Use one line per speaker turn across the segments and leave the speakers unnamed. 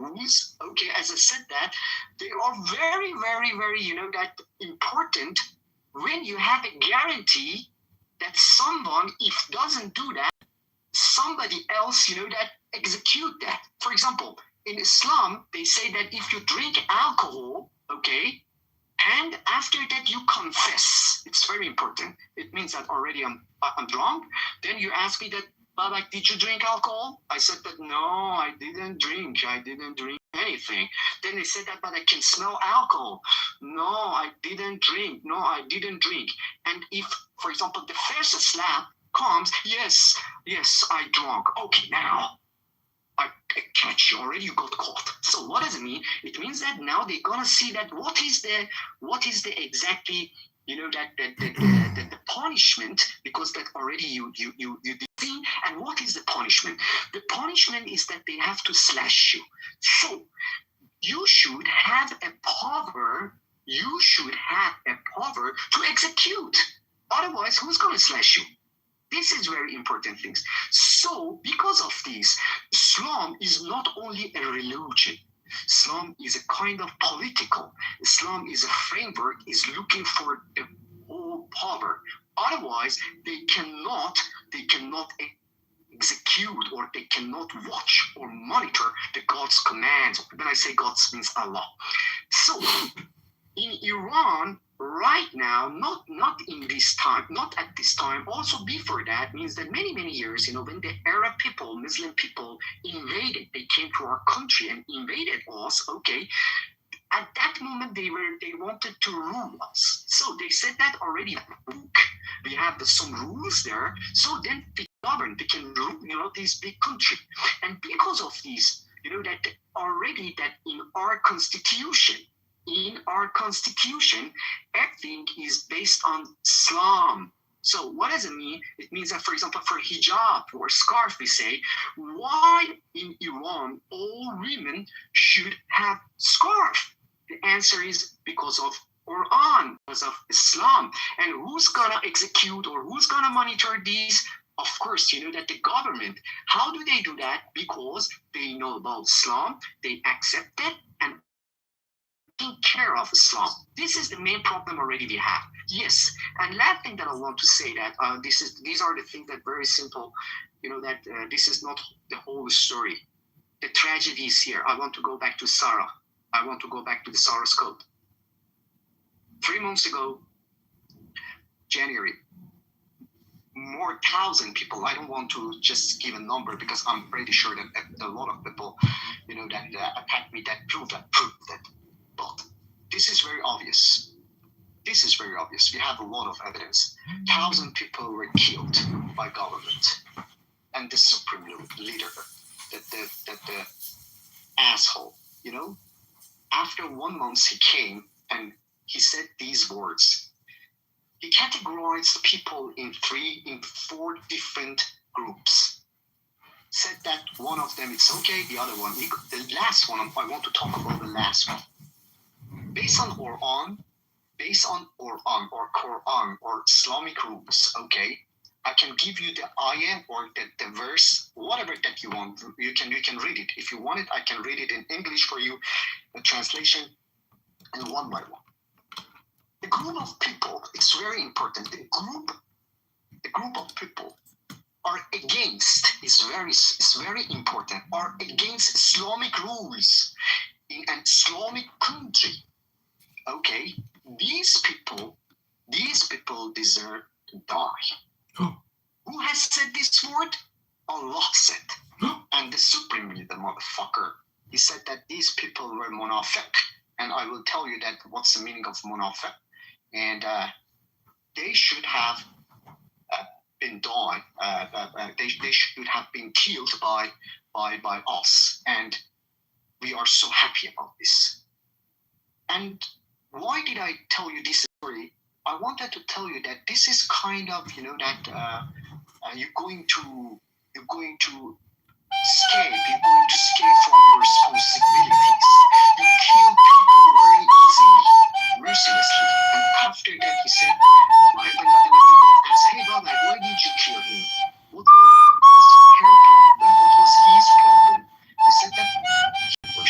rules, okay, as I said that, they are very, very, very, that important when you have a guarantee that someone, if doesn't do that, somebody else, that execute that. For example, in Islam, they say that if you drink alcohol, okay, and after that you confess, it's very important. It means that already I'm drunk. Then you ask me that, Baba, did you drink alcohol? I said that no, I didn't drink. I didn't drink anything. Then they said that, but I can smell alcohol. No, I didn't drink. No, I didn't drink. And if, for example, the first slap comes, yes, I drunk. Okay, now I catch you already. You got caught. So what does it mean? It means that now they're gonna see that what is the exactly the punishment, because that already you did. And what is the punishment? The punishment is that they have to slash you. So you should have a power. You should have a power to execute. Otherwise, who's gonna slash you? This is very important things. So, because of this, Islam is not only a religion. Islam is a kind of political. Islam is a framework, is looking for the whole power. Otherwise, they cannot execute, or they cannot watch or monitor the God's commands. When I say God's, means Allah. So, in Iran, right now, not in this time, not at this time, also before that, means that many, many years, when the Arab people, Muslim people invaded, they came to our country and invaded us, okay, at that moment they wanted to rule us. So they said that already, we have some rules there, so then they govern, they can rule, this big country. And because of this, that already that in our constitution, everything is based on Islam. So what does it mean? It means that, for example, for hijab or scarf, we say, why in Iran all women should have scarf? The answer is because of Quran, because of Islam. And who's gonna execute or who's gonna monitor these? Of course, that the government. How do they do that? Because they know about Islam, they accept it, and take care of Islam. This is the main problem already we have. Yes, and last thing that I want to say that these are the things that very simple, that this is not the whole story. The tragedy is here. I want to go back to Sarah. I want to go back to the Sarah's code. 3 months ago, January, more 1,000 people. I don't want to just give a number because I'm pretty sure that a lot of people, that attacked me, that prove that. But this is very obvious. We have a lot of evidence. 1,000 people were killed by government, and the supreme leader, the asshole. After 1 month, he came and he said these words. He categorized people in 4 different groups. Said that one of them it's okay, the other one, the last one. I want to talk about the last one. Based on Quran or Islamic rules, okay, I can give you the ayah or the verse, whatever that you want. You can read it. If you want it, I can read it in English for you, the translation, and one by one. The group of people, it's very important. The group of people are against, is very important, are against Islamic rules in an Islamic country. Okay, these people deserve to die. Who has said this word? Allah said. And the supreme leader, motherfucker, he said that these people were munafiq. And I will tell you that what's the meaning of munafiq. And they should have been died. They should have been killed by us. And we are so happy about this. And why did I tell you this story? I wanted to tell you that this is kind of, that you're going to escape. You're going to escape from your responsibilities. You kill people very easily, mercilessly. And after that, he said, when the God asked, hey, Baba, why did you kill him? What was her problem? What was his problem? He said that he was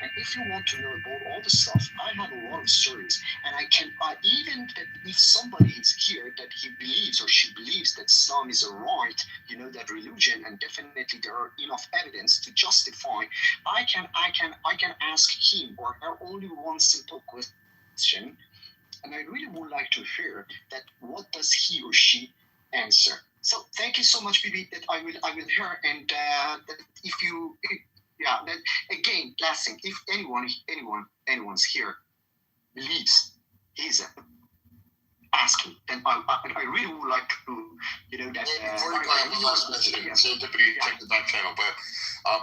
And if you want to know about all the stuff, I have a lot of stories, and I can even that if somebody is here that he believes or she believes that Islam is a right, that religion, and definitely there are enough evidence to justify. I can ask him or her only one simple question, and I really would like to hear that what does he or she answer. So thank you so much, Bibi. That I will hear, and that if you, yeah, that again, last thing, if anyone's here believes he's asking, then I really would like to, that.
Before you go, I have one last message. Serendipity, check the back channel. But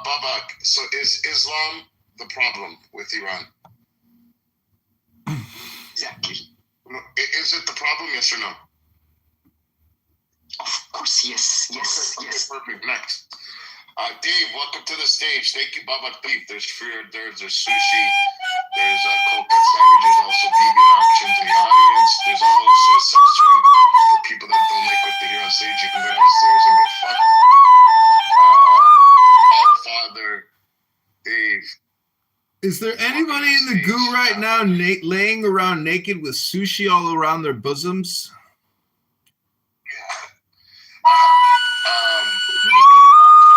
Baba, so is Islam the problem with Iran?
Exactly.
Is it the problem? Yes or no?
Of course, yes.
Okay, perfect. Next. Dave, welcome to the stage. Thank you, Baba Beef. There's food, there's sushi, there's cold cut sandwiches, also vegan options in the audience. There's also a sex room for people that don't like what they hear on stage. You can go downstairs and get fucked. All Father Dave.
Is there anybody in the goo right now laying around naked with sushi all around their bosoms?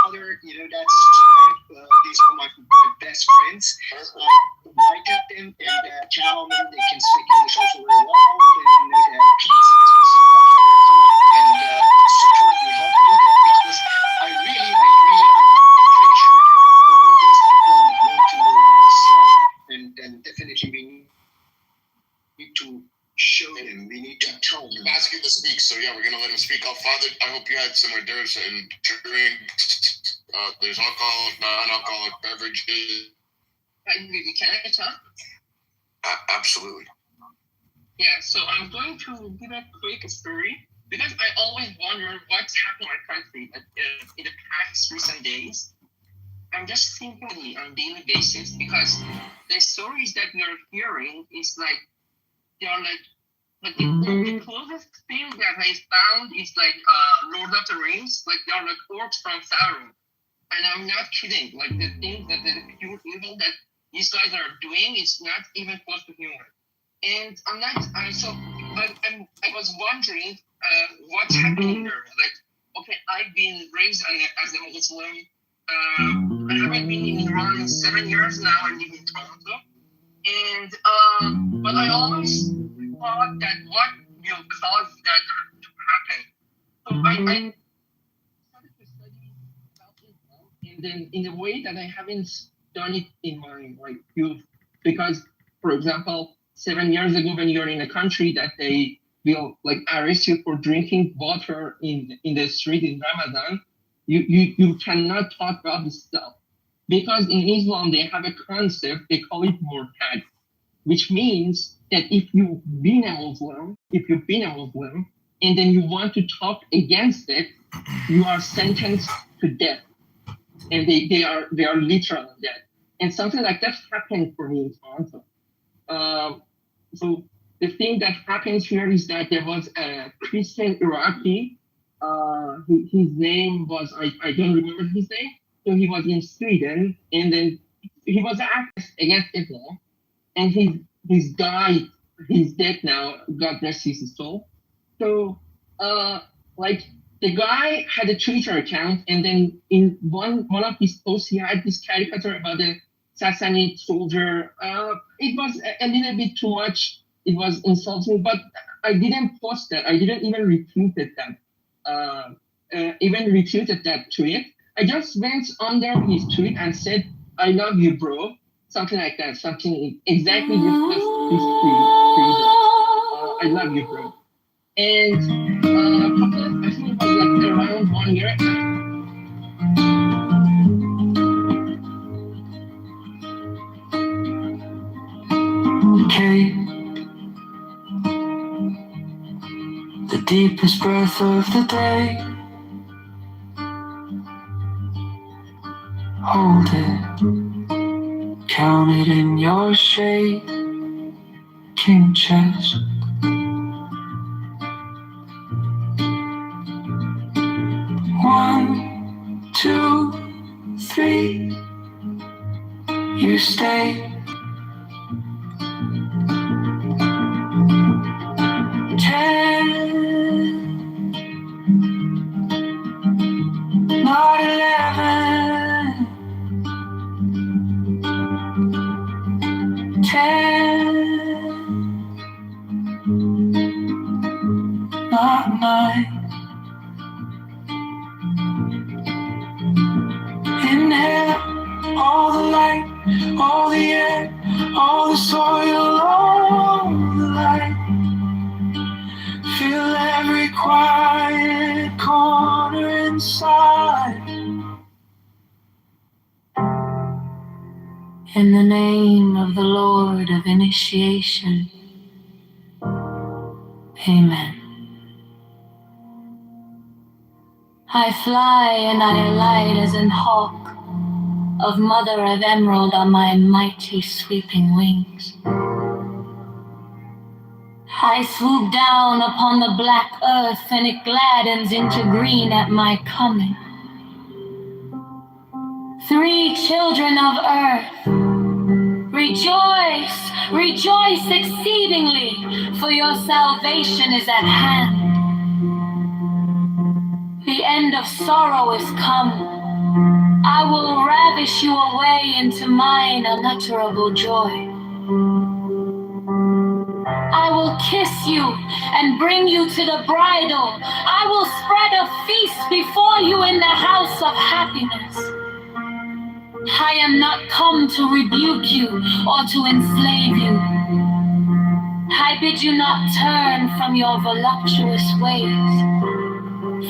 Father, that's these are my best friends. Write at them and channel them. They can speak English also very well. And please, if it's possible, Father, come up and support me, help me, because I'm pretty sure that all these people want to know about Islam, and definitely we need to show them. We need to tell them.
I'm asking to speak, so yeah, we're gonna let him speak. Father, I hope you had some hors d'oeuvres and drinks. There's alcohol, non-alcoholic beverages.
Can I talk?
Absolutely.
Yeah, so I'm going to give a quick story because I always wonder what's happening in our country in the past recent days. I'm just thinking on a daily basis because the stories that we are hearing is like they are like the closest thing that I found is like Lord of the Rings, like they are like orcs from Sauron. And I'm not kidding. Like the things that the pure evil that these guys are doing is not even close to human. And I was wondering what's happening there. Like, okay, I've been raised as a Muslim. I haven't been in Iran in 7 years now. I live in Toronto. And but I always thought that what will cause that to happen. So I started to study about Islam, and then in a way that I haven't done it in my youth, because, for example, 7 years ago, when you're in a country that they will arrest you for drinking water in the street in Ramadan, you cannot talk about this stuff. Because in Islam, they have a concept, they call it murtad, which means that if you've been a Muslim, and then you want to talk against it, you are sentenced to death. And they are literal death. And something like that happened for me in Toronto. So the thing that happens here is that there was a Christian Iraqi, his name was, I don't remember his name. So he was in Sweden, and then he was active against Islam, and he's died. He's dead now. God rest his soul. So, the guy had a Twitter account, and then in one of his posts, he had this caricature about the Sassanid soldier. It was a little bit too much. It was insulting, but I didn't post that. I didn't even retweeted that tweet. I just went under his tweet and said, "I love you, bro." Something like that. Something exactly this tweet. I love you, bro. And I think it was around 1 year.
Okay. The deepest breath of the day. Hold it, count it in your shaking chest. One, two, three. You stay. 10, not 11. 10, not 9. Inhale all the light, all the air, all the soil, all the light. Feel every quiet corner inside. In the name of the Lord of Initiation, Amen. I fly and I alight as an hawk of mother of emerald on my mighty sweeping wings. I swoop down upon the black earth and it gladdens into green at my coming. 3 children of earth, rejoice, rejoice exceedingly, for your salvation is at hand. The end of sorrow is come. I will ravish you away into mine unutterable joy. I will kiss you and bring you to the bridal. I will spread a feast before you in the house of happiness. I am not come to rebuke you or to enslave you. I bid you not turn from your voluptuous ways,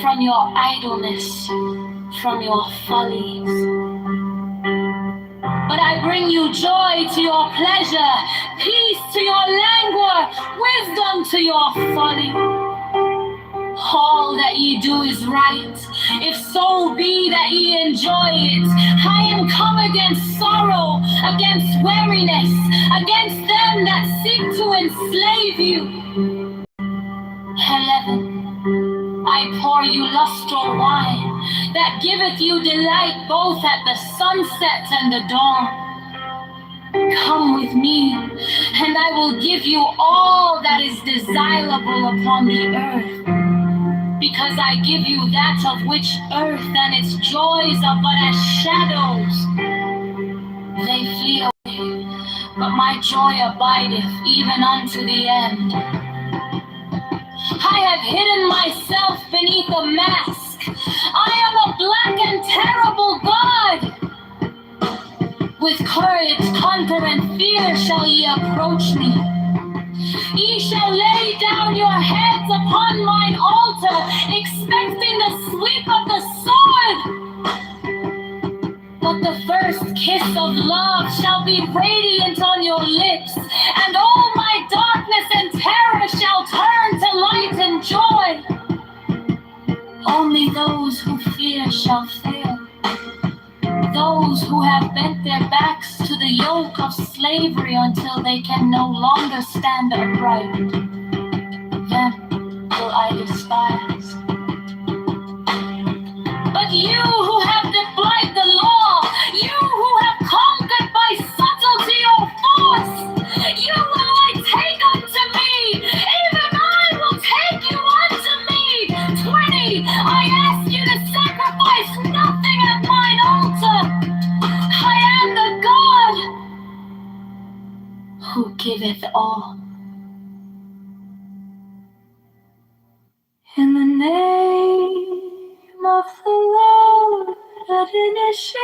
from your idleness, from your follies. But I bring you joy to your pleasure, peace to your languor, wisdom to your folly. All that ye do is right, if so be that ye enjoy it. I am come against sorrow, against weariness, against them that seek to enslave you. 11. I pour you lustral wine, that giveth you delight both at the sunset and the dawn. Come with me, and I will give you all that is desirable upon the earth, because I give you that of which earth and its joys are but as shadows. They flee away, but my joy abideth even unto the end. I have hidden myself beneath a mask. I am a black and terrible God. With courage, conquer, and fear shall ye approach me. Ye shall lay down your heads upon mine altar, expecting the sweep of the sword. But the first kiss of love shall be radiant on your lips, and all my darkness and terror shall turn to light and joy. Only those who fear shall fail. Those who have bent their backs to the yoke of slavery until they can no longer stand upright, them will I despise. But you who have defied the law, you who have conquered by subtlety or force, you will I take unto me, even I will take you unto me. 20, I ask you to sacrifice nothing at mine altar. I am the God who giveth all. In the name of the Lord of Initiation,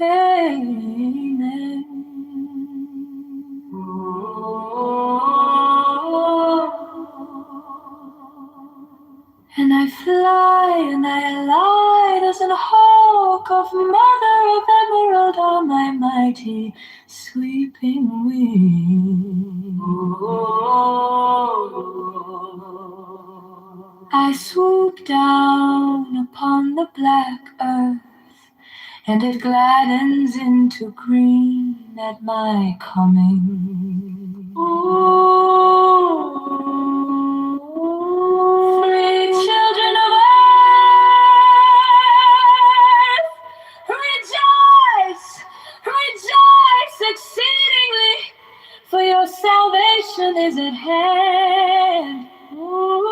Amen. And I fly and I alight as an hawk of mother of emerald on my mighty sweeping wings. I swoop down upon the black earth, and it gladdens into green at my coming. Free children of earth, rejoice! salvation is at hand. Ooh,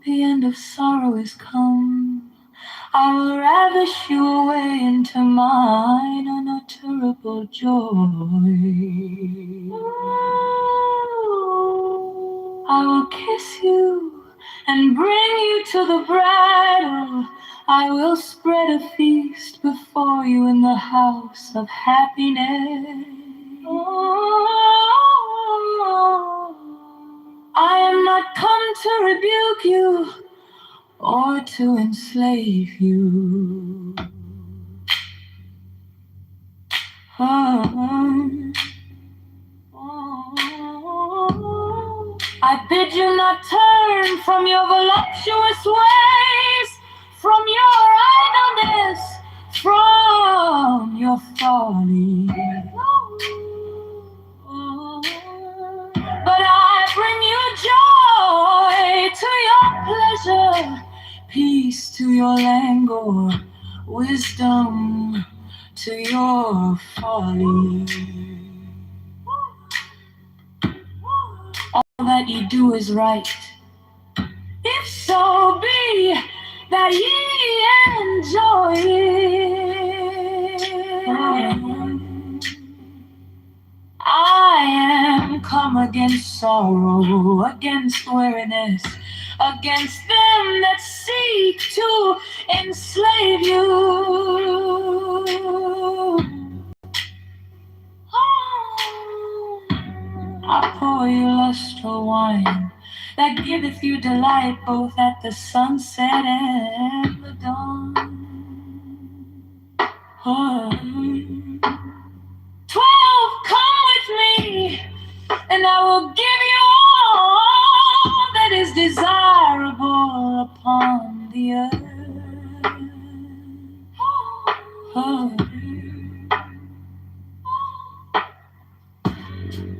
the end of sorrow is come. I will ravish you away into mine unutterable joy. I will kiss you and bring you to the bridal. I will spread a feast before you in the house of happiness. I am not come to rebuke you or to enslave you. I bid you not turn from your voluptuous ways, from your idleness, from your folly. But I bring you joy to your pleasure, peace to your languor, wisdom to your folly. All that you do is right, if so be that ye enjoy it. I am come against sorrow, against weariness, against them that seek to enslave you. I pour you lustral wine that giveth you delight both at the sunset and the dawn. 12, come with me, and I will give you all that is desirable upon the earth.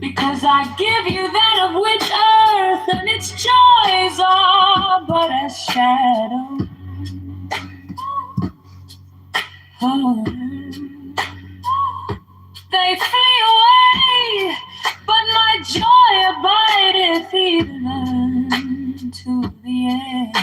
Because I give you that of which earth and its joys are but as shadow. They flee away, but my joy abideth even unto the end.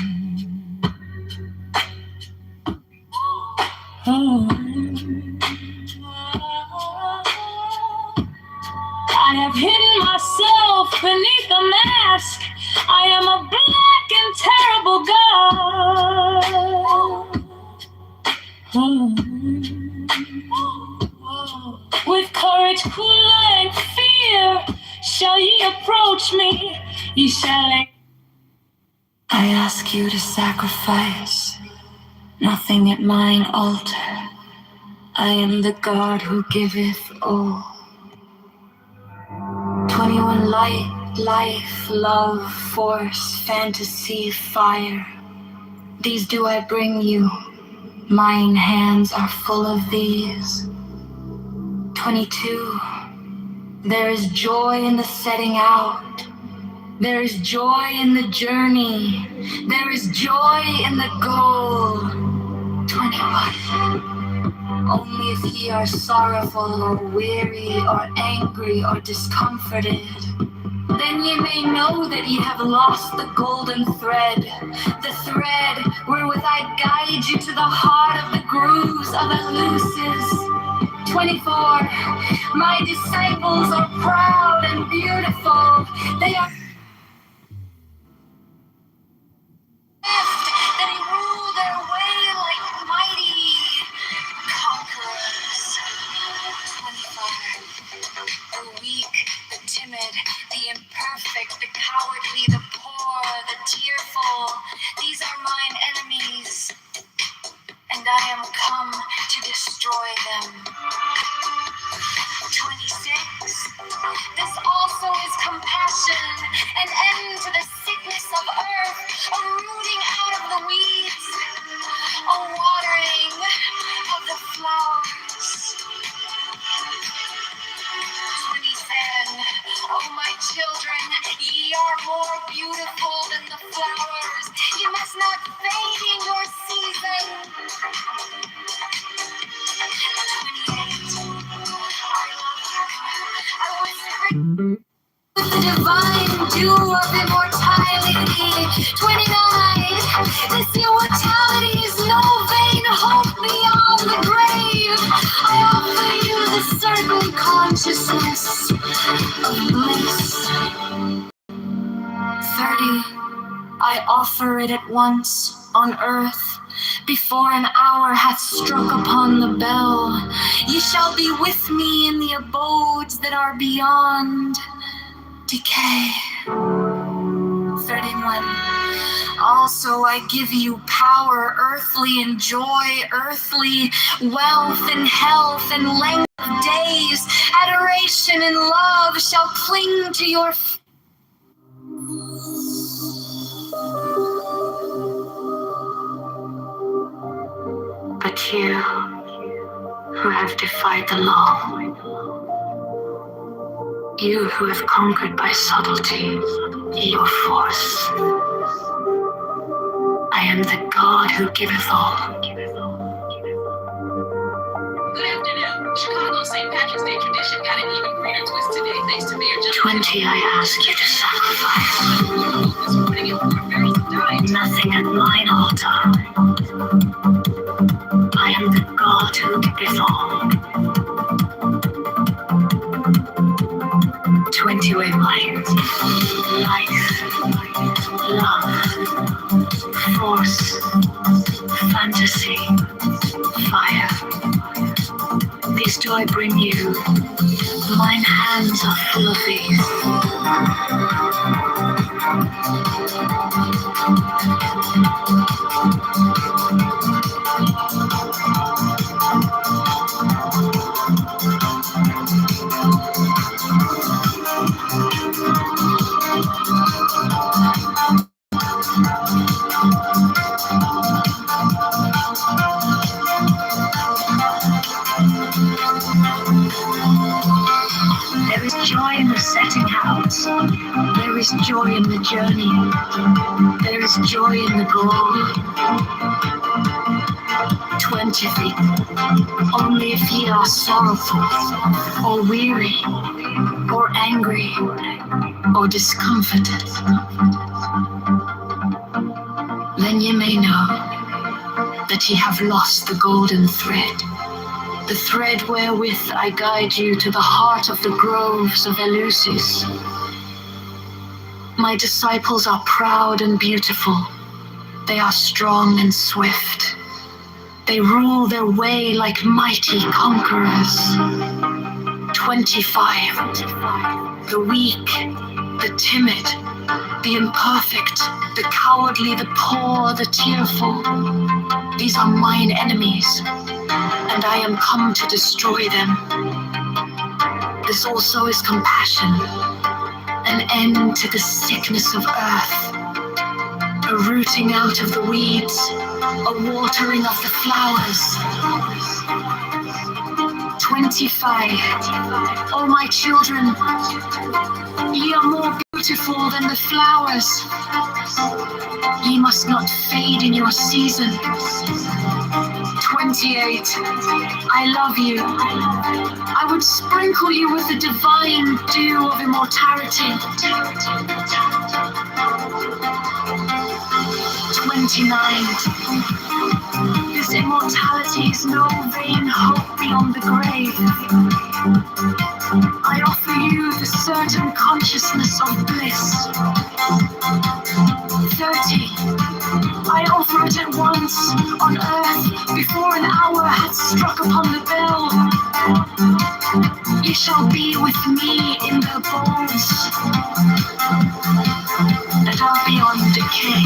I have hidden myself beneath a mask. I am a black and terrible God. With courage cool like fear shall ye approach me. Ye shall. I ask you to sacrifice nothing at mine altar. I am the God who giveth all. 21 life, love, force, fantasy, fire. These do I bring you. Mine hands are full of these. 22. There is joy in the setting out. There is joy in the journey. There is joy in the goal. 21. Only if ye are sorrowful or weary or angry or discomforted, then ye may know that ye have lost the golden thread, the thread wherewith I guide you to the heart of the grooves of Eleusis. 24. My disciples are proud and beautiful. They are that he rule their way like mighty conquerors. 25. The weak, the timid, the imperfect, the cowardly, the poor, the tearful. These are mine enemies, and I am come to destroy them. 26. This also is compassion, an end to the sickness of earth, a rooting out of the weeds, a watering of the flowers. 27. Oh, my children, ye are more beautiful than the flowers. You must not fade in your season. 28. I love The divine dew of immortality. 29. This immortality is no vain hope beyond the grave. I offer you the certain consciousness of bliss. 30. I offer it at once on earth, before an hour hath struck upon the bell. Ye shall be with me in the abodes that are beyond decay. 31. Also I give you power, earthly, and joy, earthly, wealth and health and length of days. Adoration and love shall cling to your But you, who have defied the law, you who have conquered by subtlety your force, I am the God who giveth all. Good afternoon. Chicago's St. Patrick's Day tradition got an even greener twist today thanks to Mayor John. 20 I ask you to sacrifice. Nothing at mine altar. I am the God who giveth all. 20 wavelengths. Life, love, force, fantasy, fire. These do I bring you. Mine hands are full of these. There is joy in the setting out. There is joy in the journey. There is joy in the goal. 20 feet. Only if ye are sorrowful, or weary, or angry, or discomforted, then ye may know that ye have lost the golden thread. The thread wherewith I guide you to the heart of the groves of Eleusis. My disciples are proud and beautiful. They are strong and swift. They rule their way like mighty conquerors. 25. The weak, the timid, the imperfect, the cowardly, the poor, the tearful. These are mine enemies, and I am come to destroy them. This also is compassion, an end to the sickness of earth, a rooting out of the weeds, a watering of the flowers. 25. Oh, my children, ye are more beautiful than the flowers. Ye must not fade in your season. 28. I love you. I would sprinkle you with the divine dew of immortality. 29. This immortality is no vain hope beyond the grave. I offer you the certain consciousness of bliss. 30. I offer it at once on earth before an hour hath struck upon the bell. Ye shall be with me in the abodes that are beyond decay.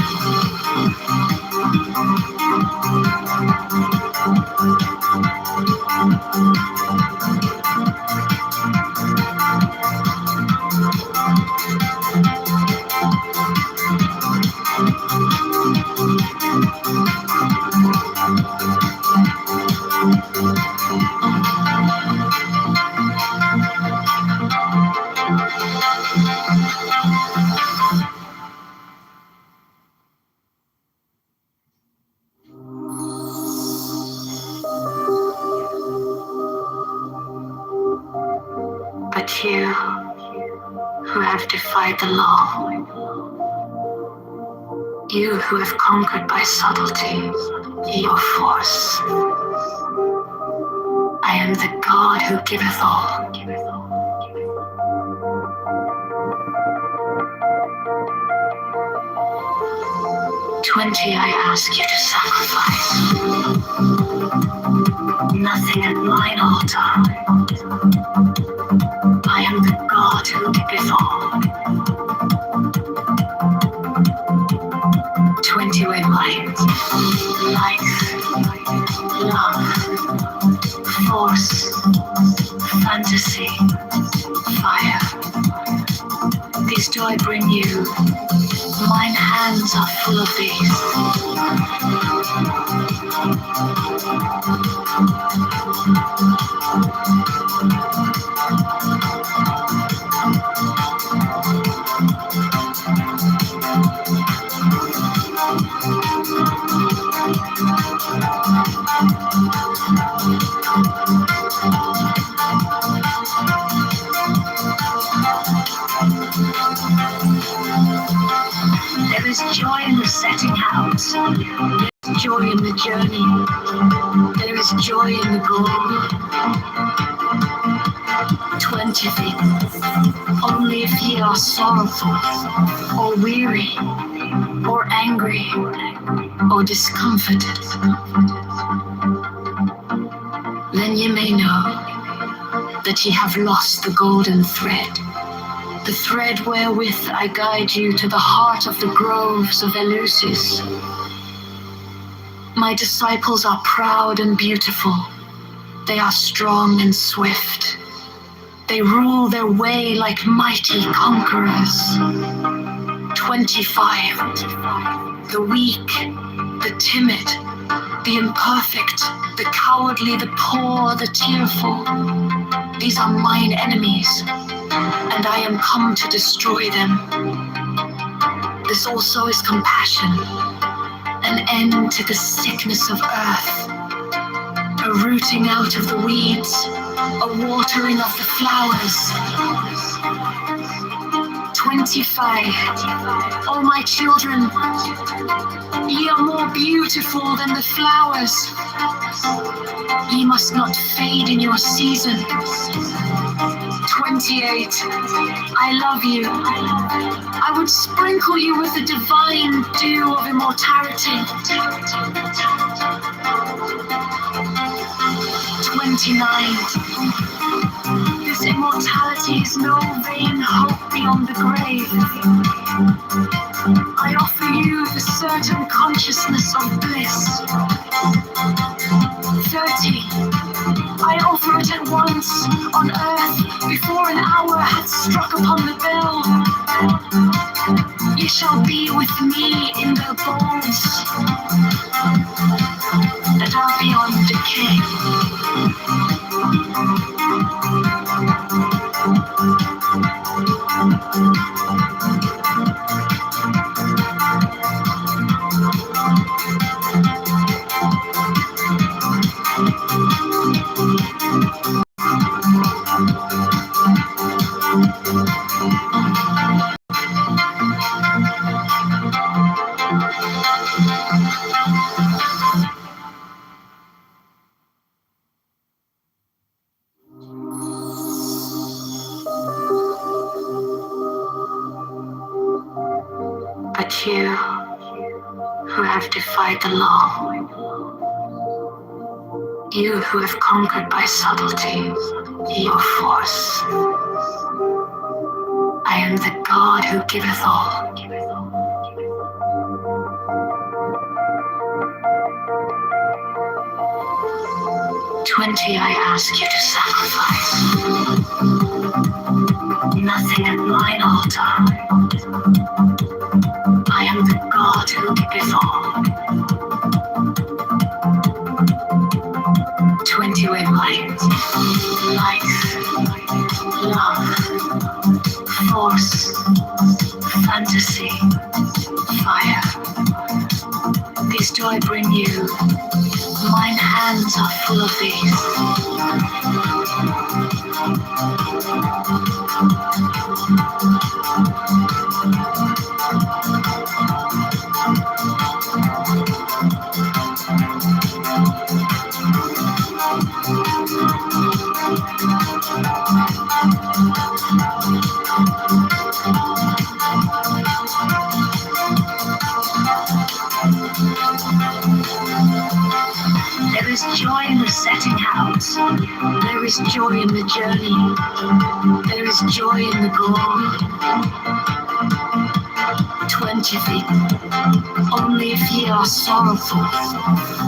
But you, have defied the law, you who have conquered by subtlety your force. I am the God who giveth all. 20 I ask you to sacrifice. Nothing at mine altar. I am the God who giveth all. 20 red lights. Life, love, force, fantasy, fire. These do I bring you. Mine hands are full of these. There is joy in the setting out. There is joy in the journey. There is joy in the goal. 20 things. Only if ye are sorrowful, or weary, or angry, or discomforted, then ye may know that ye have lost the golden thread. The thread wherewith I guide you to the heart of the groves of Eleusis. My disciples are proud and beautiful. They are strong and swift. They rule their way like mighty conquerors. 25. The weak, the timid, the imperfect, the cowardly, the poor, the tearful. These are mine enemies, and I am come to destroy them. This also is compassion, an end to the sickness of earth, a rooting out of the weeds, a watering of the flowers. 25. Oh, my children, ye are more beautiful than the flowers. Ye must not fade in your season. 28. I love you. I would sprinkle you with the divine dew of immortality. 29. This immortality is no vain hope beyond the grave. I offer you the certain consciousness of bliss. 30. I offer it at once on earth before an hour had struck upon the bell. Ye shall be with me in their bones that are beyond decay. But you who have defied the law, you who have conquered by subtlety your force, I am the God who giveth all. Twenty I ask you to sacrifice. Nothing at mine altar. I am the God who giveth all. 20 red lights. Life, love, force, fantasy, fire. These do I bring you. Mine hands are full of these. There is joy in the setting out. There is joy in the journey. There is joy in the goal. 20 feet. Only if ye are sorrowful,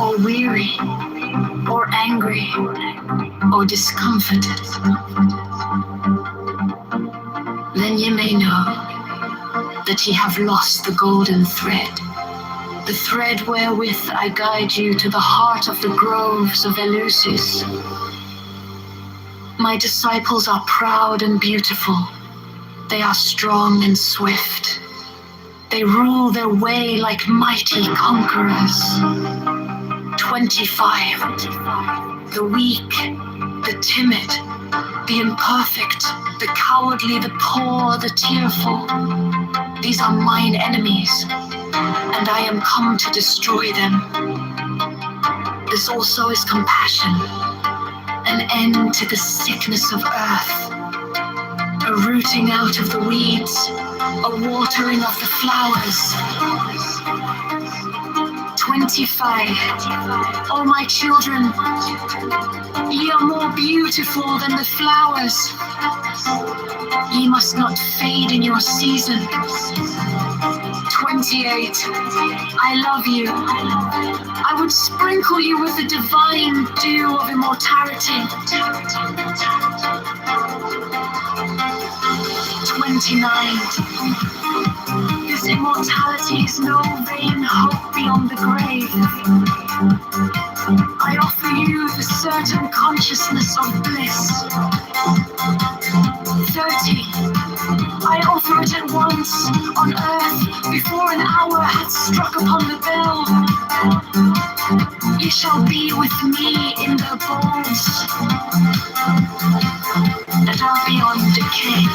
or weary, or angry, or discomforted, then ye may know that ye have lost the golden thread, the thread wherewith I guide you to the heart of the groves of Eleusis. My disciples are proud and beautiful. They are strong and swift. They rule their way like mighty conquerors. 25. The weak, the timid, the imperfect, the cowardly, the poor, the tearful. These are mine enemies, and I am come to destroy them. This also is compassion, an end to the sickness of earth, a rooting out of the weeds, a watering of the flowers. 25. Oh, my children, ye are more beautiful than the flowers. Ye must not fade in your season. 28. I love you. I would sprinkle you with the divine dew of immortality. 29. This immortality is no vain hope beyond the grave. I offer you the certain consciousness of bliss. 30. I offer it at once on earth before an hour had struck upon the bell. Ye shall be with me in the bones that are beyond decay.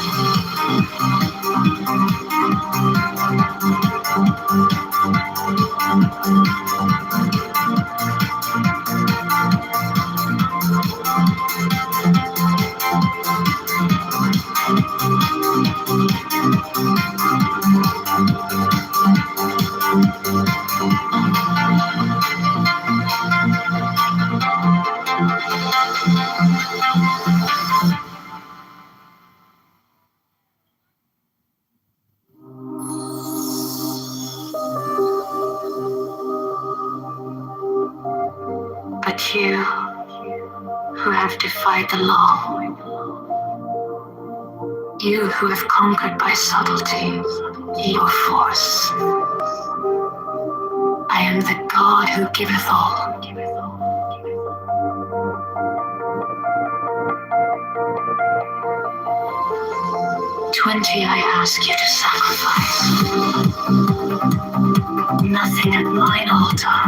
But you who have defied the law, you who have conquered by subtlety your force, I am the God who giveth all. $20 I ask you to sacrifice. Nothing at mine altar.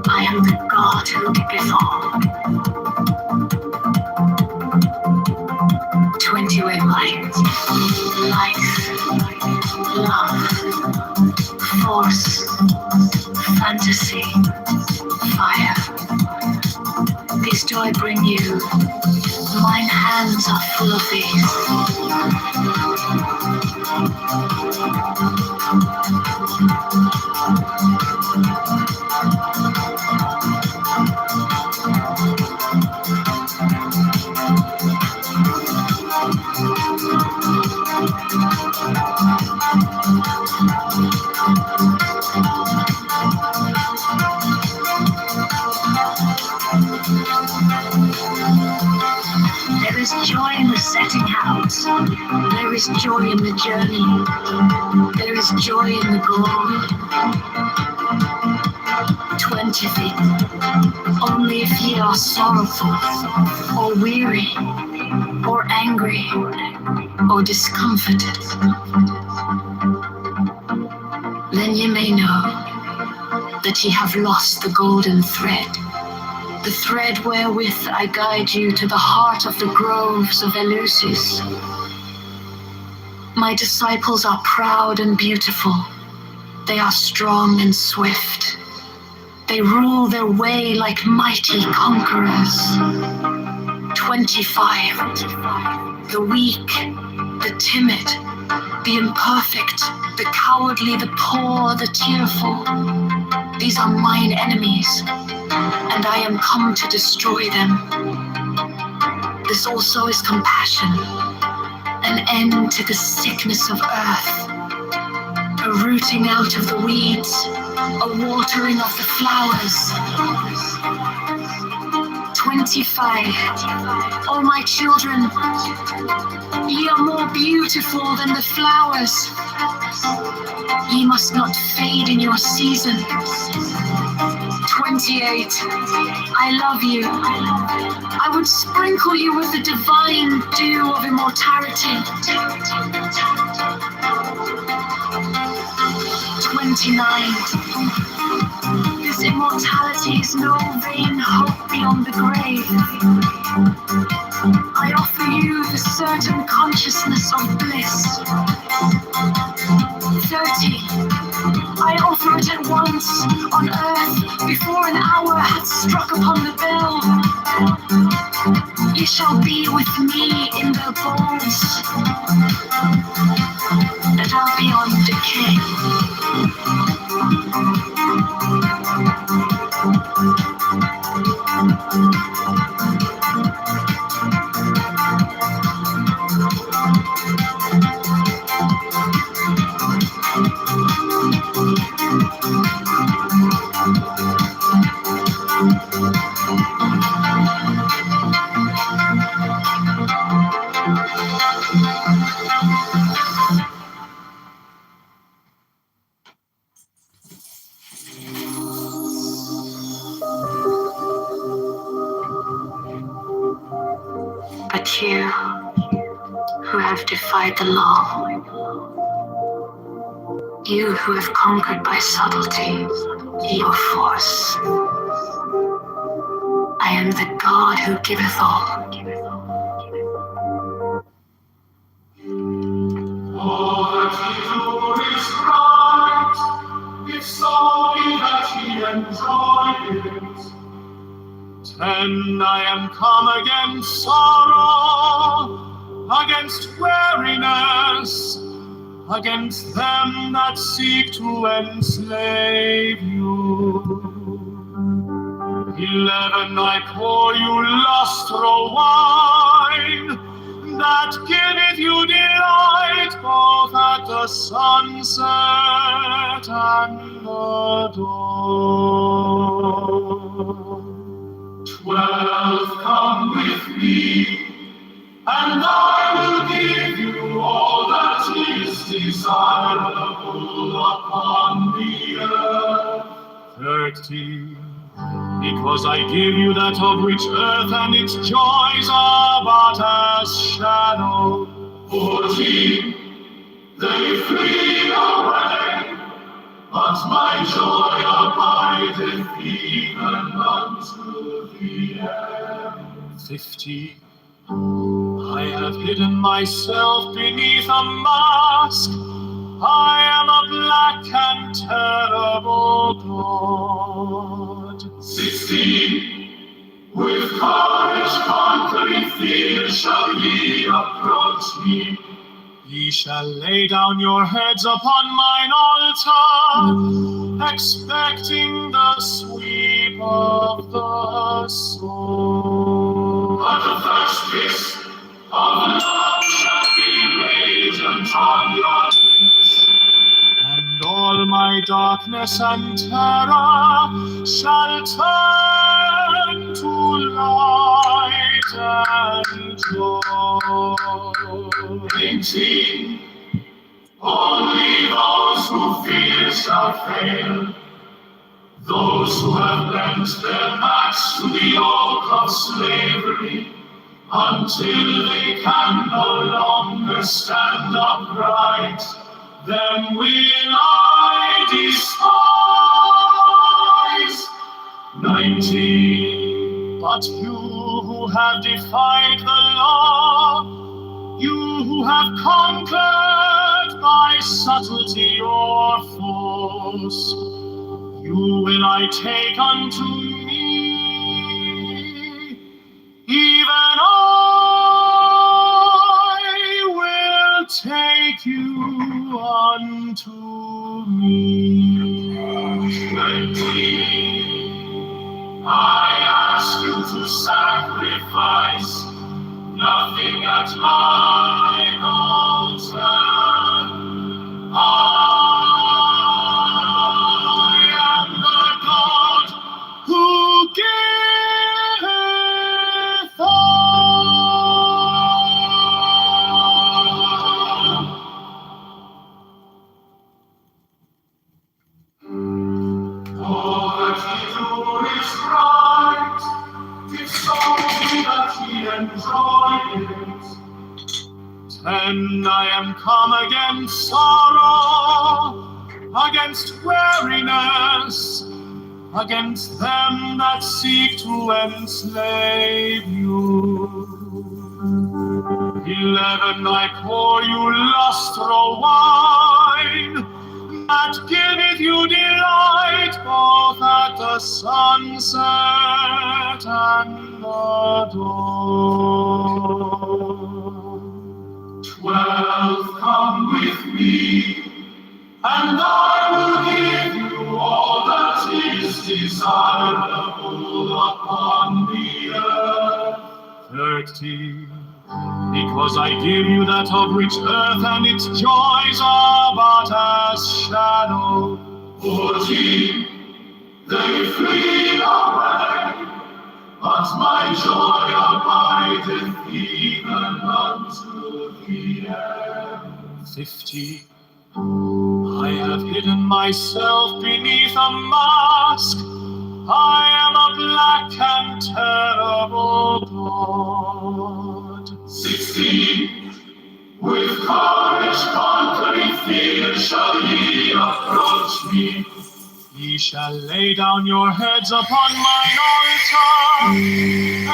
I am the God who giveth all. 20 wavelengths. Life, love, force, fantasy, fire. These do I bring you. Mine hands are full of these. There is joy in the setting out. There is joy in the journey. There is joy in the goal. 20 feet. Only if ye are sorrowful, or weary, or angry, or discomforted, then ye may know that ye have lost the golden thread, the thread wherewith I guide you to the heart of the groves of Eleusis. My disciples are proud and beautiful. They are strong and swift. They rule their way like mighty conquerors. 25. The weak, the timid, the imperfect, the cowardly, the poor, the tearful. These are mine enemies, and I am come to destroy them. This also is compassion, an end to the sickness of earth, a rooting out of the weeds, a watering of the flowers. 25. O my children, ye are more beautiful than the flowers. Ye must not fade in your season. 28. I love you. I would sprinkle you with the divine dew of immortality. 29. This immortality is no vain hope beyond the grave. I offer you the certain consciousness of bliss. 30. I offer it at once on earth before an hour hath struck upon the bell. Ye shall be with me in the bones that are beyond decay. But you who have defied the law, you who have conquered by subtlety your force, I am the God who giveth all.
All that he do is right, if so be that he enjoy it. 10. I am come against sorrow, against weariness, against them that seek to enslave you. 11. I pour you lustral wine, that giveth you delight both at the sunset and the dawn. 12. Come with me, and I will give you all that is desirable upon the earth. 13. Because I give you that of which earth and its joys are but as shadow. 14. They flee away, but my joy abideth even unto the end. 15. I have hidden myself beneath a mask. I am a black and terrible God. 16. With courage conquering fear shall ye approach me. Ye shall lay down your heads upon mine altar, expecting the sweep of the sword. But the first kiss of love shall be radiant on your lips, and all my darkness and terror shall turn to light and joy. 18. Only those who fear shall fail, those who have lent their backs to the yoke of slavery, until they can no longer stand upright, them will I despise. 19. But you who have defied the law, you who have conquered by subtlety or force, you will I take unto me, even I will take you unto me. 20. I ask you to sacrifice nothing at my altar. I am the God who giveth all that he do is right, it's only that he enjoys. And I am come against sorrow, against weariness, against them that seek to enslave you. 11, I pour you lustral wine, that giveth you delight both at the sunset and the dawn. 12, come with me, and I will give you all that is desirable upon the earth. 13, because I give you that of which earth and its joys are but as shadow. 14, they flee away, but my joy abideth even unto the end. 15, I have hidden myself beneath a mask. I am a black and terrible God. 16, with courage conquering fear shall ye approach me. Ye shall lay down your heads upon mine altar,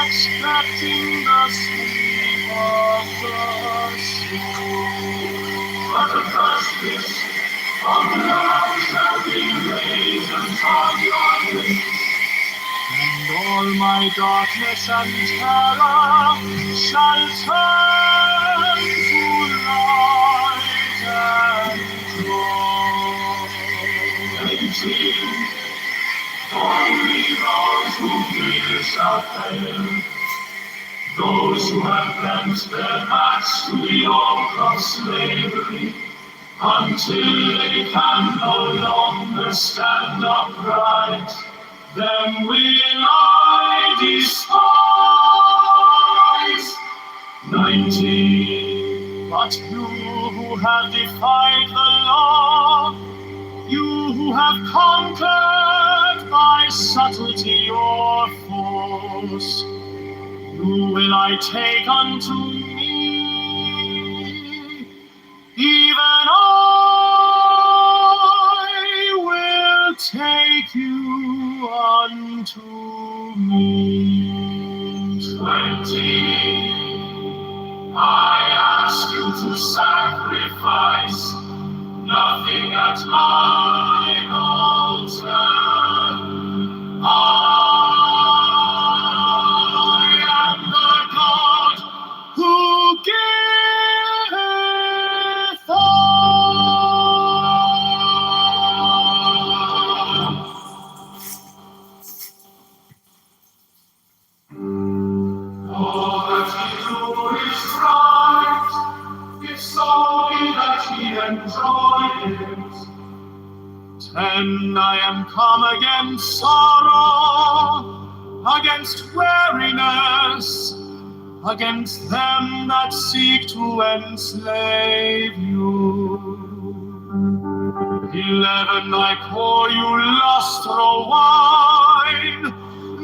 expecting the sleep of the soul. But the first kiss from love shall be raised upon your lips, and all my darkness and terror shall turn to light and joy. 18, only those who fear shall fail, those who have bent their backs to the yoke of slavery, until they can no longer stand upright, them will I despise. 19, but you who have defied the law, you who have conquered by subtlety or force, you will I take unto me, even I will take you unto me. 20, I ask you to sacrifice nothing at my altar. I am the God who giveth all that he do is right, it's only that he enjoys. 10, I am come against sorrow, against weariness, against them that seek to enslave you. 11, I pour you lustral wine,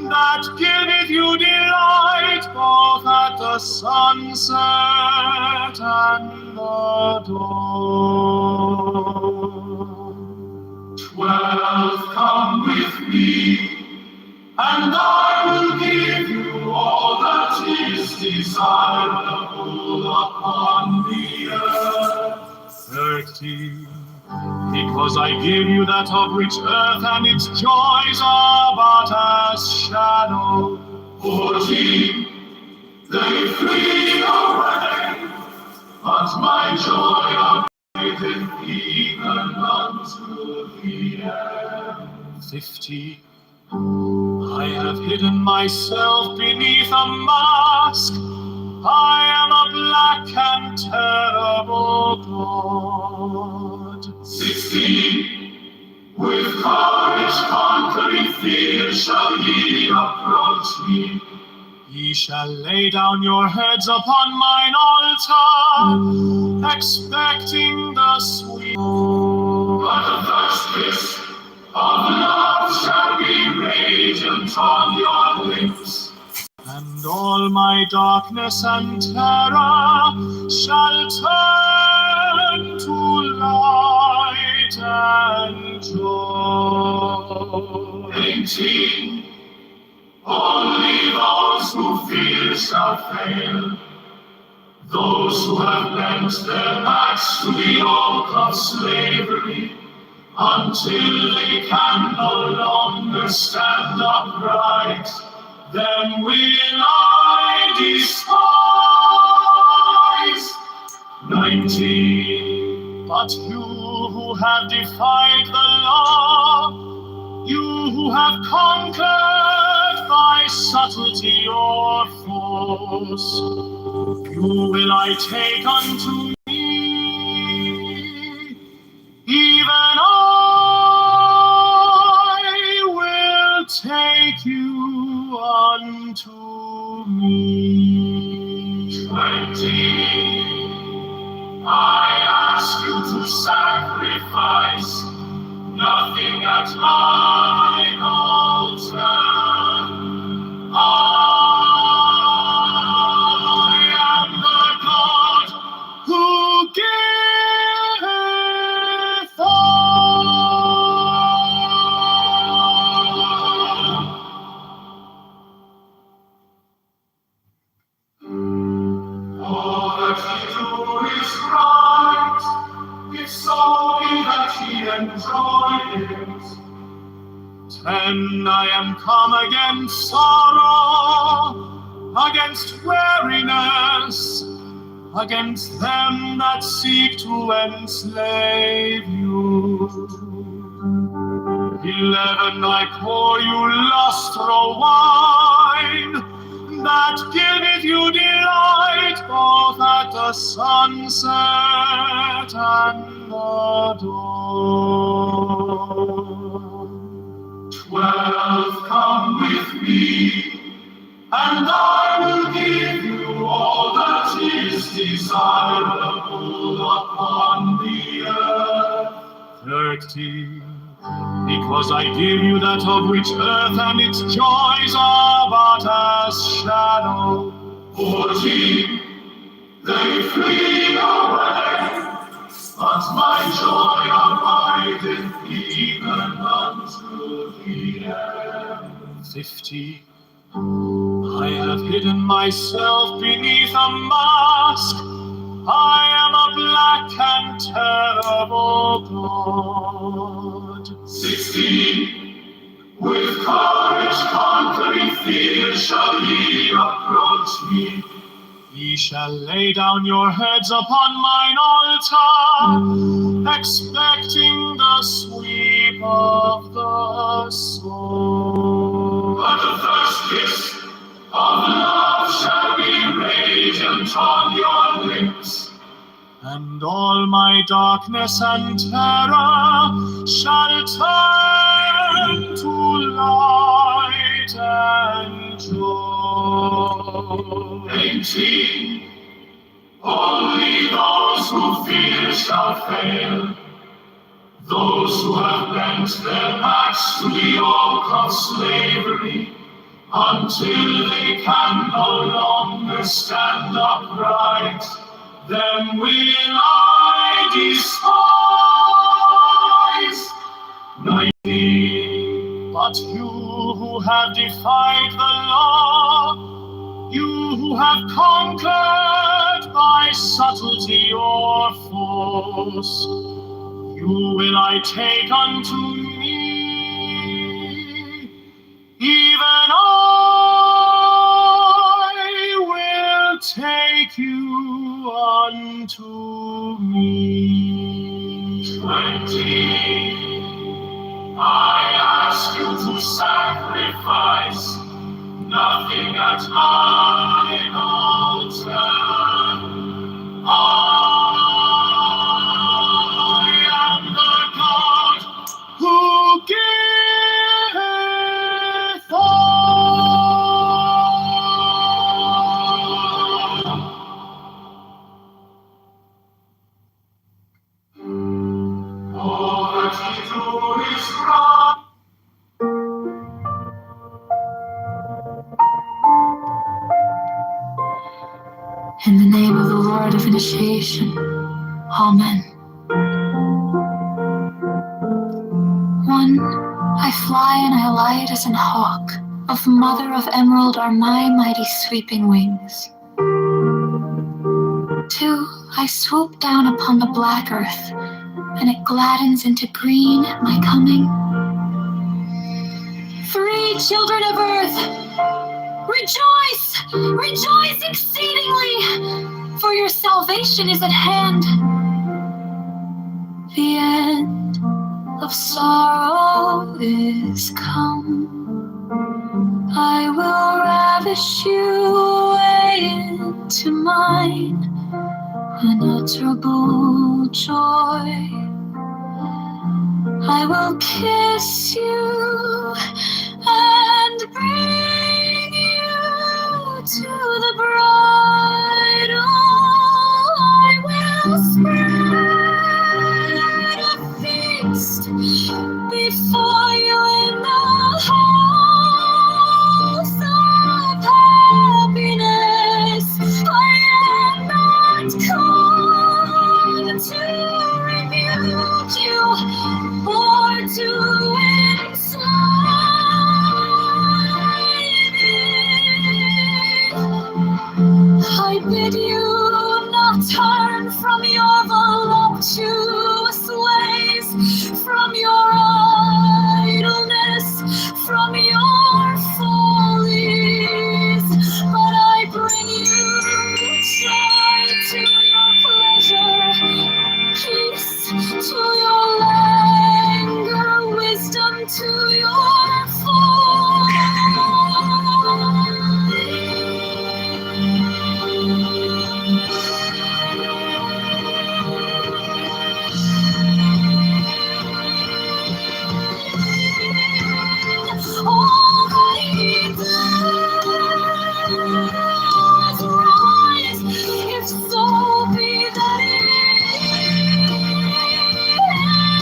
that giveth you delight both at the sunset and the dawn. 12, come with me, and I will give you all that is desirable upon the earth. 13, because I give you that of which earth and its joys are but as shadow. 14, they flee away, but my joy abideth even unto the end. 50. I have hidden myself beneath a mask. I am a black and terrible god.
16. With courage conquering fear shall ye approach me.
Ye shall lay down your heads upon mine altar, expecting the sweet.
But the first kiss of love shall be radiant on your lips.
And all my darkness and terror shall turn to light and joy.
18. Only those who fear shall fail. Those who have bent their backs to the yoke of slavery, until they can no longer stand upright, them will I despise. 19.
But you who have defied the law, you who have conquered by subtlety or force, you will I take unto me, even I will take you unto me.
20. I ask you to sacrifice nothing at my altar. I am the God
Who giveth
all that ye do is right, if so be that ye enjoy it.
10. I am come against sorrow, against weariness, against them that seek to enslave you. 11. I pour you lustral wine, that giveth you delight both at the sunset and the dawn.
12. Come with me, and I will give you all that is desirable upon the earth.
13. Because I give you that of which earth and its joys are but as shadow.
14. They flee away, but my joy abideth even unto the end.
15. I have hidden myself beneath a mask. I am a black and terrible god.
16. With courage conquering fear shall ye approach me.
Ye shall lay down your heads upon mine altar, expecting the sweep of the sword.
But the first kiss of love shall be radiant on your lips.
And all my darkness and terror shall turn to light and joy.
18. Only those who fear shall fail. Those who have bent their backs to the yoke of slavery, until they can no longer stand upright, them will I despise. 19.
But you who have defied the law, you who have conquered by subtlety or force, you will I take unto me, even I will take you unto me.
20. I ask sacrifice, nothing at mine altar. I am the God who giveth all that ye do is right.
In the name of the Lord of Initiation, Amen. 1. I fly and I alight as an hawk. Of mother of emerald are my mighty sweeping wings. 2. I swoop down upon the black earth, and it gladdens into green at my coming. 3. Children of earth, rejoice! Rejoice exceedingly! For your salvation is at hand. The end of sorrow is come. I will ravish you away into mine unutterable joy. I will kiss you and bring you to the bridal. I will spread a feast before you in the house of happiness. I am not come to rebuke you or to enslave you. I bid you not turn from your voluptuous ways, from your idleness, from your follies, but I bring you joy to your pleasure, peace to your languor, wisdom to your all that he does rise, if so be that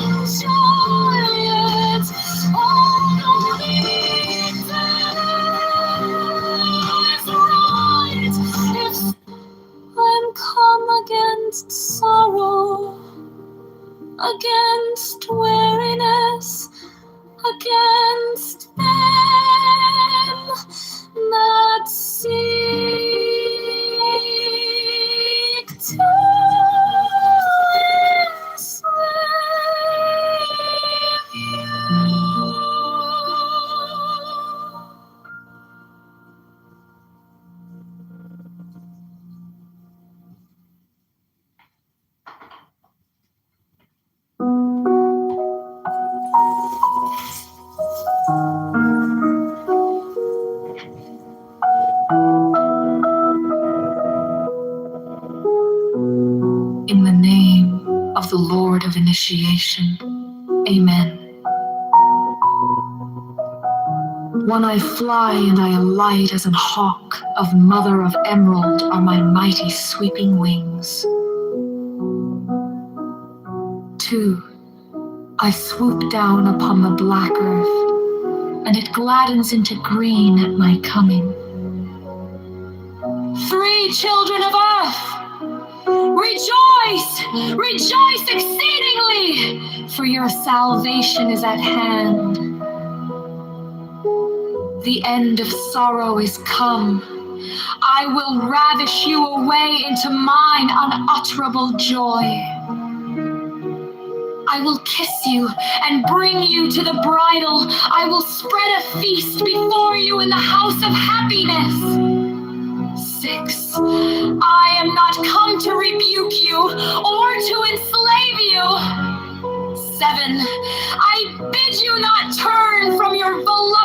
enjoy it. All that he does rise, if I'm come against sorrow, against weariness, against them that seek to enslave you. In the name of the Lord of Initiation, Amen. 1. I fly and I alight as an hawk. Of mother of emerald are my mighty sweeping wings. 2. I swoop down upon the black earth, and it gladdens into green at my coming. 3. Children of earth, rejoice! Rejoice exceedingly! For your salvation is at hand. The end of sorrow is come. I will ravish you away into mine unutterable joy. I will kiss you and bring you to the bridal. I will spread a feast before you in the house of happiness. 6. I am not come to rebuke you or to enslave you. 7. I bid you not turn from your voluptuous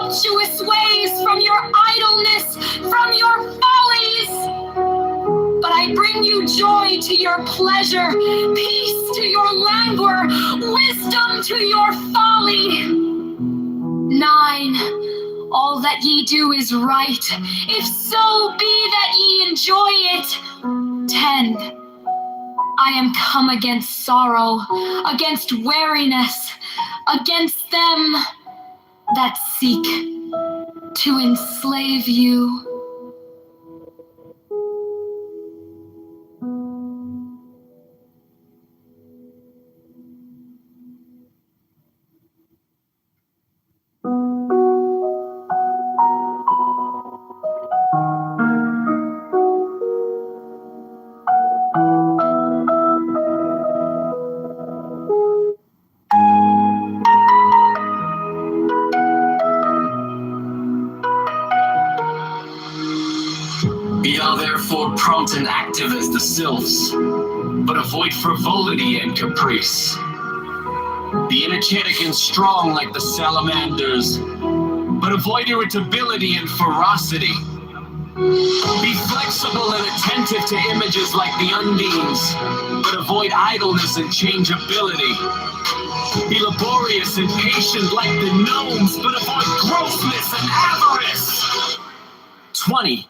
you joy to your pleasure, peace to your languor, wisdom to your folly. 9. All that ye do is right, if so be that ye enjoy it. 10. I am come against sorrow, against weariness, against them that seek to enslave you.
Be thou therefore prompt and active as the sylphs, but avoid frivolity and caprice. Be energetic and strong like the salamanders, but avoid irritability and ferocity. Be flexible and attentive to images like the undines, but avoid idleness and changeability. Be laborious and patient like the gnomes, but avoid grossness and avarice. 20.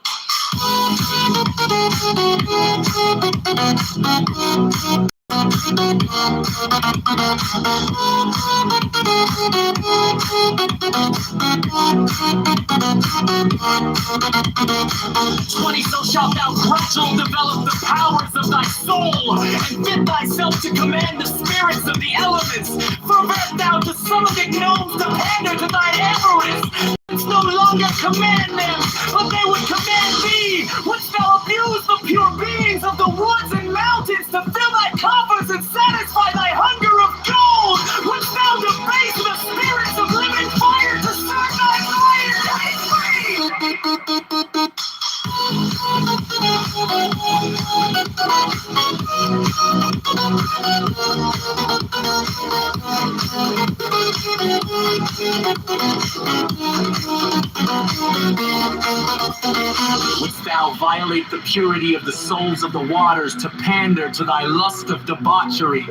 20. So shalt thou gradually develop the powers of thy soul, and fit thyself to command the spirits of the elements. Pervert thou to some of the gnomes to pander to thine avarice. No longer command them, but they would command thee. Wouldst thou abuse the pure beings of the woods and mountains to fill thy coffers and satisfy thy hunger of gold? Wouldst thou debase the spirits of living fire to serve thy fire? Wouldst thou violate the purity of the souls of the waters to pander to thy lust of debauchery?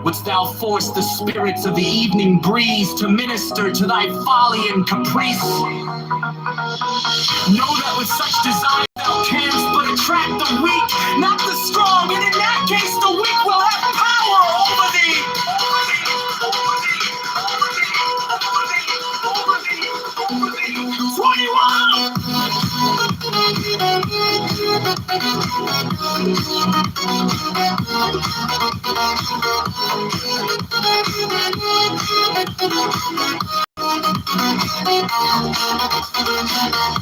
Wouldst thou force the spirits of the evening breeze to minister to thy folly and caprice? Know that with such desire thou canst but attract the weak, not the strong, and in that case the weak will have power over thee. 21!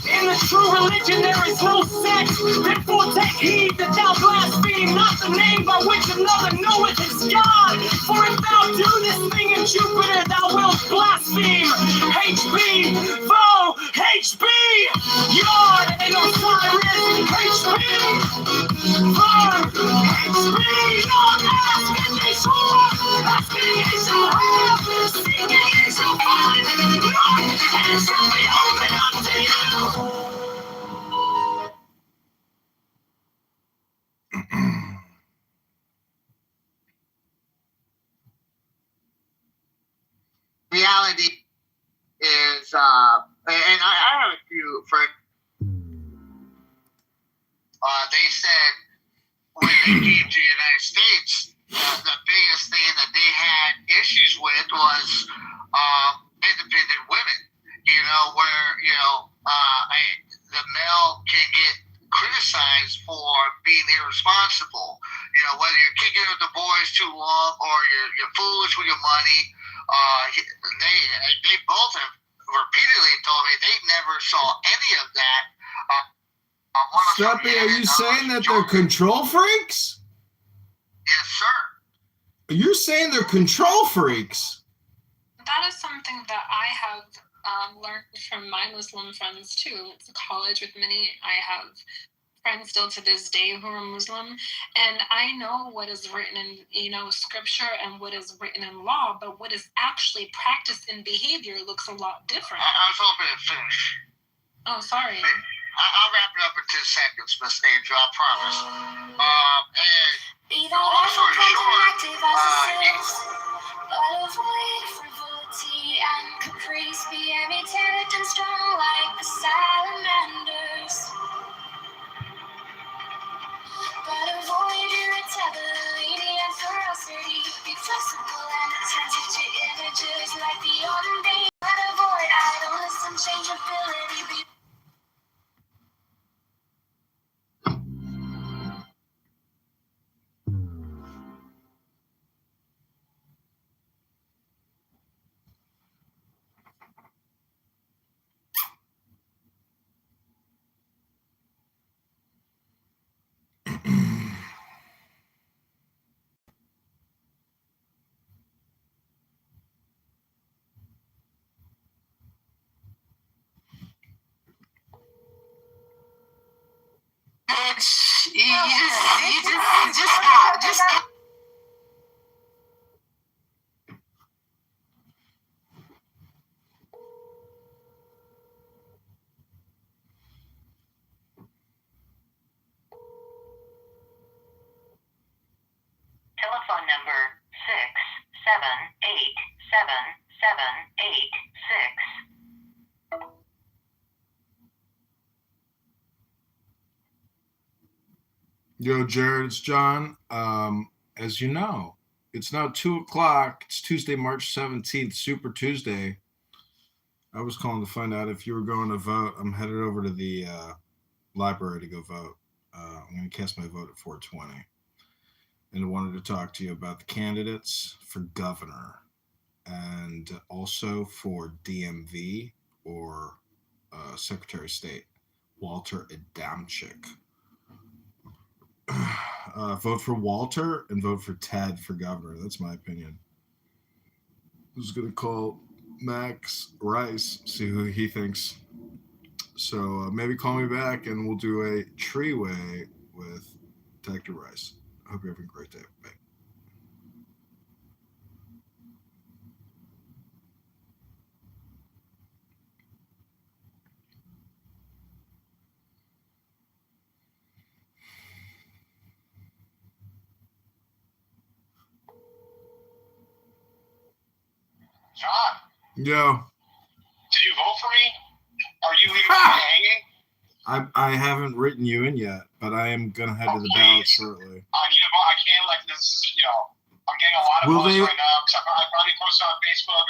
In the true religion there is no sex. Therefore take heed that thou blaspheme not the name by which another knoweth his God. For if thou do this thing in Jupiter, thou wilt blaspheme HB, Vo, HB, Yard, and Osiris, HB, Verb, HB, Lord, ask and they shall have, asking they shall have, seeking they shall find, knock and it shall be opened unto you.
Reality is, and I have a few friends. They said when they came to the United States, the biggest thing that they had issues with was independent women. You know, where the male can get criticized for being irresponsible. You know, whether you're kicking with the boys too long or you're foolish with your money. They both have repeatedly told me they never saw any of that.
Stumpy, are you saying that they're control freaks?
Yes, sir.
You're saying they're control freaks?
That is something that I have learned from my Muslim friends too. It's a college with many. I have friends still to this day who are Muslim, and I know what is written in scripture and what is written in law, but what is actually practiced in behavior looks a lot different.
I was hoping to finish.
Oh, sorry.
I'll wrap it up in 10 seconds, Miss Angel, I promise. And long story short,
but avoid frivolity and caprice. Be irritated and strong like the salamanders. But avoid irritability and ferocity. Be flexible and attentive to images like the unbeing. But avoid idleness and changeability. Be
just stop.
Telephone number 6787786.
Yo, Jared, it's John. As you know, it's now 2 o'clock. It's Tuesday, March 17th, Super Tuesday. I was calling to find out if you were going to vote. I'm headed over to the library to go vote. I'm going to cast my vote at 4:20. And I wanted to talk to you about the candidates for governor and also for DMV or Secretary of State, Walter Adamczyk. Vote for Walter and vote for Ted for governor. That's my opinion. I was going to call Max Rice, see who he thinks. So maybe call me back and we'll do a tree-way with Dr. Rice. I hope you're having a great day. Bye.
John,
Yo,
did you vote for me? Are you leaving me hanging?
I haven't written you in yet, but I am going to head to the ballot shortly.
I need a vote. I can't let this, I'm getting a lot of votes right now because I finally posted on Facebook.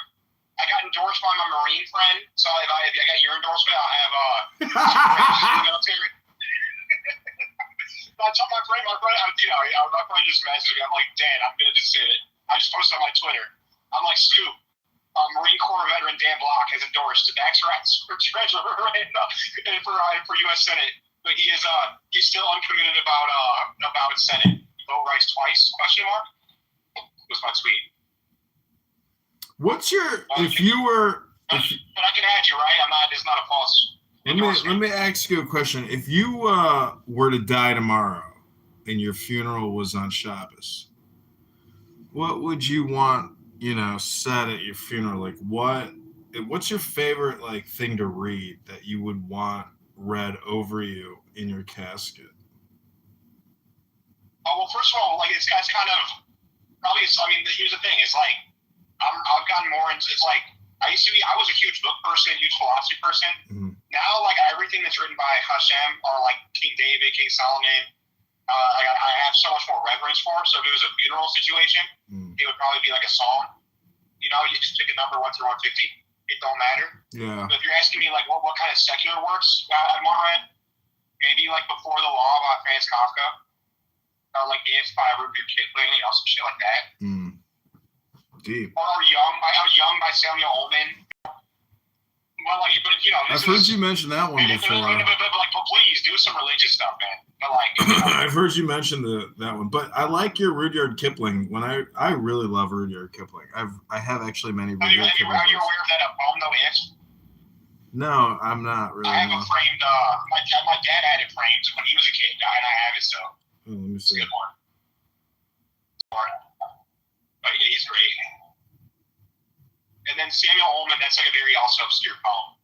I got endorsed by my Marine friend, so if I got your endorsement, I'll have military. I told my friend, my friend just messaged me. I'm like, Dan, I'm going to just say it. I just posted on my Twitter. I'm like, Scoop. Marine Corps veteran Dan Block has endorsed Max Rice for treasurer and for U.S. Senate, but he's still uncommitted about Senate. Vote Rice twice? Question mark. Was my tweet.
What's your if you were?
But I can add you, right? I'm not. It's not a false.
Let me ask you a question. If you were to die tomorrow and your funeral was on Shabbos, what would you want? Said at your funeral, like what's your favorite thing to read that you would want read over you in your casket?
Oh, well, first of all, it's kind of probably. Here's the thing: it's I've gotten more into. It's I was a huge book person, huge philosophy person.
Mm-hmm.
Now, everything that's written by Hashem or King David, King Solomon, I have so much more reverence for. So if it was a funeral situation, it would probably be like a song. You just pick a number 1 through 150. It don't matter.
Yeah.
But if you're asking me what kind of secular works I want read, maybe Before the Law by Franz Kafka, or If by Rudyard Kipling, some shit like that.
Deep.
Or Young by Samuel Ullman. Well,
I've heard you mention that one before.
But please do some religious stuff, man.
I've heard you mention that one, but I like your Rudyard Kipling. I really love Rudyard Kipling. I have actually many Rudyard Kipling.
Are you aware of that poem, No If?
No, I'm not really.
I have a framed. My dad had it framed when he was a kid, and I have it. So.
Oh, let me see.
It's a good one. But yeah, he's great. And then Samuel Ullman, that's a very also obscure poem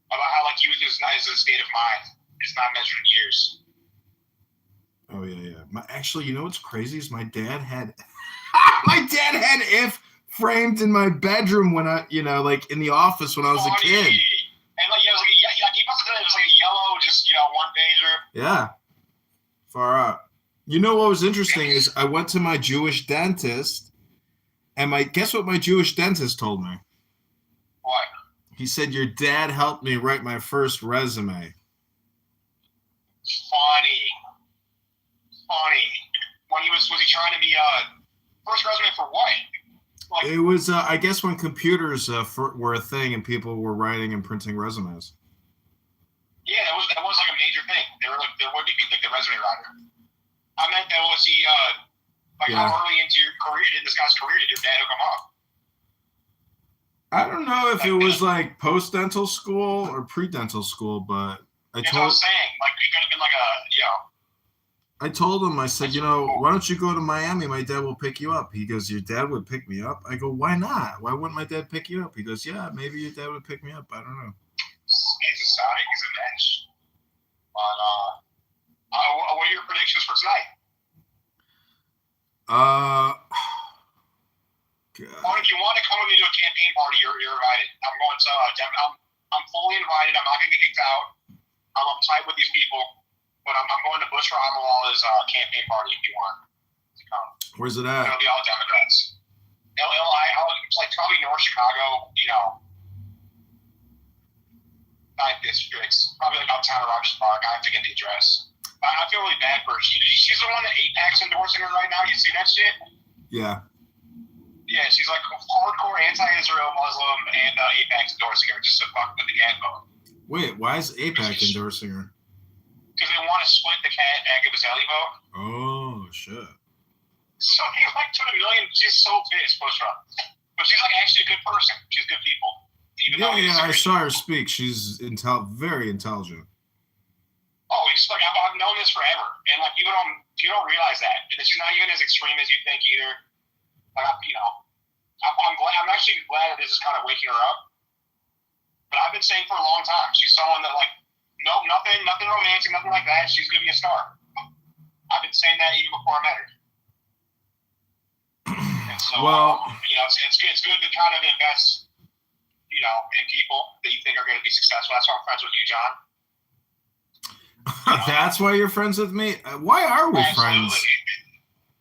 about how youth is as a state of mind. It's not measured in years.
Oh yeah. Actually, you know what's crazy is my dad had if framed in my bedroom when I, like in the office when I was a kid.
And like, he must have done it was like a yellow, just one pager.
Yeah, far out. You know what was interesting is I went to my Jewish dentist, and guess what my Jewish dentist told me?
What?
He said your dad helped me write my first resume.
Funny. When was he trying to be first resume for what? Like,
it was, I guess, when computers were a thing and people were writing and printing resumes.
Yeah, that was like a major thing. There would be like the resume writer. I meant that was he how early into your career did this guy's career did your dad hook him up?
I don't know if it was like post-dental school or pre-dental school, but
That's what I'm saying. Like, it could have been like
I told him, I said, why don't you go to Miami? My dad will pick you up. He goes, your dad would pick me up? I go, why not? Why wouldn't my dad pick you up? He goes, yeah, maybe your dad would pick me up. I don't know.
He's a Sonic. He's a bench. But, what are your predictions for tonight?
God.
Or if you want to come with me to a campaign party, you're invited. I'm going to, I'm fully invited. I'm not going to get kicked out. I'm uptight with these people. But I'm going to Bush Ramalala's campaign party if you want to come.
Where's it at?
It'll be all Democrats. It's like probably North Chicago, 9 districts. Probably like uptown Rogers Park. I have to get the address. I feel really bad for her. She's the one that AIPAC's endorsing her right now. You see that shit?
Yeah.
Yeah, she's like hardcore anti-Israel Muslim, and AIPAC's endorsing her just to fuck with the cat vote.
Wait, why is AIPAC endorsing her?
Because they want to split the cat Agabazeli vote.
Oh, shit.
So he took $1 million. She's so pissed, Bush-Trump. But she's actually a good person. She's good people.
I saw her speak. She's very intelligent.
Oh, I've known this forever. And you don't realize that. She's not even as extreme as you think either. I'm actually glad that this is kind of waking her up. But I've been saying for a long time, she's someone that no, nothing romantic, nothing like that. She's gonna be a star. I've been saying that even before I met her. And so, it's good to kind of invest, in people that you think are going to be successful. That's why I'm friends with you, John.
That's why you're friends with me? Why are we friends?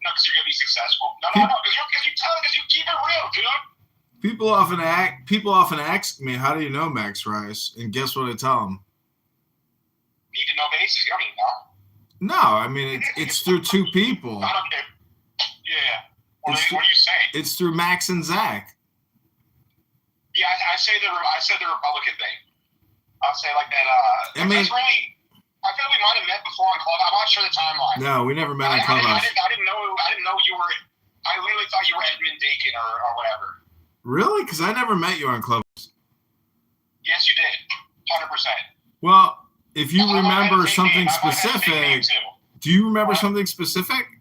No, because you're going to be successful. No, because you keep it real, dude.
People often ask me, how do you know Max Rice? And guess what I tell them?
Need to know basis. You don't even know.
No, I mean, it's through two people.
I don't care. Yeah. What are you saying?
It's through Max and Zach.
Yeah, I said the Republican thing. I'll say like that. I feel we might have met before on Clubhouse. I'm not sure the timeline.
No, we never met on Clubhouse.
I didn't know you were. I literally thought you were Edmund Dakin or whatever.
Really? Because I never met you on Clubhouse.
Yes, you did. 100%.
Well, if you remember something specific, do you remember something specific?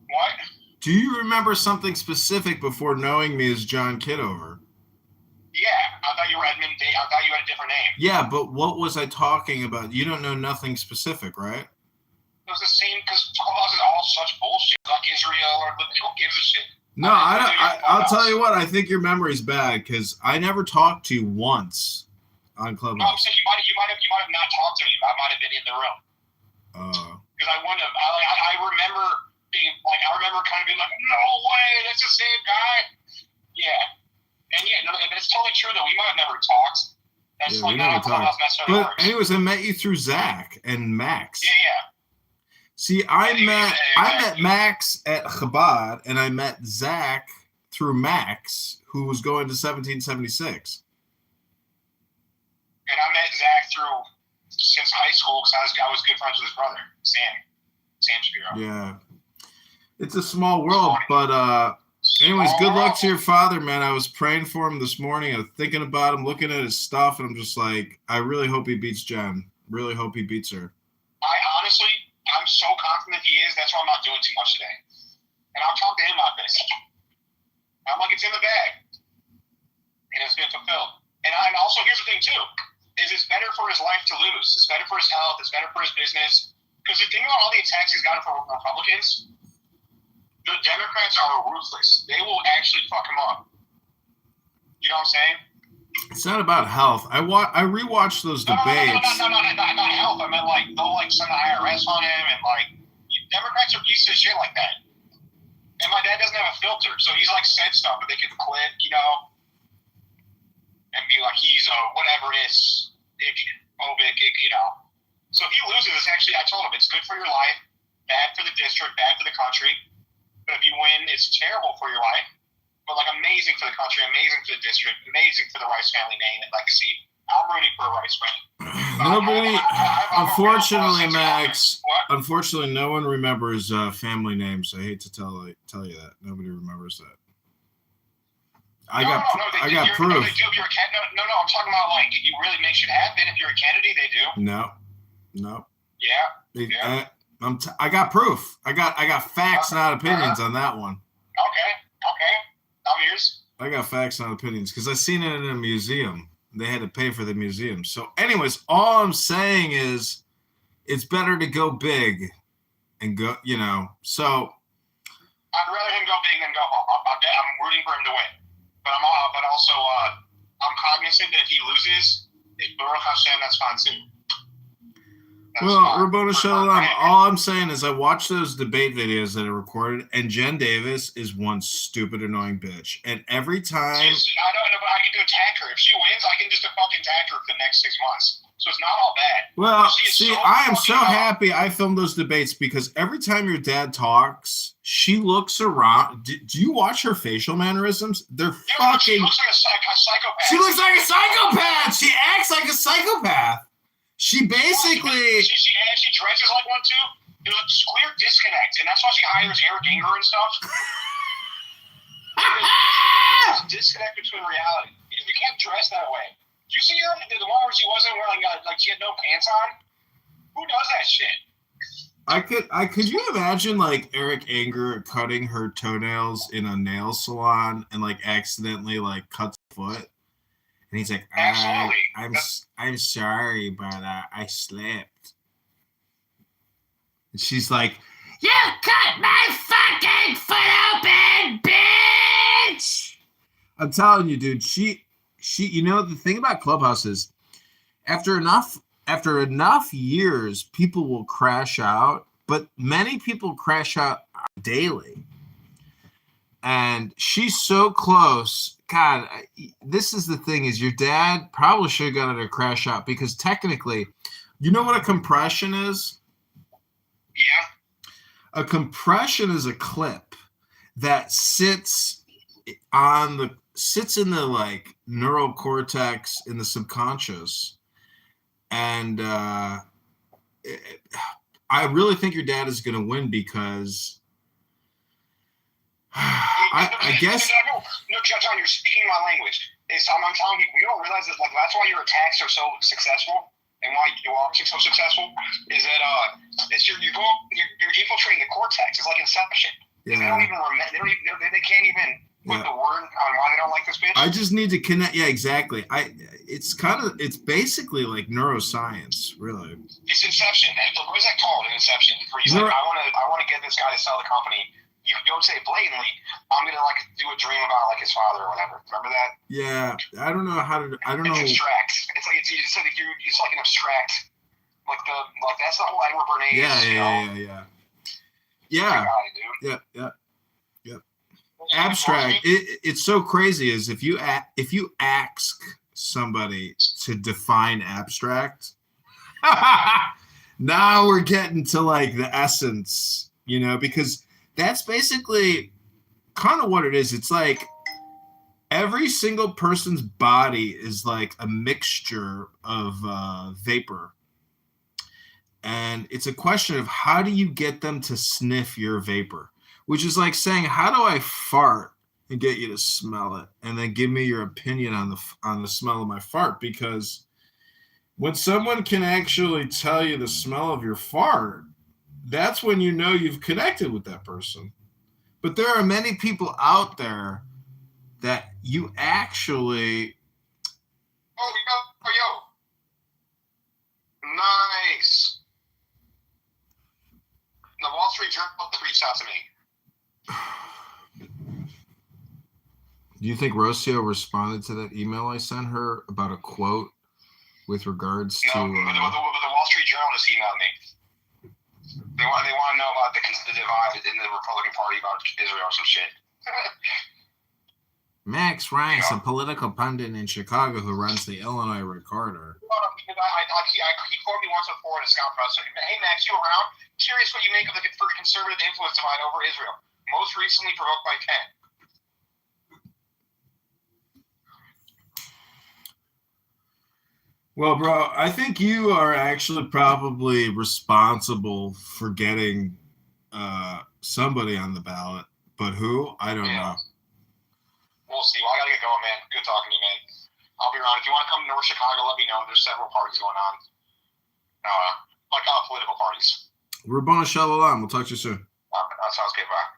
What?
Do you remember something specific before knowing me as John Kitover?
Yeah, I thought you were Edmund Dakin. I thought you had a different name.
Yeah, but what was I talking about? You don't know nothing specific, right?
It was the same, because Clubhouse is all such bullshit, like Israel, or who gives a shit.
No, I'll tell you what, I think your memory's bad, because I never talked to you once on Clubhouse.
No, I'm saying you might have not talked to me, but I might have been in the room. Because I wouldn't have. I remember being I remember kind of being like, no way, that's the same guy. Yeah. And no, but it's totally true though. We might have never talked. That's
we never talked. But anyways, I met you through Zach and Max.
Yeah.
See, I met Max at Chabad, and I met Zach through Max, who was going to 1776.
And I met Zach since high school because I was good friends with his brother, Sam Shapiro.
Yeah. It's a small world, but anyways, good luck to your father, man. I was praying for him this morning. I was thinking about him, looking at his stuff, and I'm just like, I really hope he beats Jen. Really hope he beats her.
I'm so confident he is. That's why I'm not doing too much today. And I'll talk to him about this. I'm like, it's in the bag. And it's been fulfilled. And also, here's the thing, too, is is it's better for his life to lose. It's better for his health. It's better for his business. Because the thing about all the attacks he's got from Republicans, the Democrats are ruthless. They will actually fuck him up. You know what I'm saying?
It's not about health. I rewatched those debates.
No, not health. I meant like they'll like send the IRS on him, and like Democrats are pieces of shit like that. And my dad doesn't have a filter, so he's like said stuff, but they can clip, you know, and be like he's whatever it is, phobic, you know. So if he loses, it's actually, I told him, it's good for your life, bad for the district, bad for the country. But if you win, it's terrible for your life, but like amazing for the country, amazing for the district, amazing for the Rice family name and legacy. I'm rooting for a Rice family.
Nobody, unfortunately, Max. Unfortunately, no one remembers family names. I hate to tell you that nobody remembers that. I got proof.
No, I'm talking about like you really make shit happen. If you're a Kennedy, they do.
No.
Yeah.
I got proof. I got facts, not opinions on that one.
Okay. I'm yours.
I got facts, not opinions, because I seen it in a museum. They had to pay for the museum. So, anyways, all I'm saying is, it's better to go big, and go. You know. So.
I'd rather him go big than go home. I'm rooting for him to win, but also I'm cognizant that if he loses, if Baruch Hashem, that's fine too.
Well, Rabboni Shalom, all I'm saying is I watched those debate videos that are recorded, and Jen Davis is one stupid, annoying bitch. And every time...
I don't know, but I can do attack her. If she wins, I can just fucking attack her for the next 6 months. So it's not all bad.
Well, see, I am so happy I filmed those debates because every time your dad talks, she looks around. Do you watch her facial mannerisms? They're fucking... She
looks like a psychopath.
She looks like a psychopath! She acts like a psychopath! She basically...
She dresses like one, too. There's a clear disconnect, and that's why she hires Eric Anger and stuff. There's a disconnect between reality. You can't dress that way. Did you see her? The one where she wasn't wearing, like she had no pants on? Who does that shit?
Could you imagine, like, Eric Anger cutting her toenails in a nail salon and, like, accidentally, like, cuts a foot? And he's like, I'm sorry, but I slipped. And she's like, you cut my fucking foot open, bitch! I'm telling you, dude, she, you know, the thing about Clubhouse is after enough years, people will crash out, but many people crash out daily. And she's so close. God, this is the thing is your dad probably should have gotten her to crash out because technically, you know what a compression is?
Yeah.
A compression is a clip that sits in the like neural cortex in the subconscious. And I really think your dad is going to win because I guess.
No, John, you're speaking my language. I'm telling you, you don't realize that. Like that's why your attacks are so successful, and why you are so successful is that you're infiltrating the cortex. It's like Inception. Yeah. They don't even remember. They can't even put the word on why they don't like this bitch.
I just need to connect. Yeah, exactly. It's basically like neuroscience, really.
It's Inception. What is that called? Inception. Where he's like, I want to get this guy to sell the company. You don't say blatantly, I'm going to like do a dream about like his father or whatever. Remember that?
Yeah. I don't know how to, I don't know.
It's abstract. It's like, it's like an abstract, like that's not what Edward Bernays is.
Yeah. Abstract. It's so crazy is if you ask somebody to define abstract, now we're getting to like the essence, you know, because that's basically kind of what it is. It's like every single person's body is like a mixture of vapor. And it's a question of how do you get them to sniff your vapor, which is like saying, how do I fart and get you to smell it? And then give me your opinion on the smell of my fart. Because when someone can actually tell you the smell of your fart, that's when you know you've connected with that person. But there are many people out there that you actually...
reached out to me.
Do you think Rocio responded to that email I sent her about a quote with regards to?
No, but the Wall Street Journal just emailed me. They want to know about the divide in the Republican Party about Israel or some shit.
Max Rice, a political pundit in Chicago who runs the Illinois Recorder.
He called me once before in a scout press. Hey, Max, you around? Curious what you make of the conservative influence divide over Israel. Most recently provoked by Ken.
Well, bro, I think you are actually probably responsible for getting somebody on the ballot, but who? I don't know.
We'll see. Well, I gotta get going, man. Good talking to you, man. I'll be around. If you want to come to North Chicago, let me know. There's several parties going on. Political parties.
Rabbana Shalom. We'll talk to you soon.
That sounds good. Bye.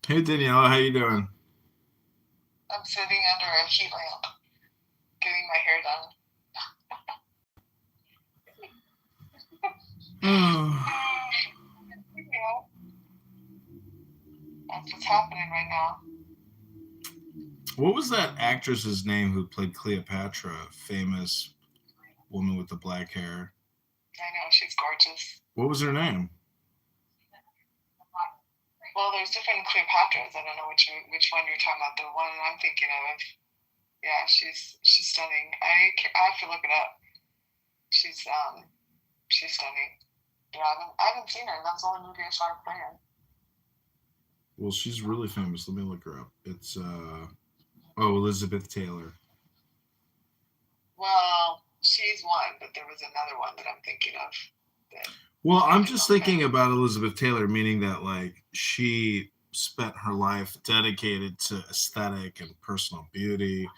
Hey, Daniela, how you doing?
I'm sitting under a heat lamp, getting my hair done. That's what's happening right now.
What was that actress's name who played Cleopatra, famous woman with the black hair?
I know, she's gorgeous.
What was her name?
Well, there's different Cleopatras. I don't know which one you're talking about. The one I'm thinking of. Yeah, she's stunning. I have to look it up. She's stunning. Yeah, I haven't seen her. That's the only movie I saw her playing.
Well, she's really famous. Let me look her up. It's Elizabeth Taylor.
Well, she's one, but there was another one that I'm thinking of.
Well, I'm just thinking about Elizabeth Taylor, meaning that like she spent her life dedicated to aesthetic and personal beauty.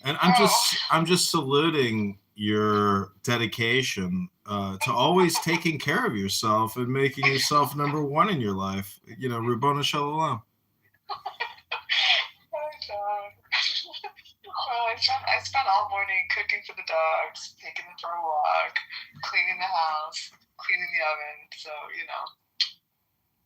And I'm just saluting your dedication to always taking care of yourself and making yourself number one in your life. You know, Rabbana Shalom.
Well, I spent all morning cooking for the dogs, taking them for a walk, cleaning the house, cleaning the oven. So, you know.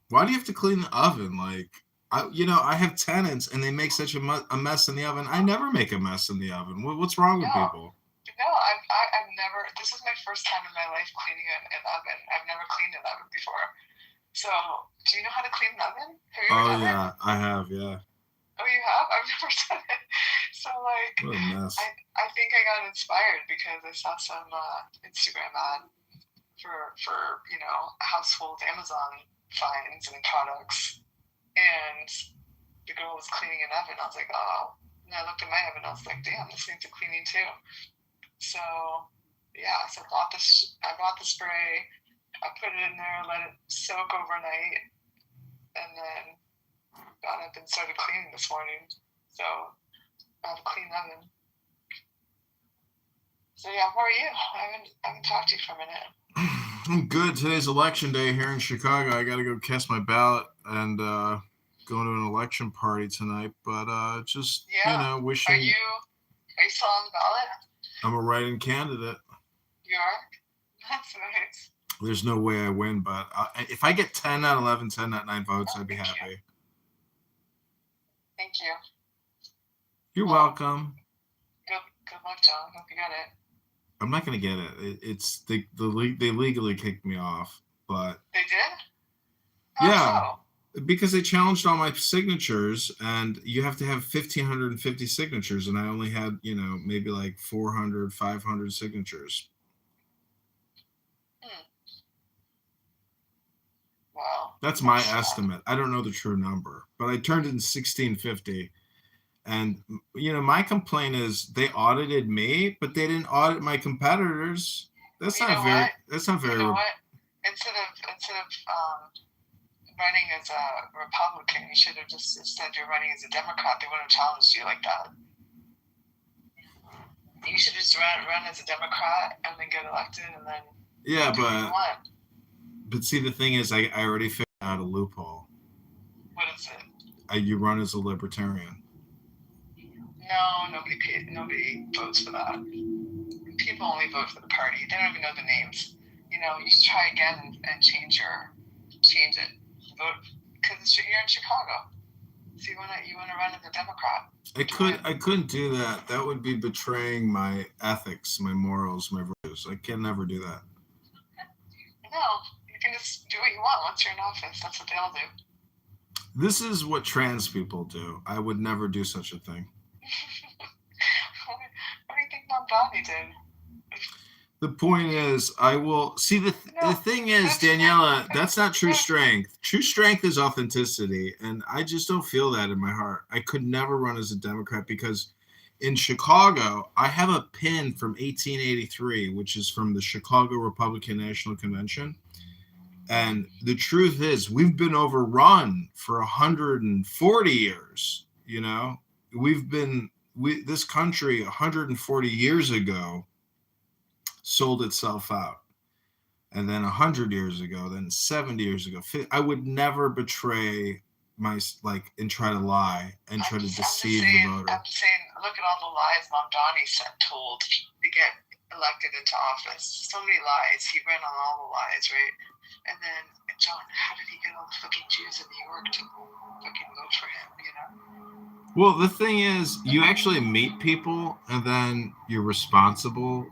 Why do you have to clean the oven? Like, I have tenants and they make such a mess in the oven. I never make a mess in the oven. What's wrong with people?
No, I've never. This is my first time in my life cleaning an oven. I've never cleaned an oven before. So, do you know how to clean an oven? Have you ever done
yeah,
it?
I have. Yeah.
Oh, you have? I've never done it. So, like,
what a mess.
I think I got inspired because I saw some Instagram ad for household Amazon finds and products, and the girl was cleaning an oven. I was like, oh. And I looked at my oven. I was like, damn, this needs a cleaning too. So, yeah. So I bought the spray. I put it in there, let it soak overnight, and then got up and started cleaning this morning. So I have a clean oven. So yeah, how are you? I haven't talked to you for a minute.
I'm good. Today's election day here in Chicago. I got to go cast my ballot and go to an election party tonight. But wishing.
Are you still on the ballot?
I'm a write-in candidate.
You are? That's nice.
There's no way I win, but if I get 10 out of 11, 10 out of 9 votes, I'd be happy.
Thank you.
You're welcome.
Good luck, John. Hope you get it.
I'm not gonna get it. It's they legally kicked me off, but
they did.
Yeah, because they challenged all my signatures, and you have to have 1,550 signatures, and I only had maybe like 400, 500 signatures.
Wow.
That's my estimate. I don't know the true number, but I turned in 1,650, And my complaint is they audited me, but they didn't audit my competitors. That's not very. That's not very.
You know what? Instead of running as a Republican, you should have just said you're running as a Democrat. They wouldn't have challenged you like that. You should just run as a Democrat and then get elected and then do what you want.
But see, the thing is, I already figured out a loophole.
What is it?
You run as a libertarian.
No, nobody votes for that. People only vote for the party. They don't even know the names. You should try again and change it. Vote because you're in Chicago. So you wanna run as a Democrat.
I couldn't do that. That would be betraying my ethics, my morals, my values. I can never do that.
No, you can just do what you want once you're in office. That's what they all do.
This is what trans people do. I would never do such a thing.
What do you think Mamdani did?
The point is, I will see the thing is, Daniela, that's not true strength. True strength is authenticity, and I just don't feel that in my heart. I could never run as a Democrat because in Chicago, I have a pin from 1883, which is from the Chicago Republican National Convention. And the truth is, we've been overrun for 140 years. This country 140 years ago sold itself out, and then 100 years ago, then 70 years ago. I would never betray and try to lie and try to deceive the voter.
I'm saying, look at all the lies Mamdani told to get elected into office. So many lies. He ran on all the lies, right? And then, John, how did he get all the fucking Jews in New York to fucking vote for him?
Well, the thing is, you actually meet people, and then you're responsible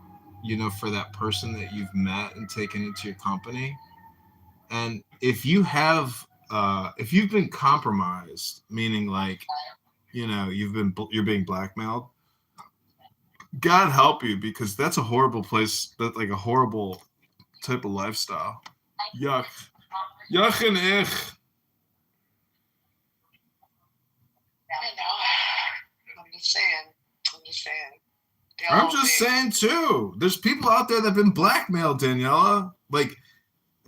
for that person that you've met and taken into your company. And if you've been compromised, meaning you're being blackmailed, God help you, because that's a horrible place. That's like a horrible type of lifestyle. Yuck. Yuck and ich.
I know. I'm just saying.
I'm just saying too. There's people out there that have been blackmailed, Daniela. But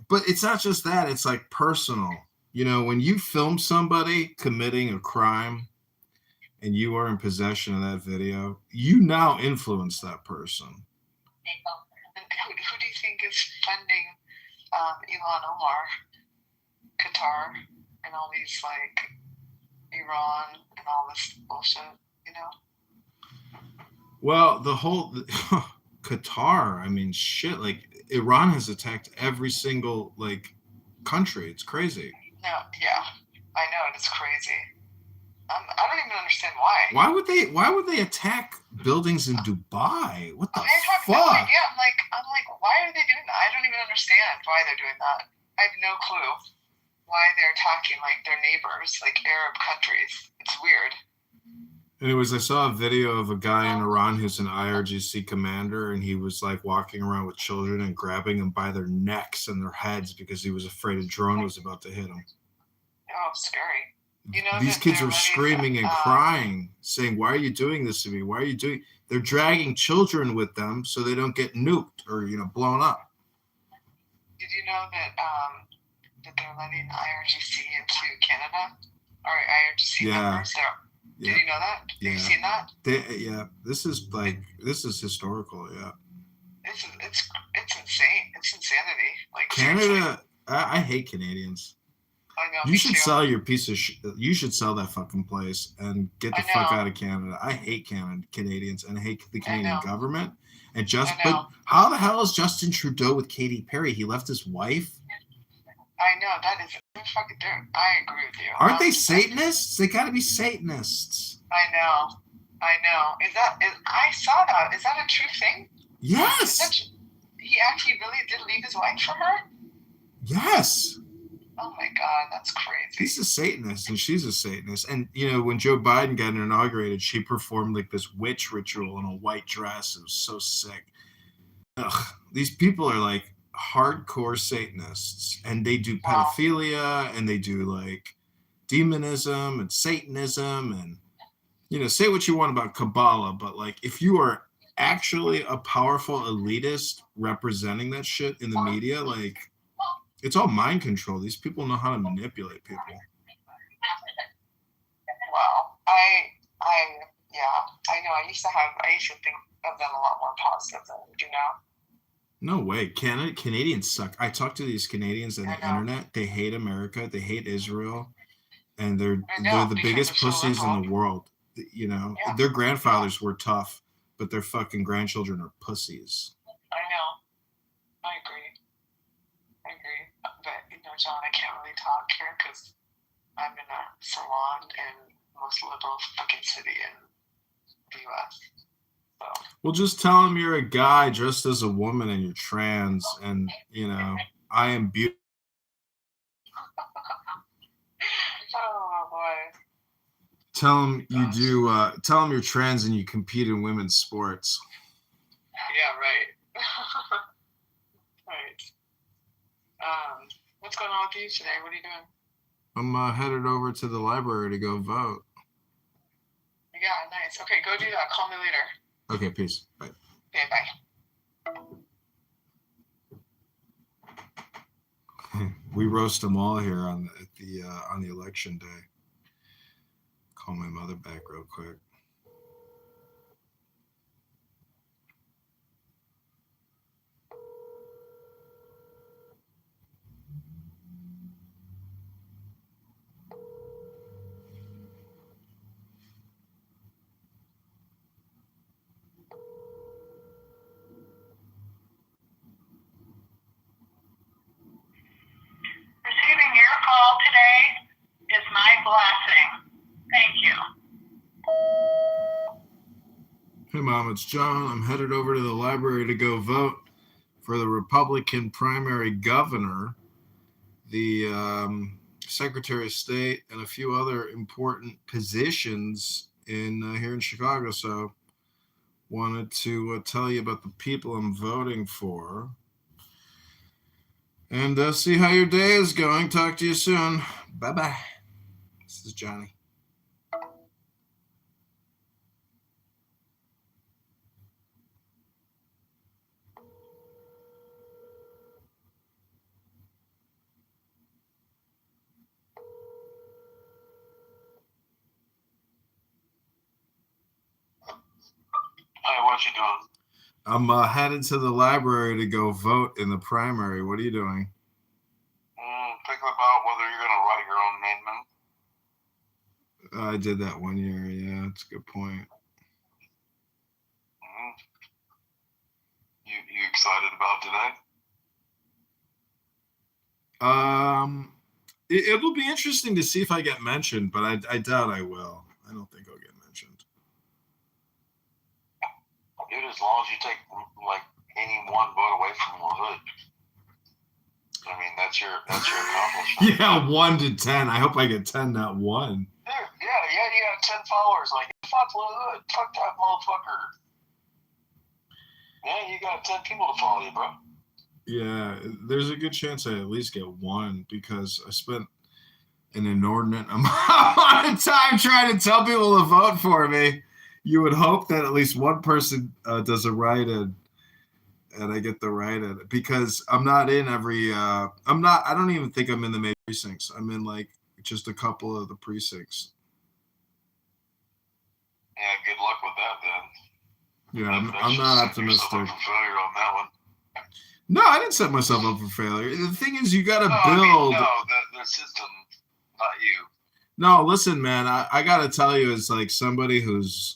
it's not just that. It's like personal. When you film somebody committing a crime and you are in possession of that video, you now influence that person.
And who do you think is funding Ilhan Omar, Qatar, and all these Iran and all this bullshit?
Well, the whole Qatar, I mean, shit, Iran has attacked every single country. It's crazy.
No, yeah, I know, it's crazy. I don't even understand why.
Why would they attack buildings in Dubai? What the fuck?
No idea. I'm like, why are they doing that? I don't even understand why they're doing that. I have no clue why they're attacking their neighbors, Arab countries. It's weird.
Anyways, I saw a video of a guy in Iran who's an IRGC commander, and he was walking around with children and grabbing them by their necks and their heads because he was afraid a drone was about to hit him.
Oh, scary.
These kids were screaming and crying, saying, "Why are you doing this to me? Why are you doing?" They're dragging children with them so they don't get nuked or blown up.
Did you know that they're letting IRGC into Canada? Or IRGC members? Did you know that? Have you seen that?
This is historical. Yeah.
It's insane. It's insanity.
Canada, I hate Canadians.
I know.
You should sell your piece of you should sell that fucking place and get the fuck out of Canada. I hate Canadians and I hate the Canadian government. And but how the hell is Justin Trudeau with Katy Perry? He left his wife.
I know, that is fucking dirt. I agree with you.
Aren't they Satanists? They gotta be Satanists.
I know. I saw that. Is that a true thing?
Yes.
He actually really did leave his wife for her?
Yes.
Oh my God, that's crazy.
He's a Satanist and she's a Satanist. And when Joe Biden got inaugurated, she performed this witch ritual in a white dress. It was so sick. Ugh. These people are hardcore Satanists, and they do pedophilia and they do demonism and Satanism, and you know, say what you want about Kabbalah, but like if you are actually a powerful elitist representing that shit in the media, like it's all mind control. These people know how to manipulate people.
Wow. I know. I used to think of them a lot more positive than I do now.
No way. Canadians suck. I talk to these Canadians on the internet. They hate America. They hate Israel. And they're the biggest pussies in the world. You know, their grandfathers were tough, but their fucking grandchildren are pussies.
I know. I agree. But, you know, John, I can't really talk here because I'm in a salon in the most liberal fucking city in the U.S. So.
Well, just tell him you're a guy dressed as a woman and you're trans, and, you know, I am beautiful.
Oh, boy.
Tell him you do. Tell him you're trans and you compete in women's sports.
Yeah, right. Right. What's going on with you today? What are you doing?
I'm headed over to the library to go vote.
Yeah, nice. Okay, go do that. Call me later.
Okay, peace. Bye.
Okay, bye.
We roast them all here on the election day. Call my mother back real quick.
Receiving your call today is my blessing. Thank you.
Hey, Mom, it's John. I'm headed over to the library to go vote for the Republican primary governor, the Secretary of State, and a few other important positions here in Chicago. So wanted to tell you about the people I'm voting for. And see how your day is going. Talk to you soon. Bye-bye. This is Johnny.
Hey, what you doing?
I'm headed to the library to go vote in the primary. What are you doing?
Thinking about whether you're going to write your own amendment.
I did that one year. Yeah, that's a good point.
You excited about today?
It'll be interesting to see if I get mentioned, but I doubt I will. I don't think I'll get mentioned.
Dude, as long as you take like any one vote away from the hood, I mean that's your accomplishment.
Yeah, 1 to 10. I hope I get 10, not 1.
Dude, yeah, you got 10 followers. Like fuck the hood, fuck that motherfucker. Yeah, you got 10 people to follow you, bro.
Yeah, there's a good chance I at least get 1 because I spent an inordinate amount of time trying to tell people to vote for me. You would hope that at least one person does a write-in, and I get the write-in because I'm not in every. I don't even think I'm in the major precincts. I'm in like just a couple of the precincts.
Yeah, good luck with that then.
Yeah, I'm not optimistic.
Set yourself up for failure on that one.
No, I didn't set myself up for failure. The thing is, you got to build.
I mean, no, the system, not you.
No, listen, man. I got to tell you, as like somebody who's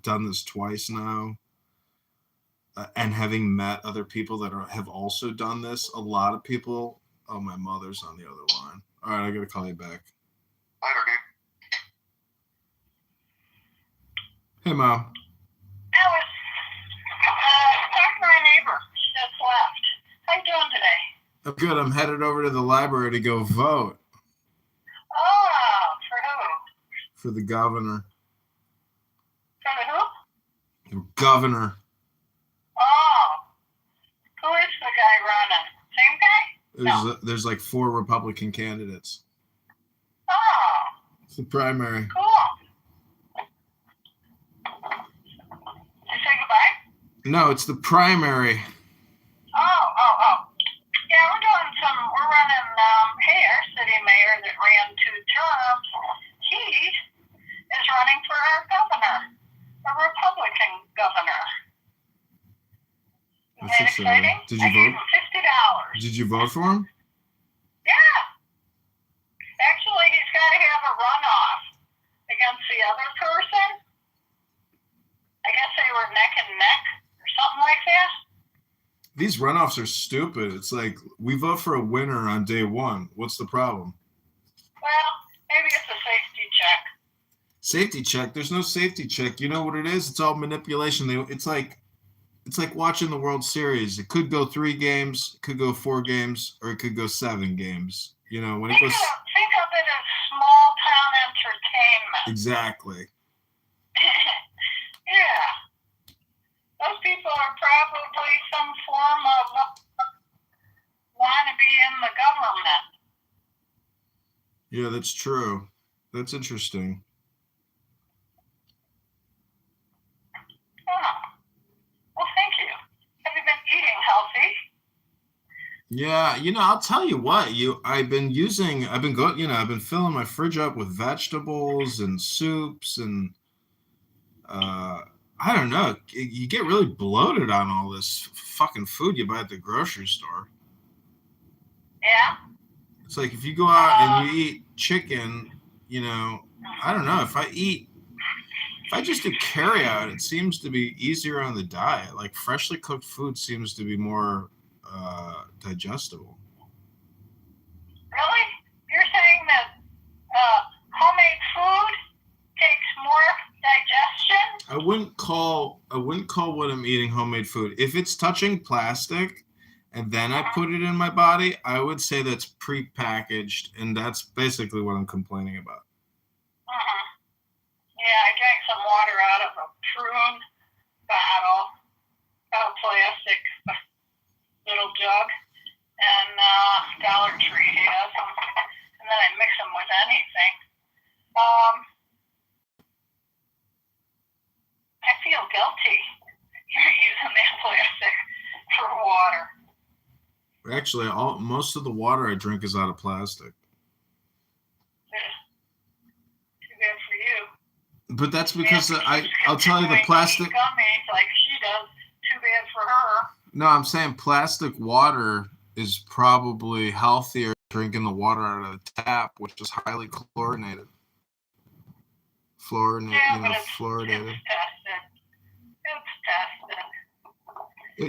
done this twice now, and having met other people that have also done this, a lot of people. Oh, my mother's on the other line. All right, I got to call you back.
Later, dude.
Hey, Mom.
Alice, talk to my neighbor. She just left. How you doing today?
I'm good. I'm headed over to the library to go vote.
Oh, for who?
For the governor.
For the who?
The governor.
Oh, who is the guy running? Same guy?
There's like 4 Republican candidates.
Oh.
It's the primary.
Cool.
No, it's the primary.
Oh. Yeah, we're running, hey, our city mayor that ran 2 terms, he is running for our governor, a Republican governor. Isn't that exciting?
Did you vote?
I gave him $50.
Did you vote for him?
Yeah. Actually, he's got to have a runoff against the other person. I guess they were neck and neck or something like that.
These runoffs are stupid. It's like we vote for a winner on day one. What's the problem?
Well, maybe it's a safety check.
Safety check? There's no safety check. You know what it is? It's all manipulation. It's like watching the World Series. It could go 3 games, it could go 4 games, or it could go 7 games. You know, when it goes.
Think of it as small town entertainment.
Exactly.
Yeah. Those people are probably some form of wannabe in the government.
Yeah, that's true. That's interesting.
Oh. Well, thank you. Have you been eating healthy?
Yeah, you know, I'll tell you what, I've been filling my fridge up with vegetables and soups and I don't know, you get really bloated on all this fucking food you buy at the grocery store.
Yeah.
It's like if you go out and you eat chicken, you know, I don't know, if I just do carry out, it seems to be easier on the diet. Like freshly cooked food seems to be more digestible.
Really? You're saying that homemade food takes more digestion?
I wouldn't call what I'm eating homemade food. If it's touching plastic and then I put it in my body, I would say that's prepackaged, and that's basically what I'm complaining about.
Yeah, I drank some water out of a prune bottle, a plastic little jug, and Dollar Tree has them, and then I mix them with anything. I feel guilty. You're using that plastic for water.
Actually, most of the water I drink is out of plastic.
Too bad for you.
But that's because I'll tell you the plastic.
Gummies like she does. Too bad for her.
No, I'm saying plastic water is probably healthier than drinking the water out of the tap, which is highly chlorinated. Fluoridated.
It's tested.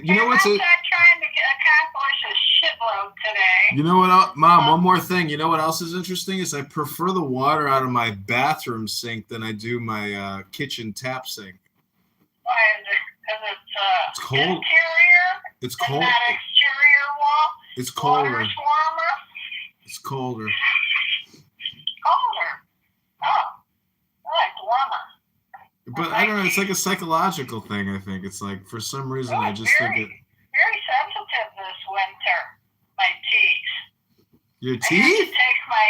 You know what's
I'm not trying to accomplish a shitload today.
You know what, Mom? One more thing. You know what else is interesting is I prefer the water out of my bathroom sink than I do my kitchen tap sink.
Why is it? Because
it's cold.
Interior.
It's cold.
Not exterior wall.
It's colder.
Water's warmer.
It's colder.
Colder. Oh, I like warmer.
But I don't know. It's like a psychological thing. I think it's like for some reason I just think it.
Very sensitive this winter. My teeth.
Your
I have
teeth?
to take my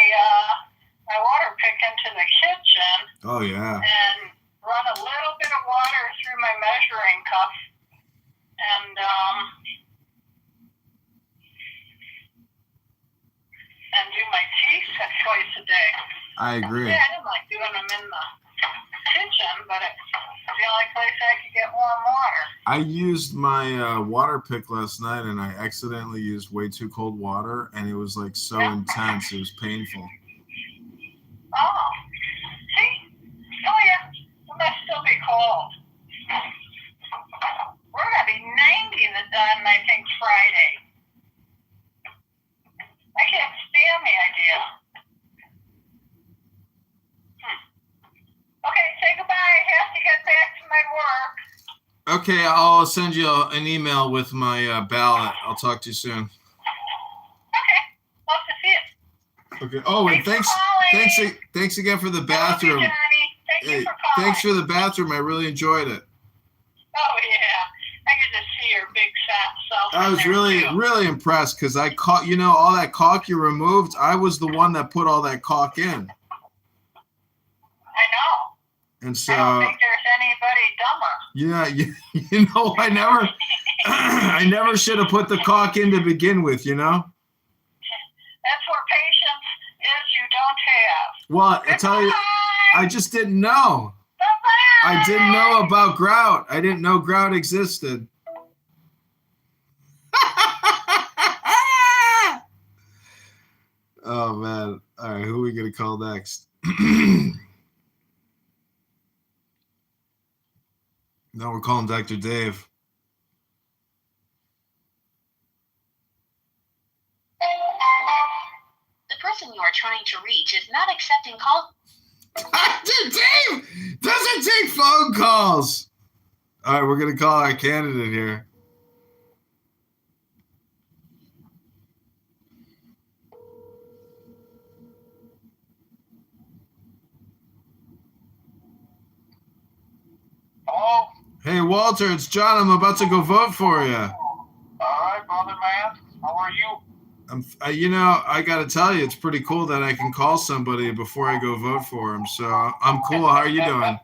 water pick into the kitchen.
Oh yeah.
And run a little bit of water through my measuring cup, and do my teeth twice a day.
I agree.
Yeah, I didn't like doing them in the kitchen, but it's the only place I could get warm water.
I used my water pick last night, and I accidentally used way too cold water, and it was like so intense. It was painful.
Oh, see? Oh yeah, it must still be cold. We're gonna be 90 on I think Friday. I can't stand the idea. Okay, say goodbye. I have to get back to my work.
Okay, I'll send you an email with my ballot. I'll talk to you soon.
Okay, love to see it.
Okay. Oh, and thanks again for the bathroom.
Johnny. Thank you for calling.
Thanks for the bathroom. I really enjoyed it.
Oh yeah, I could just see your big fat self.
I was really impressed because I caught, all that caulk you removed. I was the one that put all that caulk in.
I know.
And so
I don't think there's anybody dumber.
Yeah, you know, I never should have put the caulk in to begin with, you know?
That's where patience is you don't have.
Well, I tell you, I just didn't know.
Bye-bye.
I didn't know about grout. I didn't know grout existed. Oh, man. All right, who are we going to call next? No, we're calling Dr. Dave.
The person you are trying to reach is not accepting calls.
Dr. Dave doesn't take phone calls. All right, we're going to call our candidate here.
Hello?
Hey, Walter, it's John. I'm about to go vote for you.
All right, brother man. How are you?
You know, I got to tell you, it's pretty cool that I can call somebody before I go vote for him. So I'm cool. How are you doing?
I'm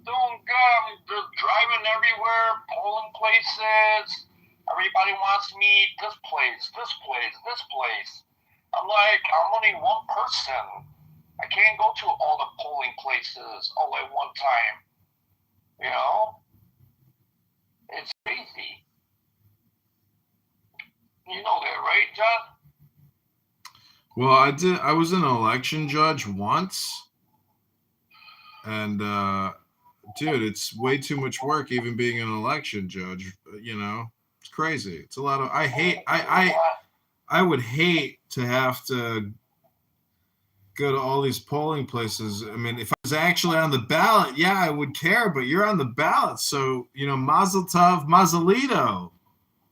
doing good. I'm just driving everywhere, polling places. Everybody wants me this place, this place, this place. I'm like, I'm only one person. I can't go to all the polling places all at one time. You know? It's crazy. You know that, right, John?
Well, I was an election judge once. And, dude, it's way too much work even being an election judge. You know, it's crazy. It's a lot of, I would hate to have to go to all these polling places. I mean, if I was actually on the ballot, yeah, I would care, but you're on the ballot. So, you know, Mazel Tov, Mazelito.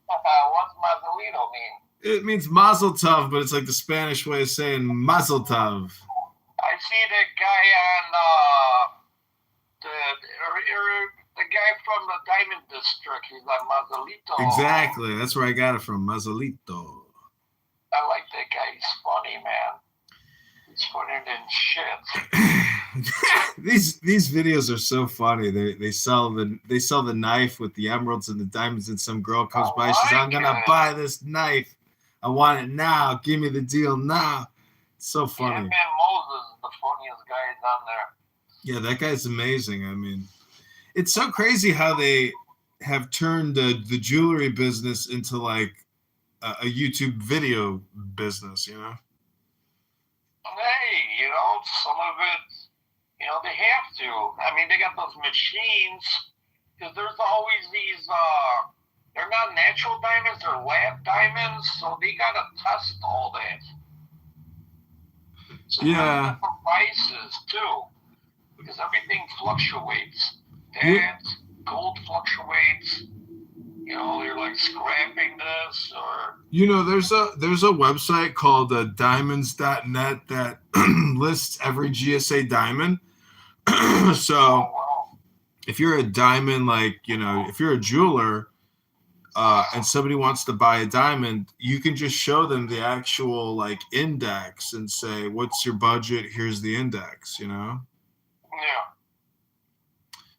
What's Mazelito mean?
It means Mazel Tov, but it's like the Spanish way of saying Mazel Tov.
I see the guy on the guy from the Diamond District. He's like Mazelito.
Exactly. That's where I got it from, Mazelito.
I like that guy. He's funny, man. He's funnier than shit.
These videos are so funny. They sell the knife with the emeralds and the diamonds, and some girl comes by. She says, "I'm gonna buy this knife. I want it now. Give me the deal now." It's so funny.
Yeah, man, Moses is the funniest guy down there.
Yeah, that guy's amazing. I mean, it's so crazy how they have turned the jewelry business into like a YouTube video business, you know?
Hey, you know, some of it, you know, they have to. I mean, they got those machines, because there's always these, they're not natural diamonds, they're lab diamonds, so they got to test all that. So
Yeah.
different prices, too, because everything fluctuates. That, gold fluctuates. You know, you're like scrapping this, or
You know, there's a website called diamonds.net that lists every GSA diamond. So if you're a diamond, like, you know, if you're a jeweler and somebody wants to buy a diamond, you can just show them the actual like index and say, what's your budget? Here's the index, you know?
yeah.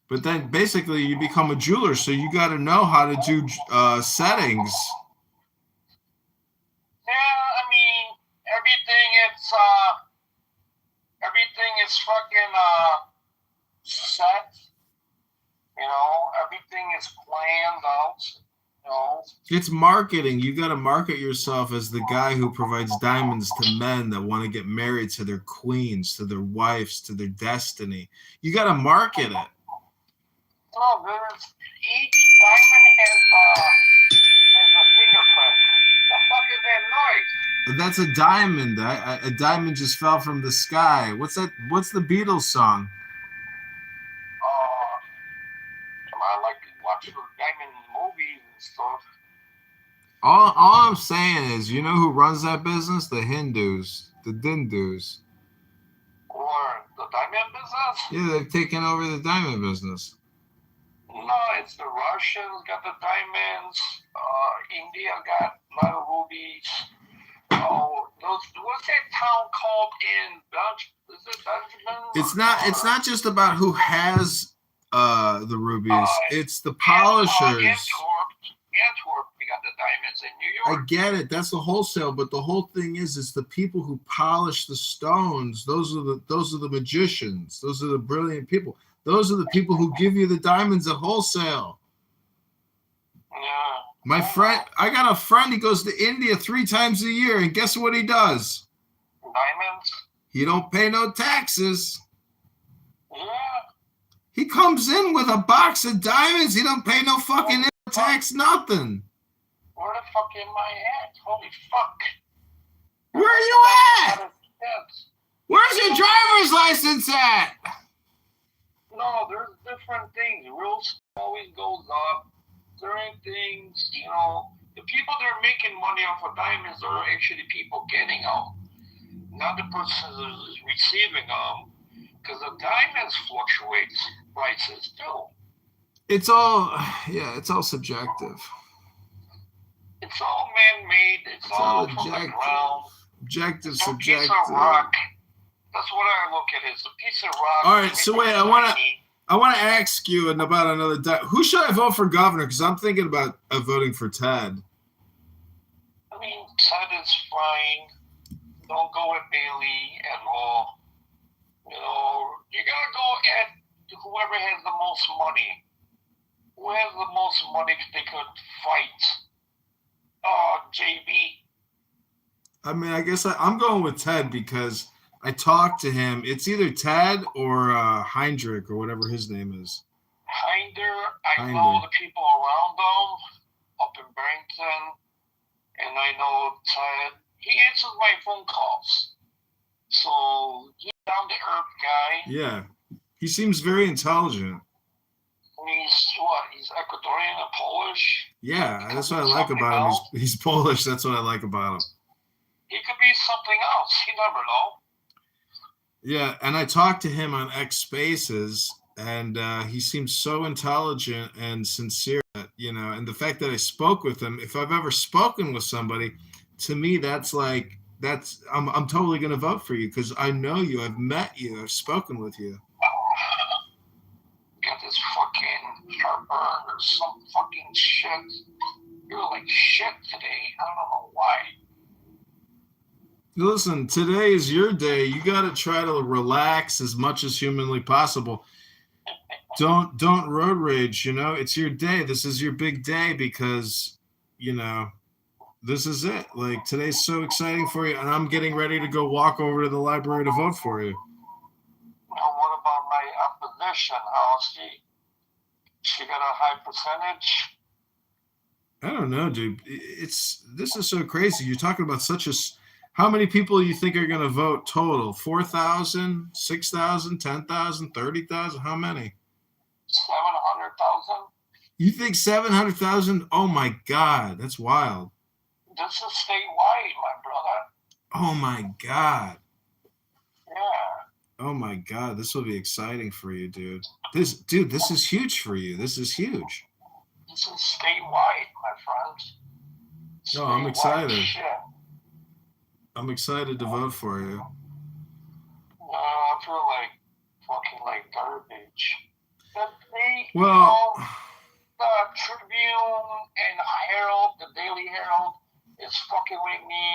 But then basically you become a jeweler, so you got to know how to do settings.
Yeah, I mean, everything is fucking set. You know, everything is planned out. You know.
It's marketing. You got to market yourself as the guy who provides diamonds to men that want to get married to their queens, to their wives, to their destiny. You got to market it.
No, each diamond has a fingerprint. The fuck is that noise?
That's a diamond. A diamond just fell from the sky. What's that? What's the Beatles song?
I like to watch the diamond movies and stuff.
All I'm saying is, you know who runs that business? The Hindus, the Dindus.
Or the diamond business?
Yeah, they've taken over the diamond business.
No, it's the Russians got the diamonds. India got a lot of rubies. Oh, what's that town called in Belgium? Is it Belgium?
It's not just about who has the rubies. It's the polishers.
Antwerp, we got the diamonds in New York.
I get it. That's the wholesale, but the whole thing is the people who polish the stones. Those are the magicians. Those are the brilliant people. Those are the people who give you the diamonds at wholesale.
Yeah.
My friend, I got a friend. He goes to India 3 times a year, and guess what he does?
Diamonds.
He don't pay no taxes.
Yeah.
He comes in with a box of diamonds. He don't pay no fucking tax, nothing.
Where the fuck am I at? Holy fuck.
Where are you at? Where's your driver's license at?
No, there's different things. Rules always goes up. Certain things, you know, the people that are making money off of diamonds are actually people getting them, not the person who's receiving them, because the diamonds fluctuates prices too.
It's all subjective.
It's all man-made. It's all from the ground.
Objective,
it's
subjective.
A piece of rock. That's what I look at. It's a piece of rock.
All right, so wait, I want to ask you about another. Who should I vote for governor? Because I'm thinking about voting for Ted.
I mean, Ted is fine. Don't go with Bailey at all. You know, you gotta go at whoever has the most money. Who has the most money they could fight? JB.
I mean, I guess I'm going with Ted because I talked to him. It's either Ted or Heinrich or whatever his name is.
I know the people around them up in Barrington, and I know Ted. He answers my phone calls. So he's down to earth guy.
Yeah. He seems very intelligent.
He's what? He's Ecuadorian and Polish?
Yeah, that's what I like about him. He's Polish. That's what I like about him.
He could be something else. You never know.
Yeah, and I talked to him on X Spaces, and he seems so intelligent and sincere, and the fact that I spoke with him, if I've ever spoken with somebody, to me, I'm totally going to vote for you because I know you, I've met you, I've spoken with you.
Got this fucking heartburn or some fucking shit. You're like shit today. I don't know why.
Listen, today is your day. You got to try to relax as much as humanly possible. Don't road rage, It's your day. This is your big day because, this is it. Like, today's so exciting for you, and I'm getting ready to go walk over to the library to vote for you.
Now, what about my opposition? How's she got a high percentage?
I don't know, dude. This is so crazy. You're talking about how many people you think are going to vote total? 4,000, 6,000, 10,000, 30,000? How many?
700,000.
You think 700,000? Oh my God, that's wild.
This is statewide, my brother.
Oh my God.
Yeah.
Oh my God, this will be exciting for you, dude. This is huge for you. This is huge.
This is statewide, my friends.
No, I'm excited.
Shit.
I'm excited to vote for you.
I feel fucking garbage. The Tribune and Herald, the Daily Herald, is fucking with me.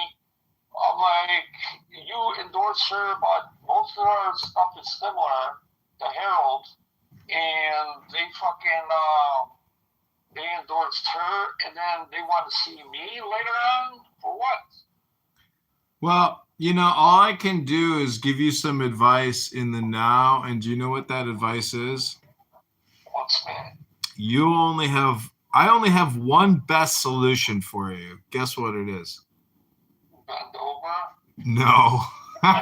I'm like, you endorse her, but most of our stuff is similar, the Herald, and they they endorsed her, and then they want to see me later on? For what?
Well, all I can do is give you some advice in the now, and do you know what that advice is?
What's that?
I only have one best solution for you. Guess what it is?
Bend over?
No.
Come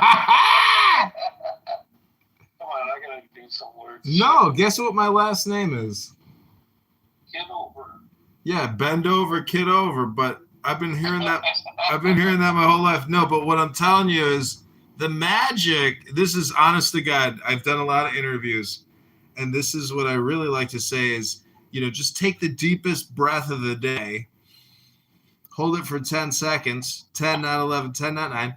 on, I gotta do some words.
No, guess what my last name is?
Kitover.
Yeah, bend over, kid over, but I've been hearing that my whole life. No, but what I'm telling you is the magic, this is honest to God. I've done a lot of interviews, and this is what I really like to say is, just take the deepest breath of the day, hold it for 10 seconds, 10, not 11, 10, not 9.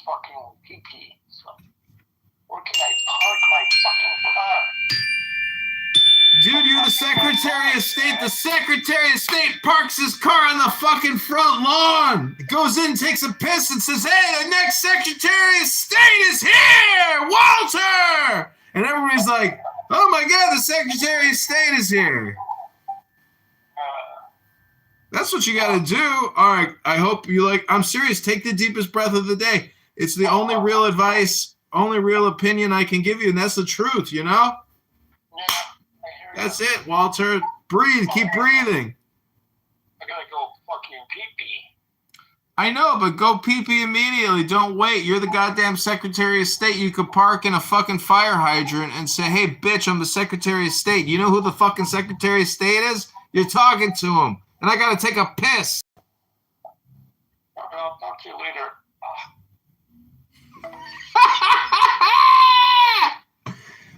Fucking pee-pee. So where can I park
my fucking car.
Dude, you're the Secretary of State. The Secretary of State parks his car on the fucking front lawn. He goes in, takes a piss, and says, hey, the next Secretary of State is here, Walter! And everybody's like, oh my God, the Secretary of State is here. That's what you got to do. All right, I hope you like, I'm serious, take the deepest breath of the day. It's the only real advice, only real opinion I can give you, and that's the truth, you know?
Yeah.
That's it, Walter. Breathe. Keep breathing.
I gotta go fucking pee-pee.
I know, but go pee-pee immediately. Don't wait. You're the goddamn Secretary of State. You could park in a fucking fire hydrant and say, hey, bitch, I'm the Secretary of State. You know who the fucking Secretary of State is? You're talking to him. And I gotta take a piss.
I'll talk to you later.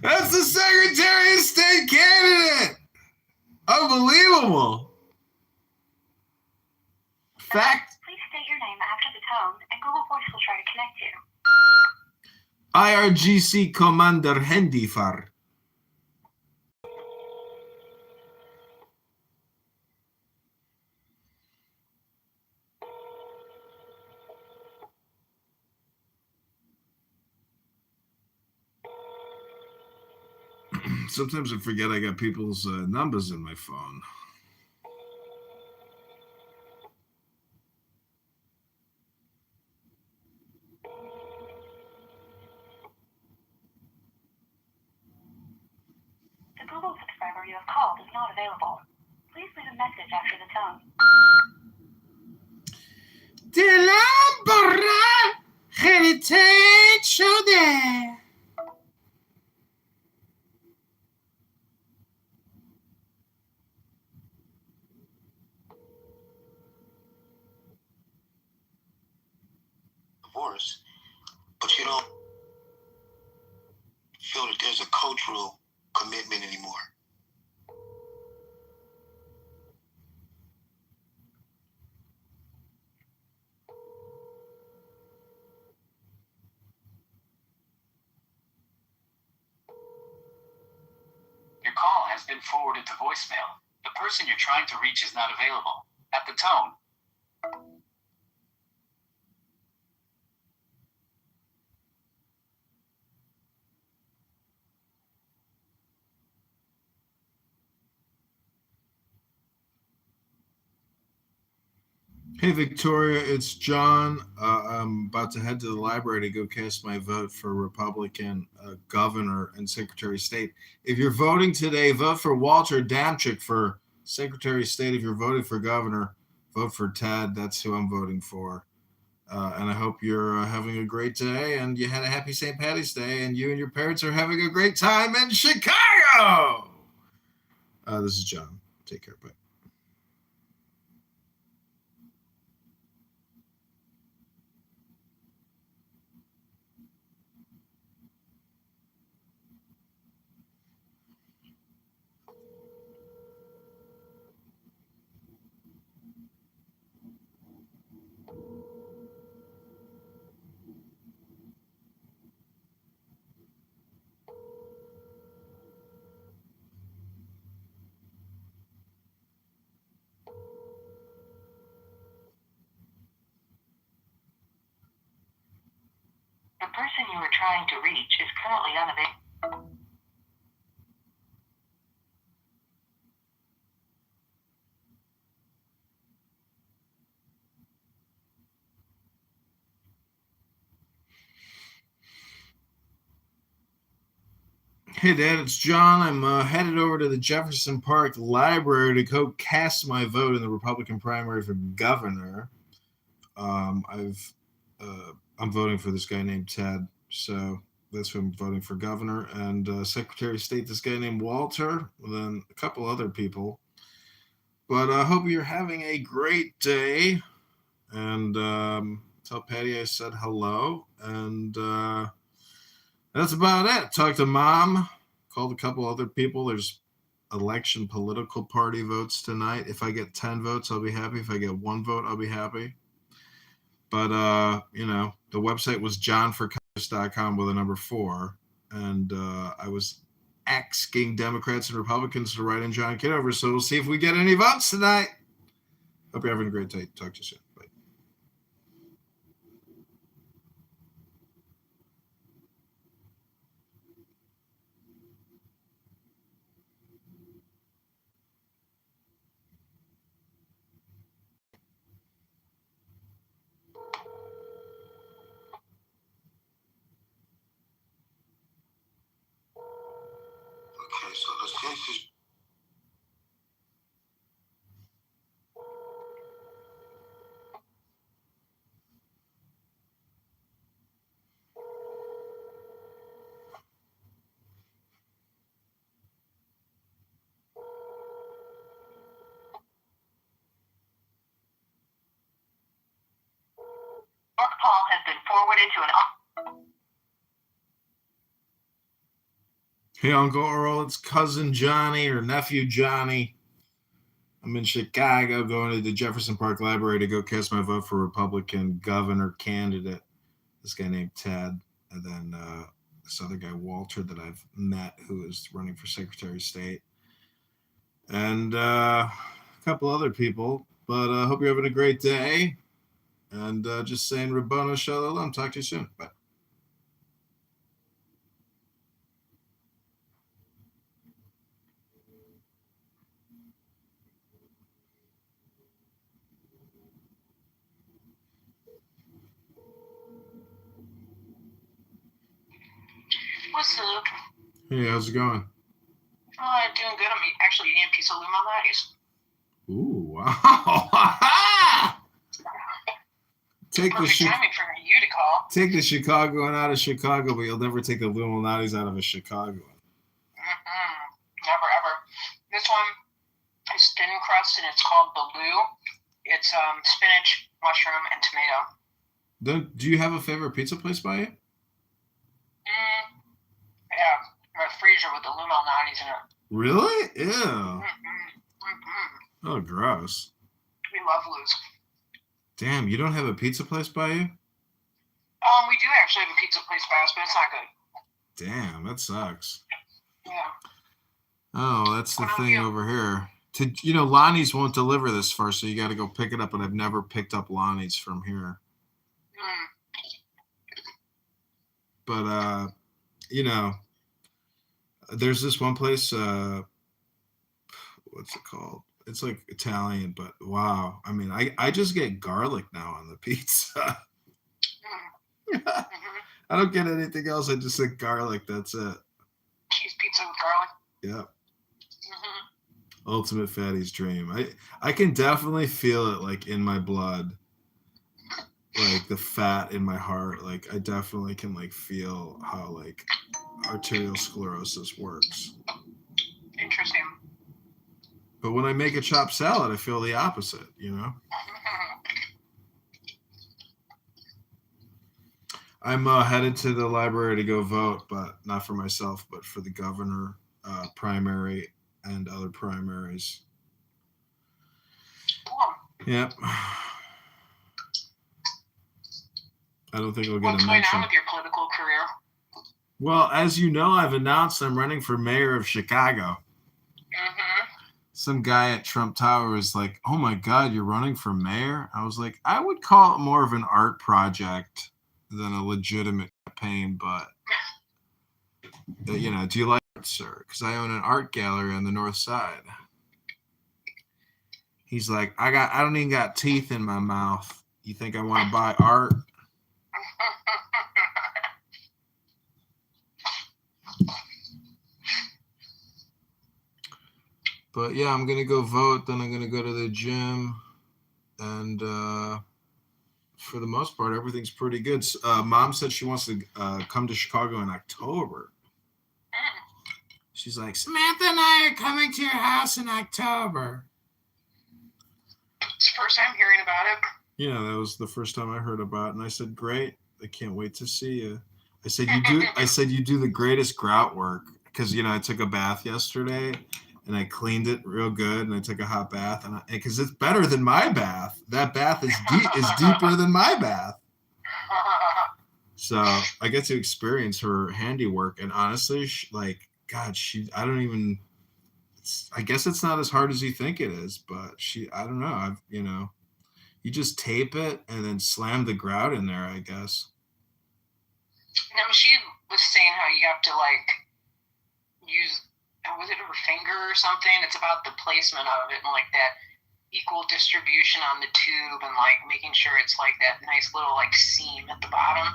That's the Secretary of State candidate. Unbelievable. Fact.
Please state your name after the tone, and Google Voice will try to connect you.
IRGC Commander Hendifar. Sometimes I forget I got people's numbers in my phone.
The Google subscriber you have called is not available. Please leave a message after the tone.
De la borra heritage shode.
Divorce, but you don't feel that there's a cultural commitment anymore.
Your call has been forwarded to voicemail. The person you're trying to reach is not available. At the tone.
Hey, Victoria, it's John. I'm about to head to the library to go cast my vote for Republican governor and Secretary of State. If you're voting today, vote for Walter Damchick for Secretary of State. If you're voting for governor, vote for Ted. That's who I'm voting for. And I hope you're having a great day and you had a happy St. Patty's Day and you and your parents are having a great time in Chicago. This is John. Take care. Bye.
The person you are trying to reach is currently unavailable.
Hey, Dad, it's John. I'm headed over to the Jefferson Park Library to go cast my vote in the Republican primary for governor. I'm voting for this guy named Ted, so that's who I'm voting for governor. And Secretary of State, this guy named Walter, and then a couple other people. But I hope you're having a great day. And tell Patty I said hello. And that's about it. Talked to Mom, called a couple other people. There's election political party votes tonight. If I get 10 votes, I'll be happy. If I get 1 vote, I'll be happy. But, the website was johnforcongress.com with a number 4. and I was asking Democrats and Republicans to write in John Kitover. So we'll see if we get any votes tonight. Hope you're having a great day. Talk to you soon. Bye.
Okay, so let's take this.
Your call has been forwarded to an.
Hey, Uncle Earl, it's cousin Johnny or nephew Johnny. I'm in Chicago going to the Jefferson Park Library to go cast my vote for Republican governor candidate. This guy named Ted. And then this other guy, Walter, that I've met, who is running for Secretary of State. And a couple other people. But I hope you're having a great day. And just saying Rabbana Shalom. Talk to you soon. Bye.
What's up?
Hey, how's it going?
Oh, I'm doing good. I'm actually eating a piece of limonitis.
Ooh, wow. Take
Perfect timing for you to call.
Take the Chicagoan out of Chicago, but you'll never take the Illuminatis out of a Chicagoan.
Never, ever. This one is thin crust, and it's called Baloo. It's spinach, mushroom, and tomato.
Do you have a favorite pizza place by you?
Yeah, my freezer with the Illuminatis in it.
Really? Ew. Oh, gross.
We love Lou's.
Damn, you don't have a pizza place by you?
We do actually have a pizza place by us, but it's not good.
Damn, that sucks.
Yeah.
Oh, that's the thing over here. Lonnie's won't deliver this far, so you got to go pick it up, and I've never picked up Lonnie's from here. But, there's this one place, what's it called? It's like Italian, but wow. I mean, I just get garlic now on the pizza. I don't get anything else. I just get garlic. That's it.
Cheese pizza with garlic?
Yep. Ultimate fatty's dream. I can definitely feel it like in my blood. Like the fat in my heart. Like I definitely can like feel how like arterial sclerosis works.
Interesting.
But when I make a chopped salad, I feel the opposite, I'm headed to the library to go vote, but not for myself, but for the governor primary and other primaries.
Cool.
Yep. I don't think I'll get
What's
a
going
mention.
on with your political career?
Well, as you know, I've announced I'm running for mayor of Chicago. Some guy at Trump Tower was like, "Oh my God, you're running for mayor?" I was like, I would call it more of an art project than a legitimate campaign, but do you like art, sir? Because I own an art gallery on the north side. He's like, I don't even got teeth in my mouth. You think I want to buy art? But yeah, I'm going to go vote. Then I'm going to go to the gym. And for the most part, everything's pretty good. Mom said she wants to come to Chicago in October. She's like, Samantha and I are coming to your house in October.
It's the first time hearing about it.
Yeah, that was the first time I heard about it. And I said, great. I can't wait to see you. I said, you do the greatest grout work. Because, I took a bath yesterday. And I cleaned it real good, and I took a hot bath, and because it's better than my bath. That bath is deeper than my bath. So I get to experience her handiwork, and honestly, I guess it's not as hard as you think it is, but I don't know. You just tape it and then slam the grout in there, I guess.
No, she was saying how you have to use, was it her finger or something? It's about the placement of it and that equal distribution on the tube and making sure it's that nice little seam at the bottom.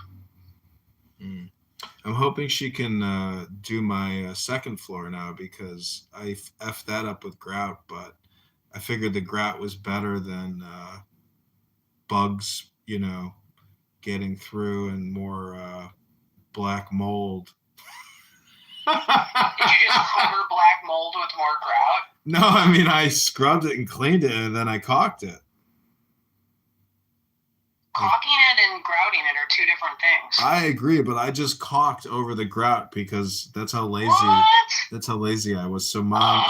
I'm hoping she can do my second floor now, because I effed that up with grout, but I figured the grout was better than bugs, getting through, and more black mold.
Did you just cover black mold with more grout?
No, I mean, I scrubbed it and cleaned it, and then I caulked it.
Caulking it and grouting it are two different things.
I agree, but I just caulked over the grout because that's how lazy.
What?
That's how lazy I was. So Mom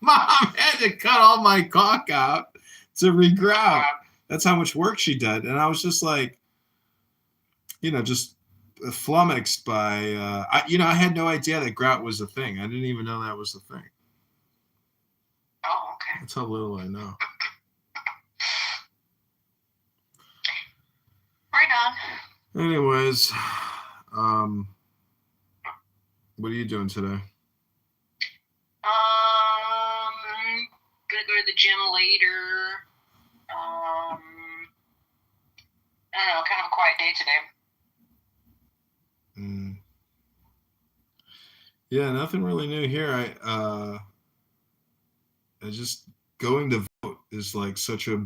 had to cut all my caulk out to regrout. That's how much work she did, and I was just just flummoxed by. I had no idea that grout was a thing. I didn't even know that was a thing.
Oh, okay.
That's how little I know.
Right on.
Anyways, what are you doing today?
Gonna go to the gym later. I don't know, kind of a quiet day today.
Yeah, nothing really new here. I just going to vote is such a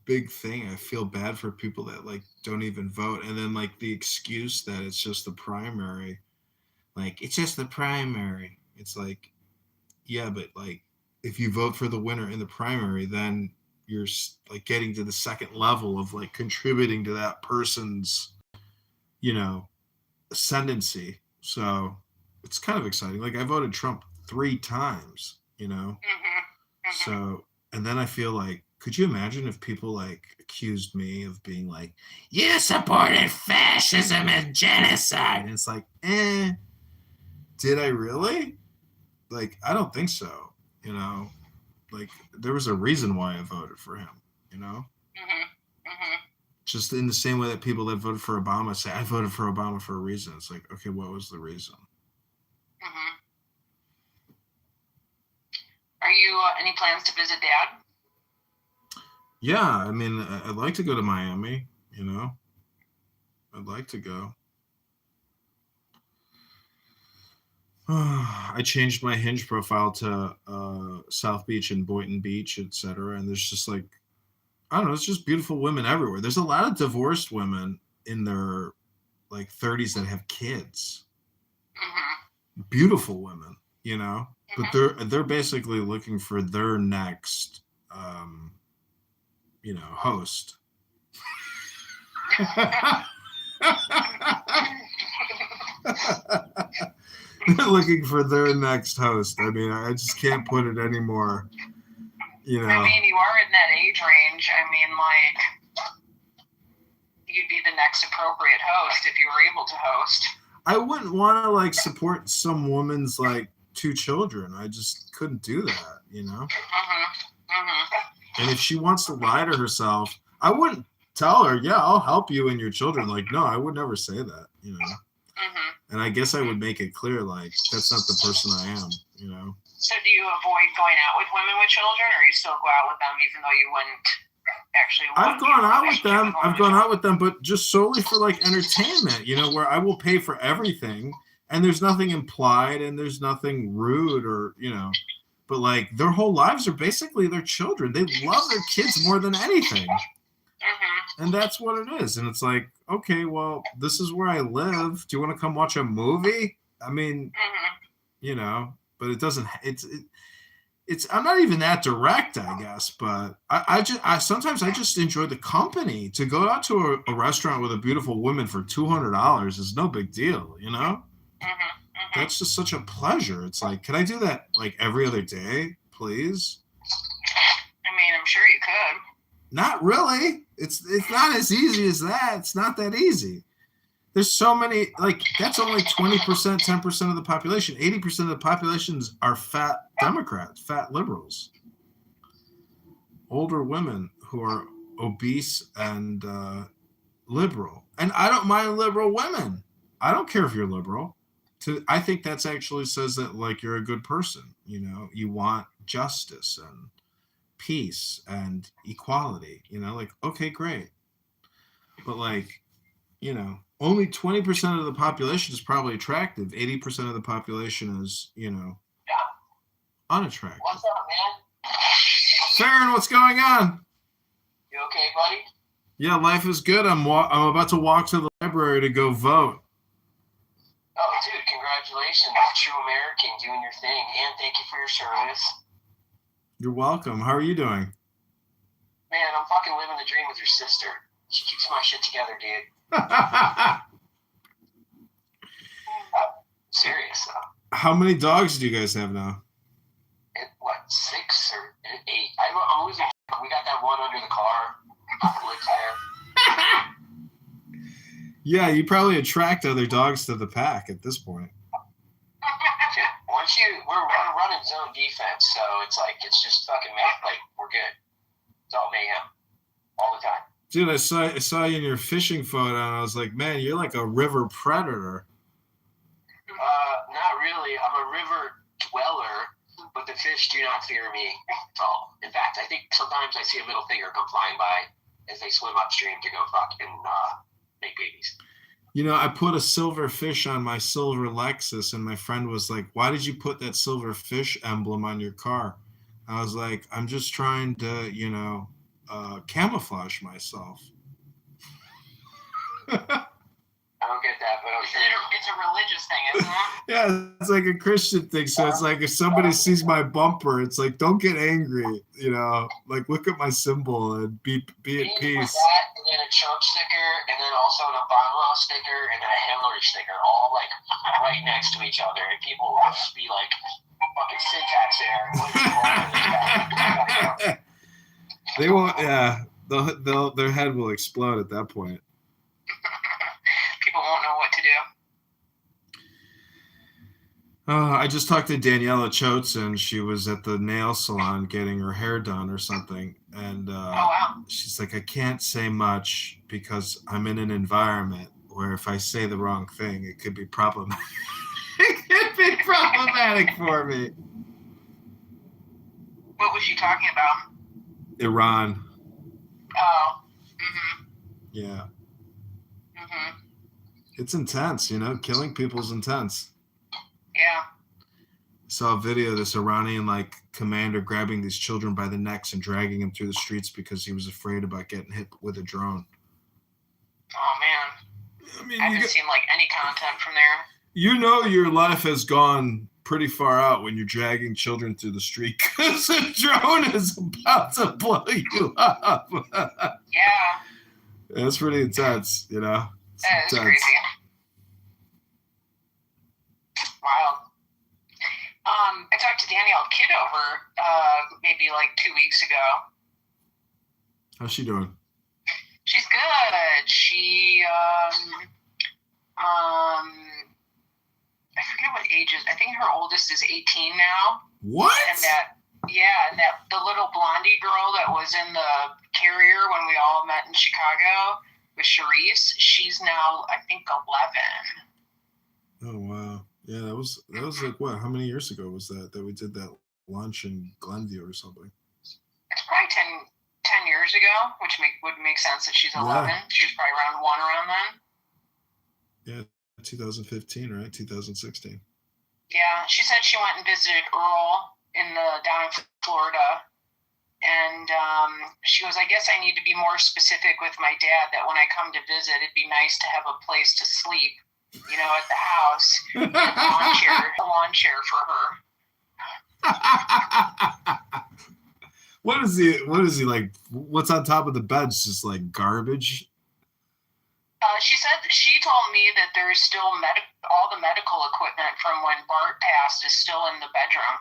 big thing. I feel bad for people that don't even vote, and then the excuse that it's just the primary. It's just the primary. It's yeah, but if you vote for the winner in the primary, then you're getting to the second level of contributing to that person's ascendancy. So it's kind of exciting. I voted Trump 3 times, So, and then I feel could you imagine if people accused me of being you supported fascism and genocide? And it's did I really? I don't think so. There was a reason why I voted for him, Just in the same way that people that voted for Obama say, I voted for Obama for a reason. It's okay, what was the reason?
Are you any plans to visit Dad?
Yeah, I mean, I'd like to go to Miami, I'd like to go. I changed my Hinge profile to South Beach and Boynton Beach, etc. And there's just I don't know, it's just beautiful women everywhere. There's a lot of divorced women in their 30s that have kids. Beautiful women, but they're basically looking for their next host. They're looking for their next host. I mean, I just can't put it anymore.
I mean, you are in that age range. I mean, you'd be the next appropriate host if you were able to host.
I wouldn't want to support some woman's 2 children. I just couldn't do that, And if she wants to lie to herself, I wouldn't tell her, yeah, I'll help you and your children. No, I would never say that, And I guess I would make it clear, that's not the person I am,
So do you avoid going out with women with children, or you still go out with them even though you wouldn't actually
I've gone out with them, but just solely for entertainment, where I will pay for everything and there's nothing implied and there's nothing rude or, but their whole lives are basically their children. They love their kids more than anything. And that's what it is. And it's okay, well, this is where I live. Do you want to come watch a movie? I mean, but it doesn't, it's I'm not even that direct, I guess, but I sometimes I just enjoy the company. To go out to a restaurant with a beautiful woman for $200 is no big deal, That's just such a pleasure. It's can I do that every other day, please?
I mean, I'm sure you could.
Not really. It's not as easy as that. It's not that easy. There's so many, like, that's only 20%, 10% of the population. 80% of the populations are fat Democrats, fat liberals. Older women who are obese and liberal. And I don't mind liberal women. I don't care if you're liberal. I think that's actually says that, like, you're a good person. You know, you want justice and peace and equality. You know, like, okay, great. But, like, you know, only 20% of the population is probably attractive. 80% of the population is, you know, unattractive.
What's up, man?
Farron, what's going on?
You okay, buddy?
Yeah, life is good. I'm about to walk to the library to go vote.
Oh, dude, congratulations. True American, doing your thing. And thank you for your service.
You're welcome. How are you doing?
Man, I'm fucking living the dream with your sister. She keeps my shit together, dude. Serious, though.
How many dogs do you guys have now?
What, 6 or 8? I'm losing. We got that one under the car. Lives there.
Yeah, you probably attract other dogs to the pack at this point.
We're running zone defense, so it's just fucking like we're good. It's all mayhem all the time.
Dude, I saw you in your fishing photo, and I was like, man, you're like a river predator.
Not really. I'm a river dweller, but the fish do not fear me at all. In fact, I think sometimes I see a middle finger come flying by as they swim upstream to go fucking make babies.
You know, I put a silver fish on my silver Lexus, and my friend was like, why did you put that silver fish emblem on your car? I was like, I'm just trying to, you know, camouflage myself.
I don't get that, but it's a religious thing, isn't it?
Yeah, it's like a Christian thing. So it's like if somebody sees my bumper, it's like, don't get angry, you know, like look at my symbol and be at peace.
That, and then a Trump sticker, and then also an Obama sticker, and then a Hillary sticker, all like right next to each other, and people will just be like, fucking syntax error.
They won't. Yeah, their head will explode at that point.
People won't know what to do.
I just talked to Daniela Choates, and she was at the nail salon getting her hair done or something. And she's like, I can't say much because I'm in an environment where if I say the wrong thing, it could be problematic. It could be problematic for me.
What was she talking about?
Iran.
Oh. Mm-hmm.
Yeah.
Mm-hmm.
It's intense, you know? Killing people is intense.
Yeah.
Saw a video of this Iranian like commander grabbing these children by the necks and dragging them through the streets because he was afraid about getting hit with a drone.
Oh man.
I mean,
I haven't seen like any content from there.
You know your life has gone pretty far out when you're dragging children through the street because a drone is about to blow you up.
Yeah.
That's pretty intense, you know?
That is crazy. Wild. I talked to Danielle Kitover maybe like 2 weeks ago.
How's she doing?
She's good. She I forget what age is. I think her oldest is 18 now.
What?
And the little blondie girl that was in the carrier when we all met in Chicago with Charisse, she's now I think 11.
Oh wow. Yeah, that was like what? How many years ago was that we did that lunch in Glenview or something?
It's probably 10 years ago, which would make sense if she's 11. Yeah. She's probably around 1 around then.
Yeah, 2015, right? 2016.
Yeah, she said she went and visited Earl down in Florida. And she goes, I guess I need to be more specific with my dad that when I come to visit, it'd be nice to have a place to sleep, you know, at the house. A lawn chair for her.
What is he like? What's on top of the bed? It's just like garbage.
She told me that there's still all the medical equipment from when Bart passed is still in the bedroom.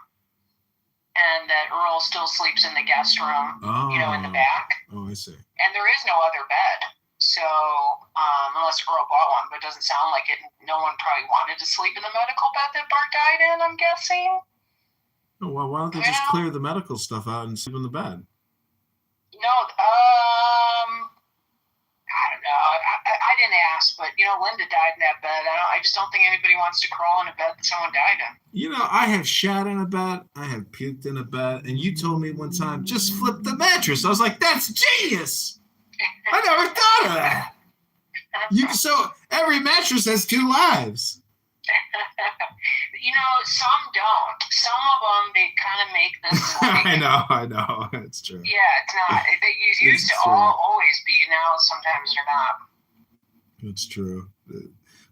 and that Earl still sleeps in the guest room, in the back.
Oh, I see.
And there is no other bed. So, unless Earl bought one, but it doesn't sound like it. No one probably wanted to sleep in the medical bed that Bart died in, I'm guessing.
Oh, well, why don't they just clear the medical stuff out and sleep in the bed?
No, I don't know. I didn't ask, but, Linda died in that bed. I just don't think anybody wants to crawl in a bed that someone died in.
I have shat in a bed. I have puked in a bed. And you told me one time, just flip the mattress. I was like, that's genius. I never thought of that. So every mattress has two lives.
Some don't. Some of them, they kind of make this.
I know. It's true.
Yeah, it's not. They used to always be. Now sometimes they're not.
It's true.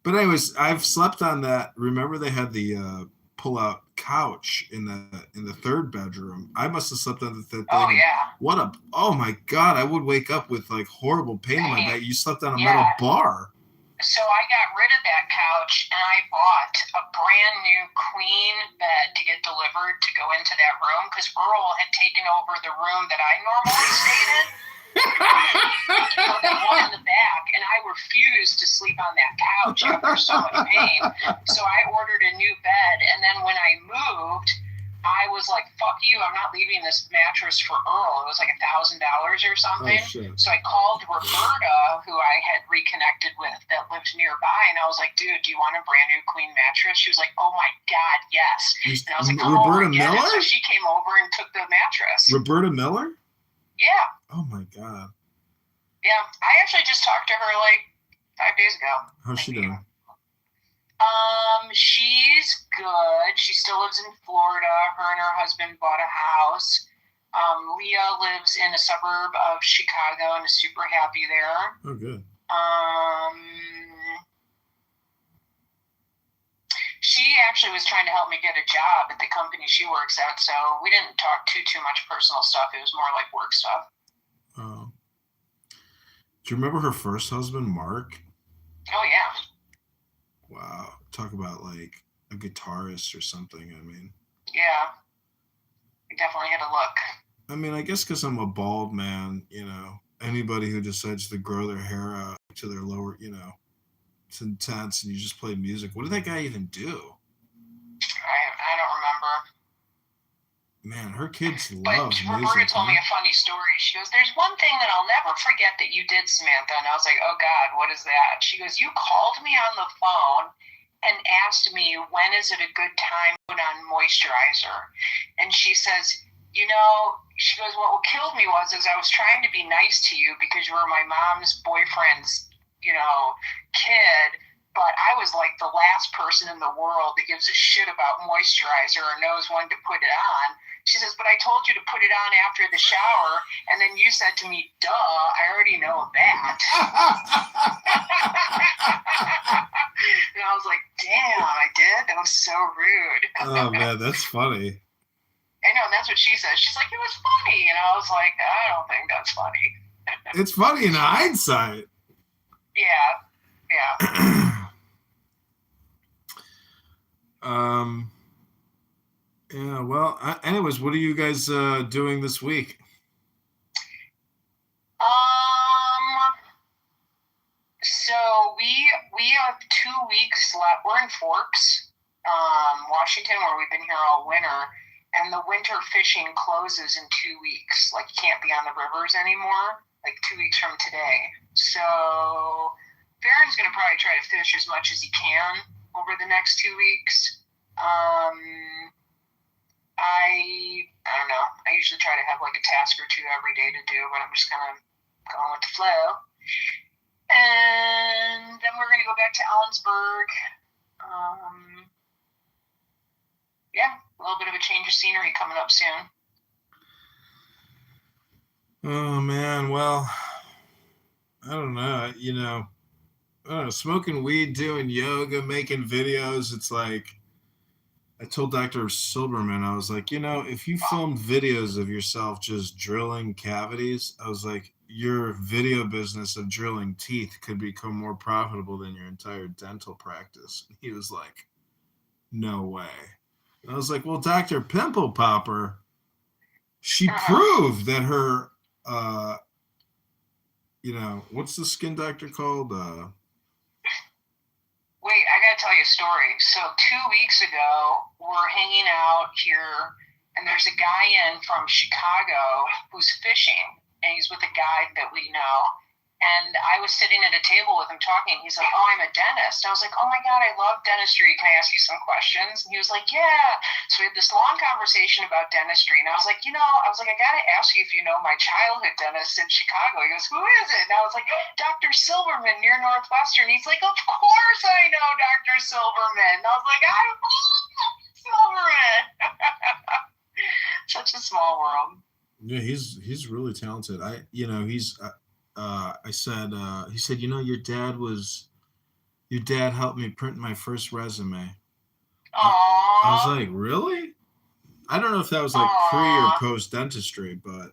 But anyways, I've slept on that. Remember they had the pull-out couch in the third bedroom. I must have slept on that thing.
Oh, yeah.
Oh my God, I would wake up with like horrible pain in my back. You slept on a metal bar.
So I got rid of that couch and I bought a brand new queen bed to get delivered to go into that room because Earl had taken over the room that I normally stayed in. The one in the back, and I refused to sleep on that couch after so much pain. So I ordered a new bed, and then when I moved, I was like, fuck you, I'm not leaving this mattress for Earl. It was like $1,000 or something.
Oh,
so I called Roberta, who I had reconnected with that lived nearby, and I was like, dude, do you want a brand new queen mattress? She was like, oh my God, yes. And I was like,
Roberta Miller?
So she came over and took the mattress.
Roberta Miller?
Yeah.
Oh my God.
Yeah, I actually just talked to her like 5 days ago.
How's she doing?
She's good. She still lives in Florida. Her and her husband bought a house. Leah lives in a suburb of Chicago and is super happy there.
Oh, good.
She actually was trying to help me get a job at the company she works at, so we didn't talk too much personal stuff. It was more like work stuff.
Oh. Do you remember her first husband, Mark?
Oh, yeah.
Wow. Talk about like a guitarist or something. I mean.
Yeah. We definitely had a look.
I mean, I guess because I'm a bald man, anybody who decides to grow their hair out to their lower, it's intense and you just play music. What did that guy even do?
I don't remember.
Man, her kids
But
love music.
Roberta told me a funny story. She goes, there's one thing that I'll never forget that you did, Samantha. And I was like, oh, God, what is that? She goes, you called me on the phone and asked me, when is it a good time to put on moisturizer? And she says, she goes, what killed me was I was trying to be nice to you because you were my mom's boyfriend's, kid. But I was like the last person in the world that gives a shit about moisturizer or knows when to put it on. She says, but I told you to put it on after the shower, and then you said to me, duh, I already know that. And I was like, damn, I did? That was so rude.
Oh, man, that's funny.
I know, and that's what she said. She's like, it was funny. And I was like, I don't think that's funny.
It's funny in hindsight.
Yeah.
Yeah, well, anyways, what are you guys doing this week?
So we have 2 weeks left. We're in Forks, Washington, where we've been here all winter, and the winter fishing closes in 2 weeks. Like, you can't be on the rivers anymore, like 2 weeks from today. So Farron's going to probably try to fish as much as he can over the next 2 weeks. I don't know. I usually try to have like a task or two every day to do, but I'm just kind of going with the flow. And then we're going to go back to Ellensburg. Yeah, a little bit of a change of scenery coming up soon.
Oh, man. Well, I don't know. Smoking weed, doing yoga, making videos. It's like, I told Dr. Silberman, I was like, if you filmed videos of yourself just drilling cavities, I was like, your video business of drilling teeth could become more profitable than your entire dental practice. And he was like, no way. And I was like, well, Dr. Pimple Popper, she proved that her, what's the skin doctor called?
Wait, I gotta tell you a story. So 2 weeks ago, we're hanging out here, and there's a guy in from Chicago who's fishing, and he's with a guide that we know. And I was sitting at a table with him talking. He's like, "Oh, I'm a dentist." And I was like, "Oh my God, I love dentistry. Can I ask you some questions?" And he was like, "Yeah." So we had this long conversation about dentistry. And I was like, I gotta ask you if you know my childhood dentist in Chicago. He goes, "Who is it?" And I was like, "Dr. Silverman near Northwestern." He's like, "Of course I know Dr. Silverman." And I was like, "I love Dr. Silverman." Such a small world.
Yeah, he's really talented. He said, your dad helped me print my first resume. I was like, really? I don't know if that was like pre or post dentistry, but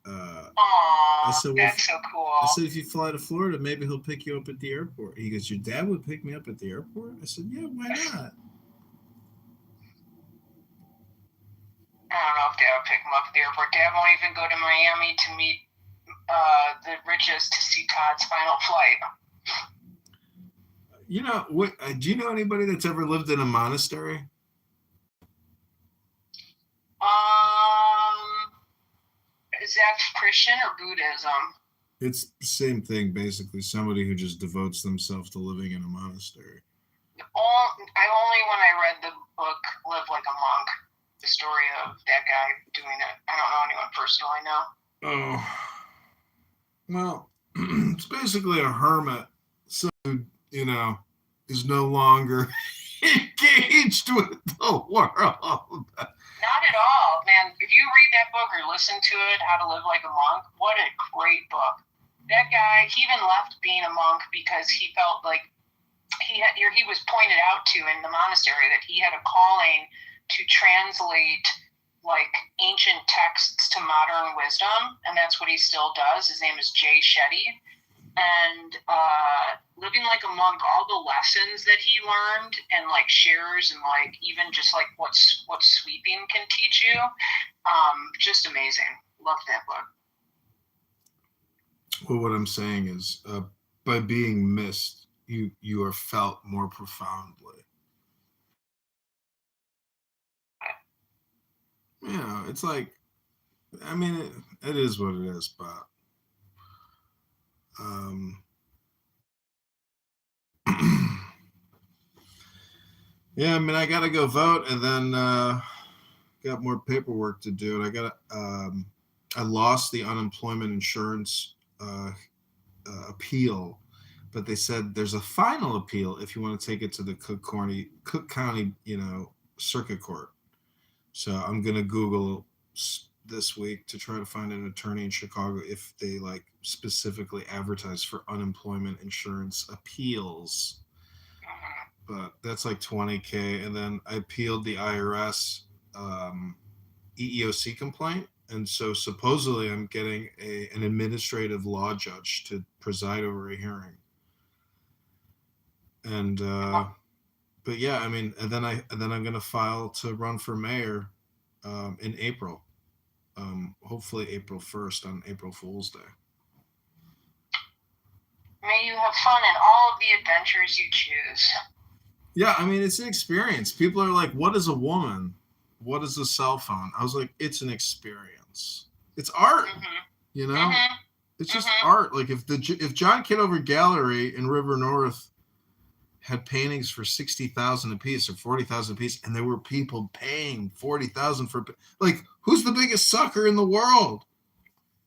I said, well,
that's so cool.
I said, if you fly to Florida, maybe he'll pick you up at the airport. He goes, your dad would pick me up at the airport? I said, yeah, why not?
I don't know if Dad would pick him up at the airport. Dad won't even go to Miami to meet the Riches to see Todd's final flight.
Do you know anybody that's ever lived in a monastery?
Is that Christian or Buddhism?
It's the same thing, basically. Somebody who just devotes themselves to living in a monastery.
I only, when I read the book Live Like a Monk, the story of that guy doing it. I don't know anyone personally, no.
Oh. Well, it's basically a hermit. So, is no longer engaged with the world.
Not at all, man. If you read that book or listen to it, How to Live Like a Monk, what a great book. That guy, he even left being a monk because he felt like he was pointed out to in the monastery that he had a calling to translate like ancient texts to modern wisdom, and that's what he still does. His name is Jay Shetty. And living like a monk, all the lessons that he learned and like shares and like even just like what sweeping can teach you, just amazing. Love that book.
Well, what I'm saying is, by being missed, you are felt more profoundly. It's like, I mean, it is what it is, but yeah, I mean, I gotta go vote, and then got more paperwork to do. And I lost the unemployment insurance appeal, but they said there's a final appeal if you want to take it to the Cook County, circuit court. So I'm gonna Google this week to try to find an attorney in Chicago if they like specifically advertise for unemployment insurance appeals. But that's like $20,000. And then I appealed the IRS EEOC complaint. And so supposedly I'm getting an administrative law judge to preside over a hearing. And but yeah, I mean, and then I'm gonna file to run for mayor in April. Hopefully April 1st on April Fool's Day.
May you have fun in all of the adventures you choose.
Yeah, I mean, it's an experience. People are like, what is a woman? What is a cell phone? I was like, it's an experience. It's art, It's just art. Like if John Kitover Gallery in River North had paintings for $60,000 a piece or $40,000 a piece, and there were people paying $40,000 for, like, who's the biggest sucker in the world?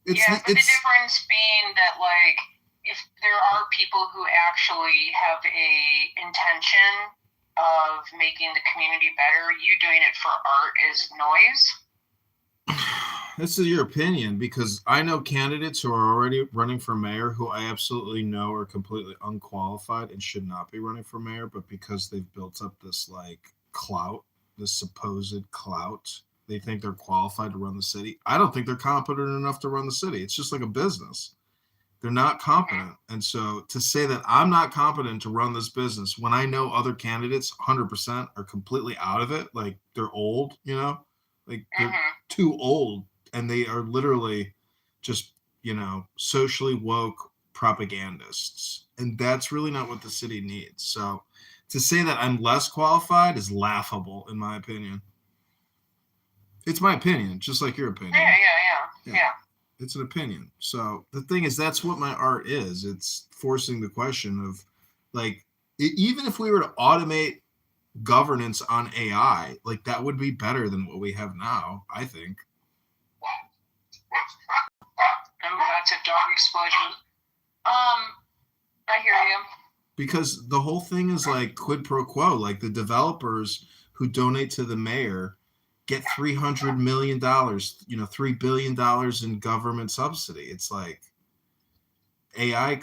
The difference being that, like, if there are people who actually have a intention of making the community better, you doing it for art is noise.
That's your opinion, because I know candidates who are already running for mayor who I absolutely know are completely unqualified and should not be running for mayor, but because they've built up this like clout, this supposed clout, they think they're qualified to run the city. I don't think they're competent enough to run the city. It's just like a business. They're not competent. And so to say that I'm not competent to run this business when I know other candidates 100% are completely out of it, like they're old, like they're too old and they are literally just, socially woke propagandists. And that's really not what the city needs. So to say that I'm less qualified is laughable, in my opinion. It's my opinion, just like your opinion.
Yeah.
It's an opinion. So the thing is, that's what my art is. It's forcing the question of, like, even if we were to automate governance on AI, like, that would be better than what we have now, I think.
Oh, that's a dog explosion. I hear you.
Because the whole thing is like quid pro quo. Like, the developers who donate to the mayor get $300 million, $3 billion in government subsidy. It's like AI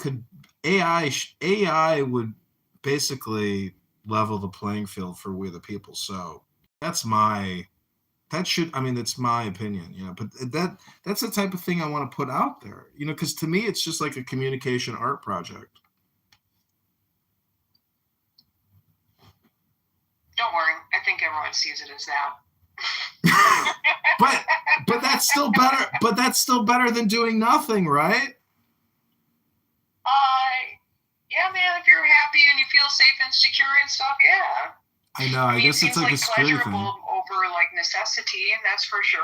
would basically level the playing field for we the people. So that's my opinion, but that's the type of thing I want to put out there, because to me, it's just like a communication art project.
Don't worry. I think everyone sees it as that.
but that's still better. But that's still better than doing nothing, right?
Yeah, man. If you're happy and you feel safe and secure and stuff, yeah.
I know. I guess it's like a scary thing.
Over like necessity, that's for sure.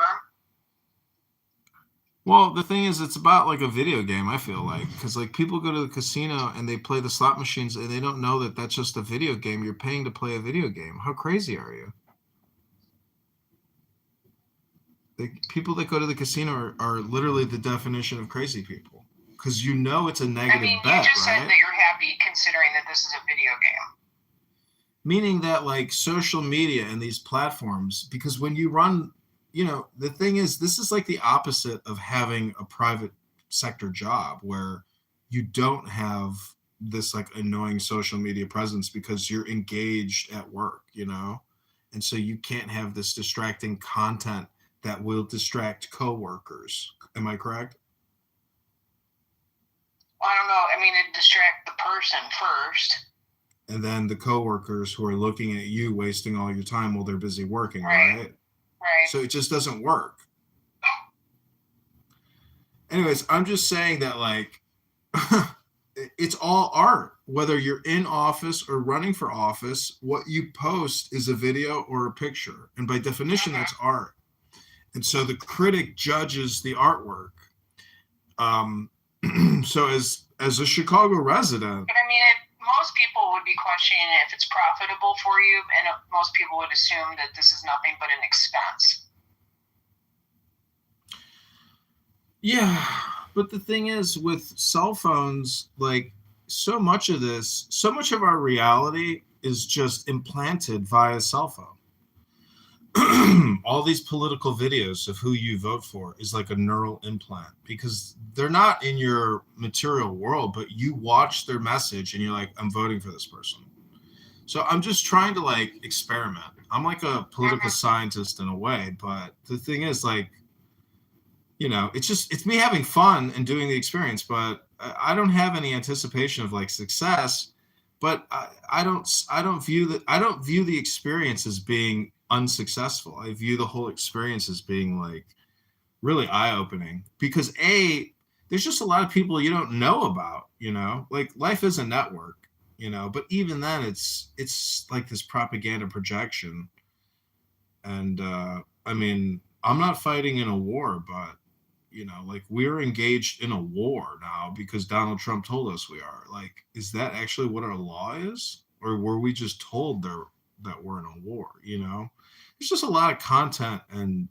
Well, the thing is, it's about like a video game, I feel like, because like people go to the casino and they play the slot machines and they don't know that that's just a video game. You're paying to play a video game. How crazy are you? People that go to the casino are literally the definition of crazy people, because it's a negative bet,
you just
right?
said that you're happy considering that this is a video game.
Meaning that, like, social media and these platforms, because when you run, the thing is, this is like the opposite of having a private sector job where you don't have this like annoying social media presence because you're engaged at work, and so you can't have this distracting content that will distract coworkers. Am I correct?
Well, I don't know. I mean, it distracts the person first.
And then the coworkers who are looking at you wasting all your time while they're busy working, right?
Right.
So it just doesn't work. Anyways, I'm just saying that, like, it's all art. Whether you're in office or running for office, what you post is a video or a picture. And by definition, that's art. And so the critic judges the artwork. So as a Chicago resident...
But I mean, most people would be questioning if it's profitable for you, and most people would assume that this is nothing but an expense.
Yeah, but the thing is, with cell phones, like, so much of our reality is just implanted via cell phone. All these political videos of who you vote for is like a neural implant, because they're not in your material world, but you watch their message and you're like, I'm voting for this person. So I'm just trying to, like, experiment. I'm like a political scientist in a way, but the thing is, like, it's me having fun and doing the experience, but I don't have any anticipation of, like, success. But I don't view the experience as being unsuccessful. I view the whole experience as being, like, really eye-opening, because there's just a lot of people you don't know about, like, life is a network, but even then it's like this propaganda projection. And I mean, I'm not fighting in a war, but like, we're engaged in a war now because Donald Trump told us we are. Like, is that actually what our law is? Or were we just told that we're in a war, There's just a lot of content. And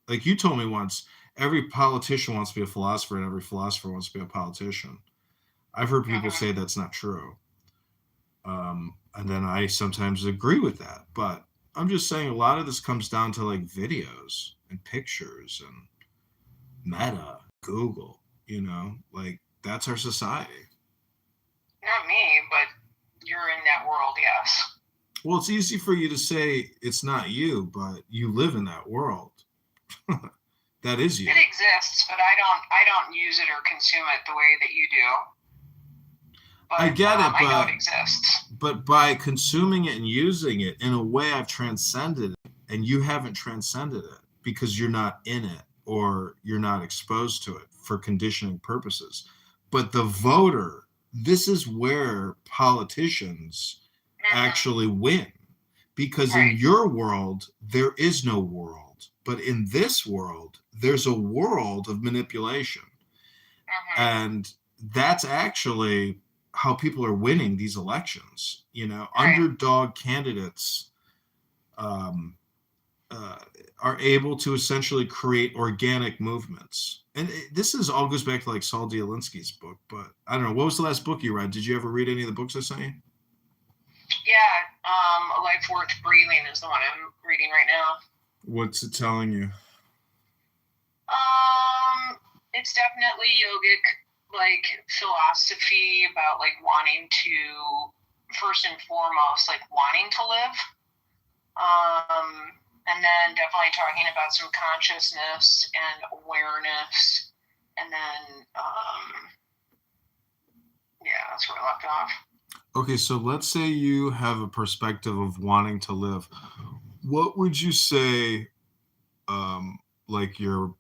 like you told me once, every politician wants to be a philosopher and every philosopher wants to be a politician. I've heard people say that's not true. And then I sometimes agree with that. But I'm just saying a lot of this comes down to, like, videos and pictures and Meta, Google, like, that's our society.
Not me, but you're in that world, yes.
Well, it's easy for you to say it's not you, but you live in that world. That is you.
It exists, but I don't use it or consume it the way that you do. But,
I get it,
I know it exists.
But by consuming it and using it in a way, I've transcended it, and you haven't transcended it because you're not in it. or you're not exposed to it for conditioning purposes. But the voter, this is where politicians actually win, because in your world, there is no world. But in this world, there's a world of manipulation. And that's actually how people are winning these elections. You know, underdog candidates are able to essentially create organic movements. And this is all goes back to like Saul Dialinsky's book, but I don't know. What was the last book you read? Did you ever read any of the books I sent you?
Yeah, A Life Worth Breathing is the one I'm reading right now.
What's it telling you?
It's definitely yogic, like philosophy about like wanting to, first and foremost, like wanting to live. And then definitely talking about some consciousness and awareness. And then, yeah, that's where I left off.
Okay, so let's say you have a perspective of wanting to live. What would you say, like your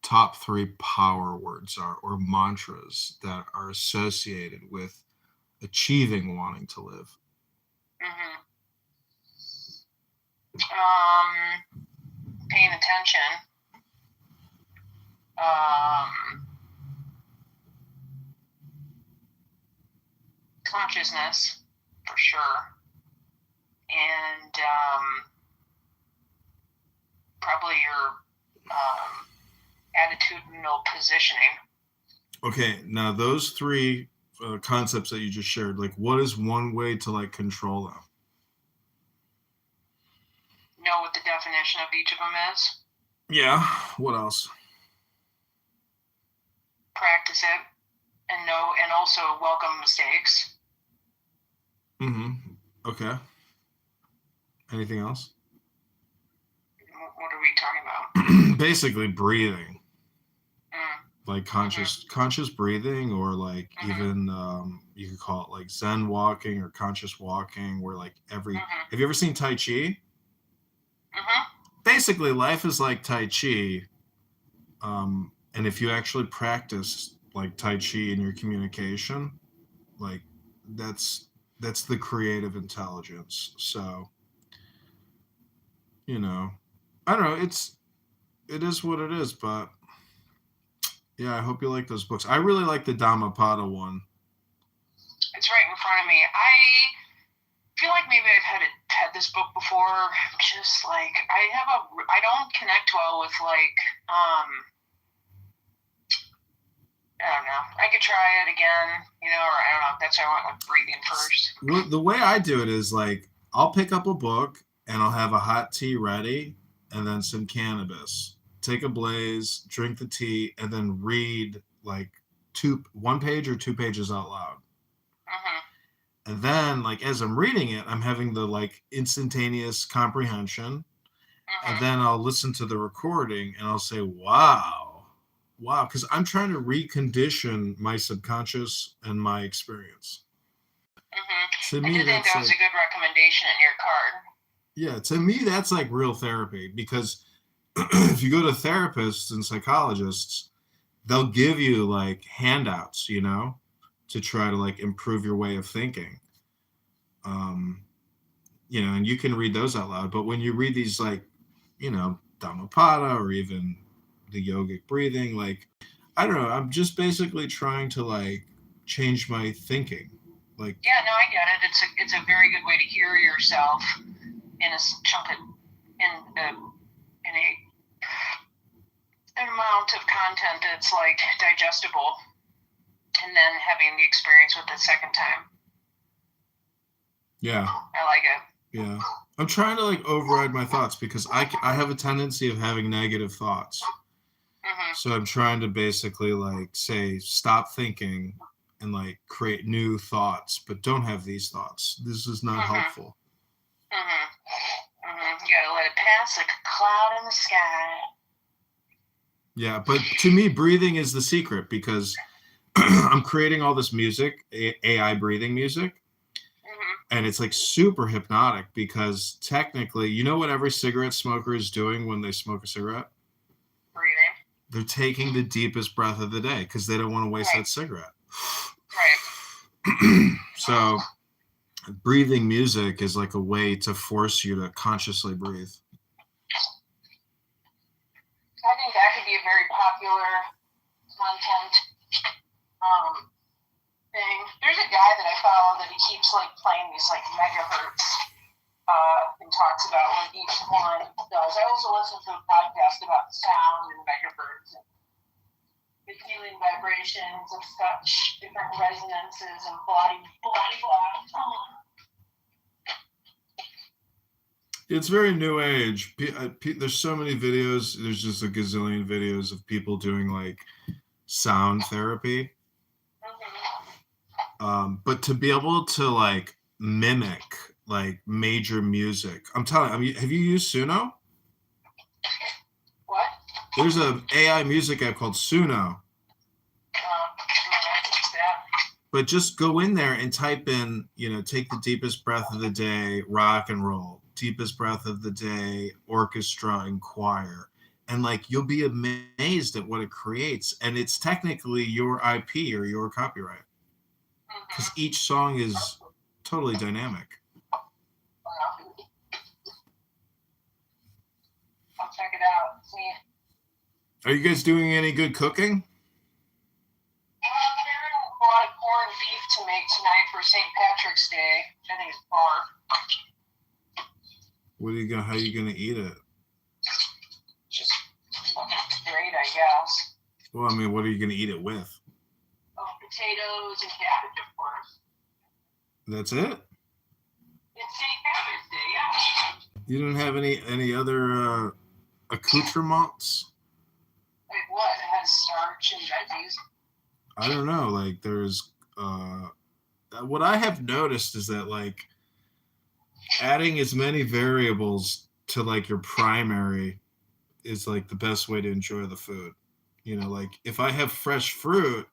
top 3 power words are, or mantras that are associated with achieving wanting to live?
Paying attention. Consciousness, for sure. And probably your attitudinal positioning. Okay,
now those 3 concepts that you just shared, like what is one way to like control them?
Know what the definition of each of them is.
Yeah, what else?
Practice it and know, and also welcome mistakes.
Okay. Anything else?
What are we talking about?
Basically breathing. Like conscious breathing, or like even you could call it like Zen walking or conscious walking, where like have you ever seen Tai Chi? Basically life is like Tai Chi, and if you actually practice like Tai Chi in your communication, like that's the creative intelligence. So, you know, I don't know, it is what it is, but yeah, I hope you like those books. I really like the Dhammapada one.
It's right in front of me. I feel like maybe I've had this book before. Just like I don't connect well with like I don't know. I could try it again, you know, or I don't know. That's why I went with breathing first.
Well, the way I do it is like I'll pick up a book and I'll have a hot tea ready and then some cannabis. Take a blaze, drink the tea, and then read like 1 page or 2 pages out loud. And then like as I'm reading it, I'm having the like instantaneous comprehension. And then I'll listen to the recording and I'll say, wow, because I'm trying to recondition my subconscious and my experience. To me,
I think that was a good recommendation in your card.
Yeah, to me, that's like real therapy, because if you go to therapists and psychologists, they'll give you like handouts, you know, to try to like improve your way of thinking. You know, and you can read those out loud. But when you read these like, you know, Dhammapada or even the yogic breathing, like, I don't know, I'm just basically trying to like change my thinking. Like,
yeah, no, I get it. It's a very good way to hear yourself in a chunk of, in a an amount of content that's like digestible, and then having the experience with it second time.
Yeah,
I like it.
Yeah, I'm trying to like override my thoughts, because I have a tendency of having negative thoughts. So I'm trying to basically like say stop thinking and like create new thoughts, but don't have these thoughts. This is not helpful.
You gotta let it pass like a cloud in the sky.
Yeah, but to me, breathing is the secret, because I'm creating all this music, AI breathing music, and it's like super hypnotic, because technically, you know what every cigarette smoker is doing when they smoke a cigarette?
Breathing.
They're taking the deepest breath of the day because they don't want to waste that cigarette.
Right.
So breathing music is like a way to force you to consciously breathe.
I think that could be a very popular content thing. There's a guy that I follow that he keeps like playing these like megahertz and talks about what each one does. I also listen to a podcast about sound and megahertz and the healing vibrations of such different resonances and blah.
It's very new age. There's so many videos. There's just a gazillion videos of people doing like sound therapy. But to be able to like mimic like major music, I'm telling you, have you used Suno?
What?
There's a AI music app called Suno. But just go in there and type in, take the deepest breath of the day, rock and roll, deepest breath of the day, orchestra and choir. And like, you'll be amazed at what it creates. And it's technically your IP or your copyright. Because each song is totally dynamic.
I'll check it out. See.
Are you guys doing any good cooking?
A lot of corned beef to make tonight for St. Patrick's Day, which I think is barf.
How are you gonna eat it?
Just great, I guess.
Well, I mean, what are you gonna eat it with?
Oh, potatoes and cabbage, of course.
That's it?
It's St. Patrick's Day, yeah.
You don't have any other accoutrements?
Like what? It has starch and veggies.
I don't know. Like, there's what I have noticed is that like adding as many variables to like your primary is like the best way to enjoy the food. Like if I have fresh fruit,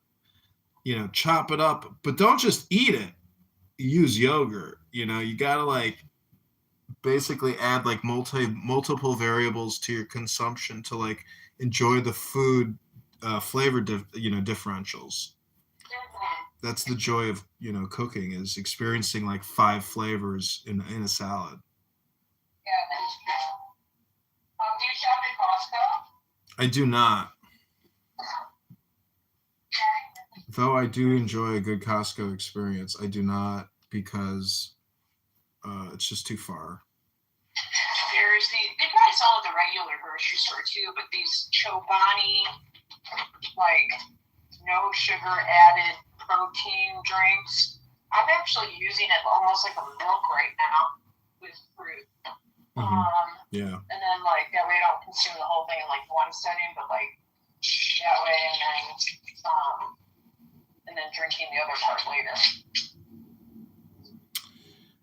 chop it up, but don't just eat it. Use yogurt. You gotta like basically add like multiple variables to your consumption to like enjoy the food flavor differentials. That's the joy of cooking, is experiencing like 5 flavors in a salad.
Yeah, that's true. Do you shop at Costco?
I do not. Though I do enjoy a good Costco experience, I do not, because it's just too far.
They probably sell at the regular grocery store too, but these Chobani, like no sugar added protein drinks, I'm actually using it almost like a milk right now with fruit.
Yeah.
And then like that way I don't consume the whole thing in like one setting, but like that way and then drinking the other part later.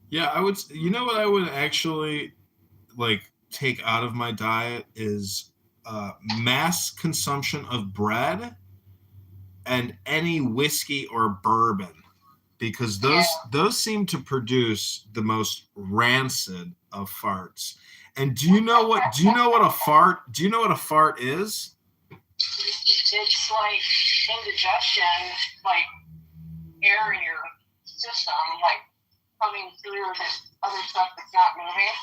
Yeah, I would. What I would actually like take out of my diet is mass consumption of bread and any whiskey or bourbon, because those seem to produce the most rancid of farts. And do you know what a fart is?
It's like indigestion, like air in your system, like coming through this other stuff that's not moving.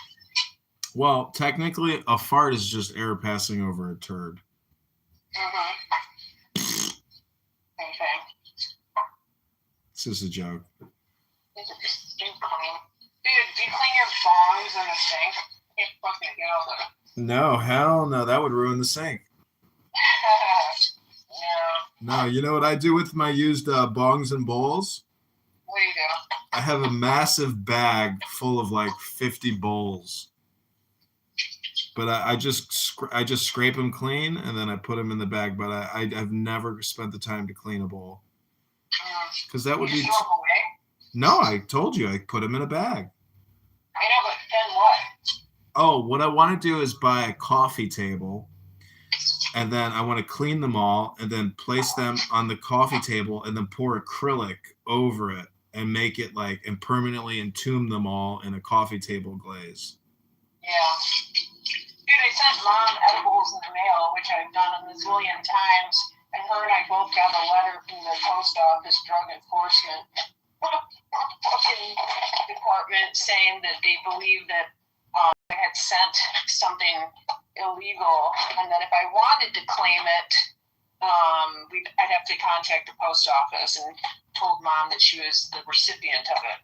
Well, technically, a fart is just air passing over a turd.
Same thing.
It's just a joke.
It's a stink clean. Dude, do you clean your bongs in the sink? I can't fucking get out there.
No, hell no. That would ruin the sink.
Yeah.
No, you know what I do with my used bongs and bowls?
What do you do?
I have a massive bag full of like 50 bowls. But I just scrape them clean and then I put them in the bag. But I've never spent the time to clean a bowl, because that would be.
Throw them away?
No, I told you I put them in a bag.
I know, but then what?
Oh, what I want to do is buy a coffee table, and then I want to clean them all, and then place them on the coffee table, and then pour acrylic over it, and make it like, and permanently entomb them all in a coffee table glaze.
Yeah. Dude, I sent Mom edibles in the mail, which I've done a zillion times, and her and I both got a letter from the post office drug enforcement fucking department saying that they believe that I had sent something illegal, and that if I wanted to claim it, I'd have to contact the post office, and told Mom that she was the recipient of it.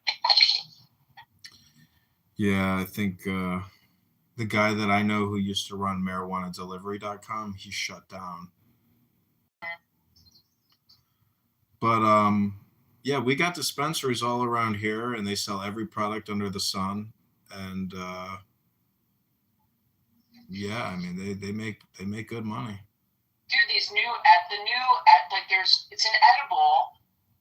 Yeah, I think the guy that I know who used to run marijuanadelivery.com, he shut down. But yeah, we got dispensaries all around here, and they sell every product under the sun. And yeah, I mean they make good money.
Dude, it's an edible,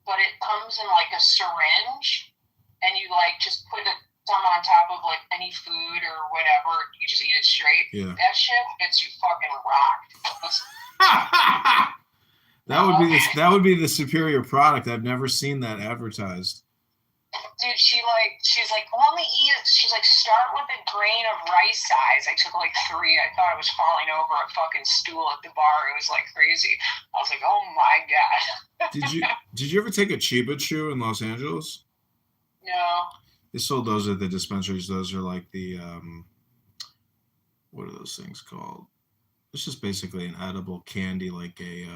but it comes in like a syringe, and you like just put some on top of like any food or whatever. You just eat it straight.
Yeah.
That shit gets you fucking rocked.
That would be the superior product. I've never seen that advertised.
Dude, she's like, let me eat it. She's like, start with a grain of rice size. I took like 3. I thought I was falling over a fucking stool at the bar. It was like crazy. I was like, oh my God.
Did you ever take a Chiba Chew in Los Angeles?
No.
They sold those at the dispensaries. Those are like the what are those things called? It's just basically an edible candy, like a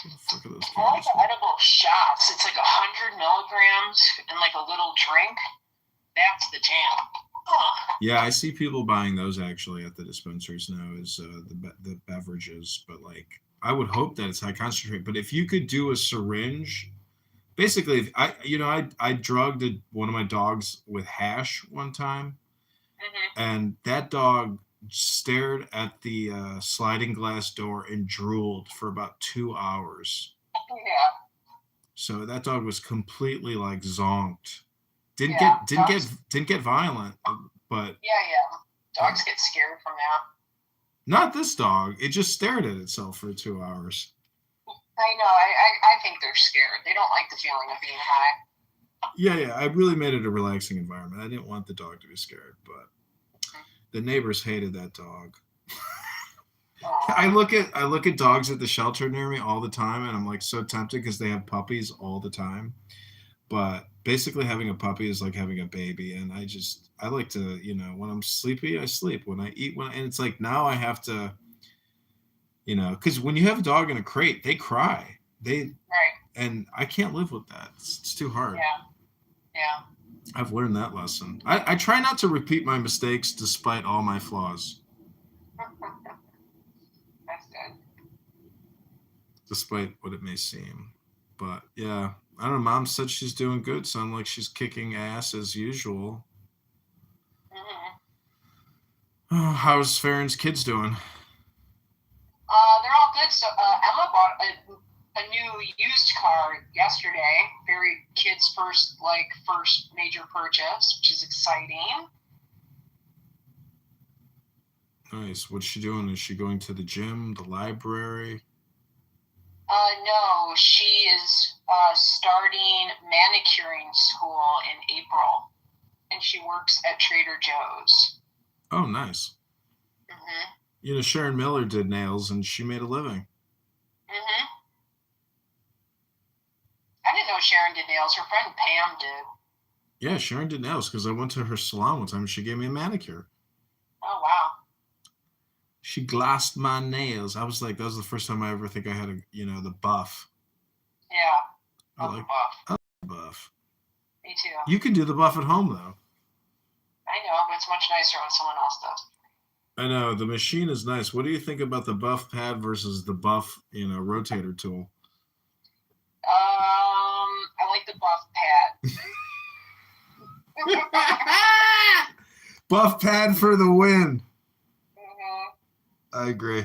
what the fuck are those
I like the edible shots. It's like 100 milligrams and like a little drink. That's the jam.
Yeah, I see people buying those actually at the dispensaries now as the beverages. But like, I would hope that it's high concentrate. But if you could do a syringe, basically, if I drugged one of my dogs with hash one time, and that dog stared at the sliding glass door and drooled for about 2 hours.
Yeah.
So that dog was completely like zonked. Didn't get violent, but
yeah. Dogs get scared from that.
Not this dog. It just stared at itself for 2 hours.
I know. I think they're scared. They don't like the feeling of being high.
Yeah. I really made it a relaxing environment. I didn't want the dog to be scared, but the neighbors hated that dog. I look at dogs at the shelter near me all the time, and I'm like so tempted because they have puppies all the time. But basically, having a puppy is like having a baby, and I like to, when I'm sleepy, I sleep. When I eat, and it's like now I have to, because when you have a dog in a crate, they cry. And I can't live with that. It's too hard.
Yeah.
I've learned that lesson. I try not to repeat my mistakes despite all my flaws.
That's good.
Despite what it may seem. But yeah, I don't know. Mom said she's doing good. Sound like she's kicking ass as usual. Oh, how's Farron's kids doing?
They're all good. So Emma bought a new used car yesterday. Very kids' first major purchase, which is exciting.
Nice. What's she doing? Is she going to the gym, the library?
No, she is starting manicuring school in April, and she works at Trader Joe's.
Oh, nice. Sharon Miller did nails, and she made a living.
I didn't know Sharon did nails. Her friend Pam did.
Yeah, Sharon did nails because I went to her salon one time and she gave me a manicure.
Oh, wow.
She glossed my nails. I was like, that was the first time I ever think I had the buff.
Yeah.
I like the buff.
Me too.
You can do the buff at home, though.
I know, but it's much nicer when someone else does.
I know. The machine is nice. What do you think about the buff pad versus the buff, rotator tool?
I like the buff pad.
Buff pad for the win. I agree.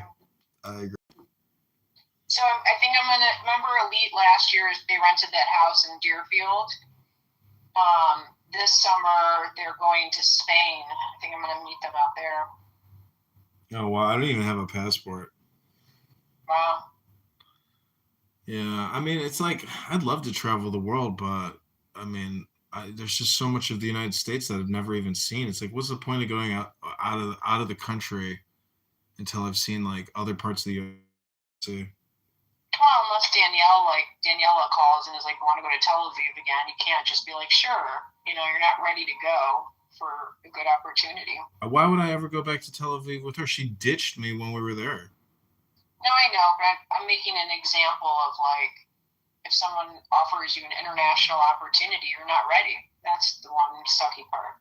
So I think I'm gonna remember Elite last year. They rented that house in Deerfield. This summer they're going to Spain. I think I'm gonna meet them out there.
Oh wow! I don't even have a passport.
Wow.
Yeah, I mean, it's like I'd love to travel the world, but I mean, there's just so much of the United States that I've never even seen. It's like, what's the point of going out of the country until I've seen like other parts of the U.S.
Well, unless Daniela calls and is like, want to go to Tel Aviv again, you can't just be like, sure, you're not ready to go for a good opportunity.
Why would I ever go back to Tel Aviv with her? She ditched me when we were there.
No, I know, but I'm making an example of like, if someone offers you an international opportunity, you're not ready. That's the one sucky part.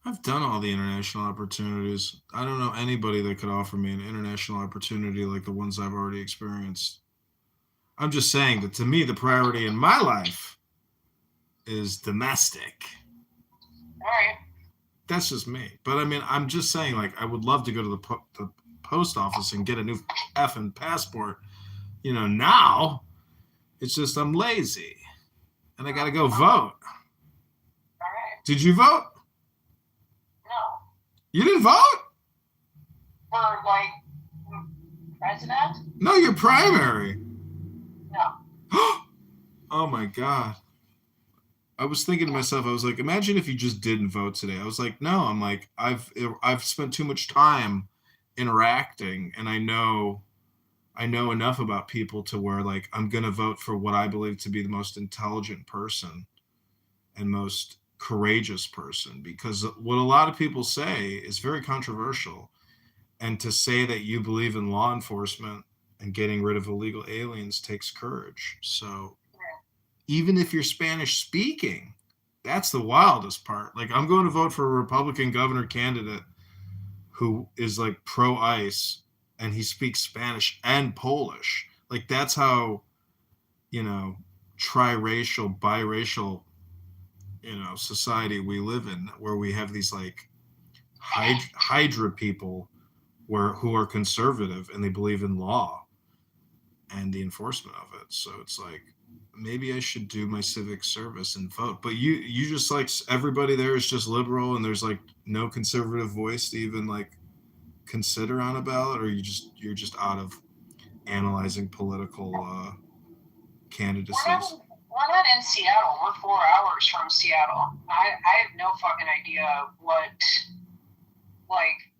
I've done all the international opportunities. I don't know anybody that could offer me an international opportunity like the ones I've already experienced. I'm just saying that to me, the priority in my life is domestic.
All right.
That's just me. But I mean, I'm just saying, like, I would love to go to the post office and get a new effing passport. Now it's just I'm lazy and I got to go vote.
All right.
Did you vote?
No.
You didn't vote?
For like president?
No, your primary.
No.
Oh my God. I was thinking to myself, I was like, imagine if you just didn't vote today. I was like, no, I'm like, I've spent too much time interacting and I know enough about people to where like I'm going to vote for what I believe to be the most intelligent person and most courageous person, because what a lot of people say is very controversial. And to say that you believe in law enforcement and getting rid of illegal aliens takes courage. So even if you're Spanish speaking, that's the wildest part. Like, I'm going to vote for a Republican governor candidate who is like pro ICE and he speaks Spanish and Polish. Like, that's how, triracial, biracial, society we live in, where we have these like Hydra people who are conservative and they believe in law and the enforcement of it. So it's like, maybe I should do my civic service and vote. But you just like, everybody there is just liberal and there's like no conservative voice to even like consider on a ballot, or you're just out of analyzing political candidacies.
We're not in Seattle. We're 4 hours from Seattle. I have no fucking idea what, like,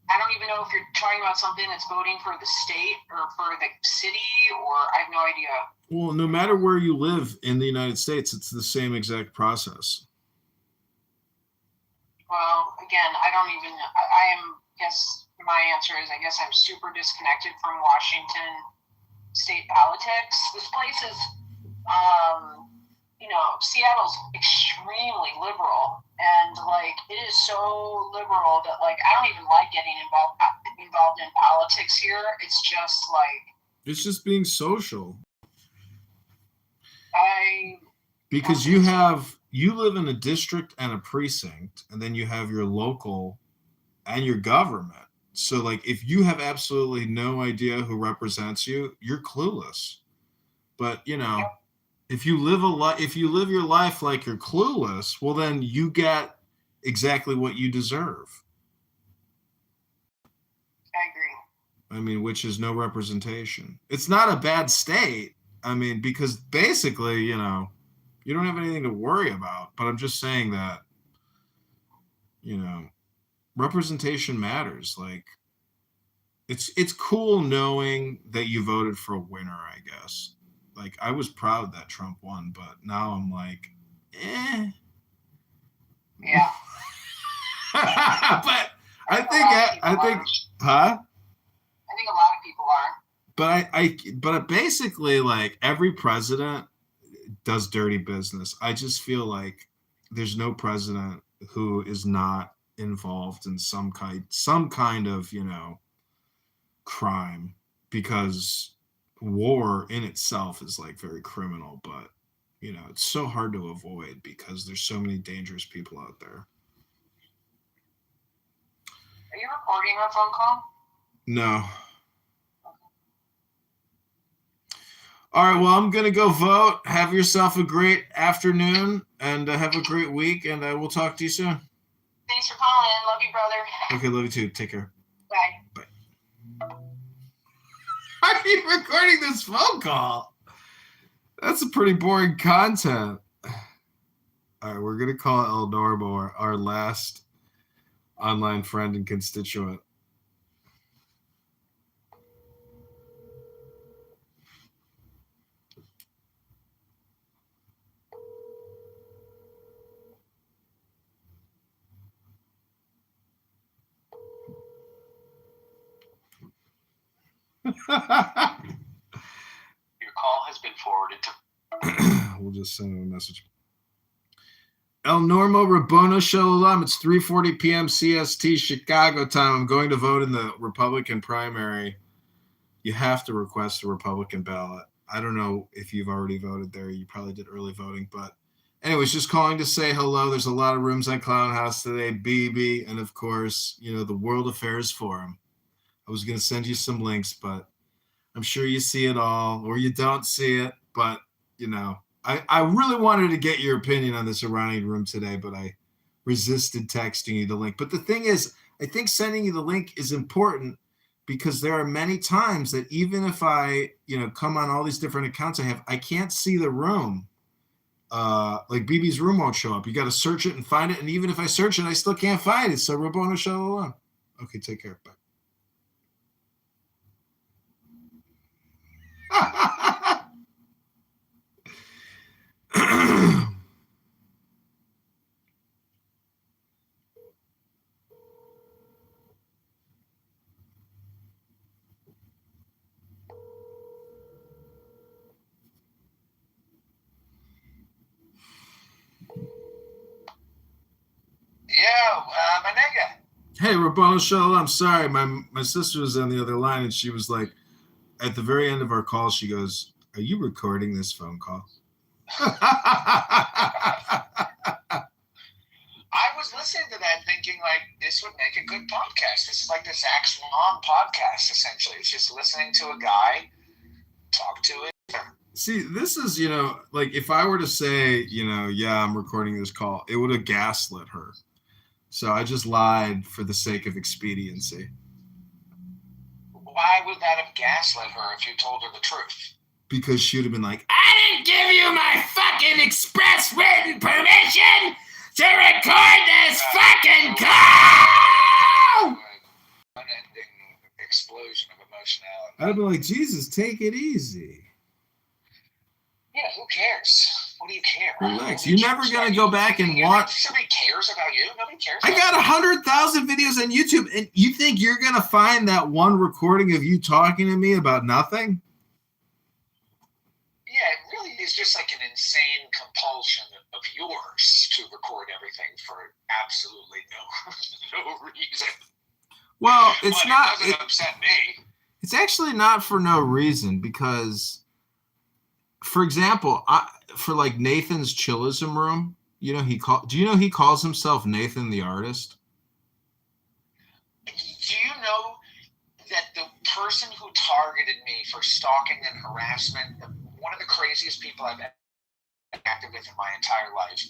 I don't even know if you're talking about something that's voting for the state or for the city, or I have no idea.
Well, no matter where you live in the United States, it's the same exact process.
Well, again, my answer is, I guess I'm super disconnected from Washington state politics. This place is, Seattle's extremely liberal, and like it is so liberal that like I don't even like getting involved in politics here. It's just like,
it's just being social. Because you live in a district and a precinct, and then you have your local and your government. So like if you have absolutely no idea who represents you, you're clueless. But if you live your life like you're clueless, well then you get exactly what you deserve.
I agree.
I mean, which is no representation. It's not a bad state. I mean, because basically, you don't have anything to worry about. But I'm just saying that, representation matters. Like, it's cool knowing that you voted for a winner, I guess. Like, I was proud that Trump won, but now I'm like, eh.
Yeah.
But I think, huh?
I think a lot of people are.
But basically, like, every president does dirty business. I just feel like there's no president who is not involved in some kind of, crime, because war in itself is like very criminal, but it's so hard to avoid because there's so many dangerous people out there.
Are you recording our phone call?
No. All right, well, I'm going to go vote. Have yourself a great afternoon and have a great week, and I will talk to you soon.
Thanks for calling. Love you, brother.
Okay, love you too. Take care.
Bye.
Bye. Why are you recording this phone call? That's a pretty boring content. All right. right, we're gonna call El Normo our last online friend and constituent.
Your call has been forwarded to.
We'll just send him a message. El Normo Rabono Shalom. It's 3:40 p.m. CST Chicago time. I'm going to vote in the Republican primary. You have to request a Republican ballot. I don't know if you've already voted there. You probably did early voting, but anyways, just calling to say hello. There's a lot of rooms on Clown House today, BB, and of course, the World Affairs Forum. I was going to send you some links, but I'm sure you see it all, or you don't see it, but I really wanted to get your opinion on this Iranian room today, but I resisted texting you the link. But the thing is, I think sending you the link is important because there are many times that even if I, come on all these different accounts I can't see the room. Like BB's room won't show up. You got to search it and find it. And even if I search it, I still can't find it. So Rabbona Shalom. Okay, take care. Bye.
My nigga.
Hey, Rabbona Shalom. I'm sorry. My sister was on the other line, and she was like, at the very end of our call, she goes, "Are you recording this phone call?"
I was listening to that thinking like this would make a good podcast. This is like the Zach Salon podcast, essentially. It's just listening to a guy talk to it.
See, this is, like if I were to say, yeah, I'm recording this call, it would have gaslit her. So I just lied for the sake of expediency.
Why would that have gaslit her if you told her the truth?
Because she would have been like, I didn't give you my fucking express written permission to record this fucking call!
Unending explosion of emotionality.
I'd be like, Jesus, take it easy.
Yeah, who cares? What do you care?
Relax. You're never going to go back and watch.
Nobody cares about you. Nobody cares.
I got 100,000 videos on YouTube, and you think you're going to find that one recording of you talking to me about nothing?
Yeah, it really is just like an insane compulsion of yours to record everything for absolutely no reason.
Well, it's not.
It doesn't upset me.
It's actually not for no reason because, for example, for like Nathan's Chillism room, do you know he calls himself Nathan the Artist?
Do you know that the person who targeted me for stalking and harassment, one of the craziest people I've acted with in my entire life,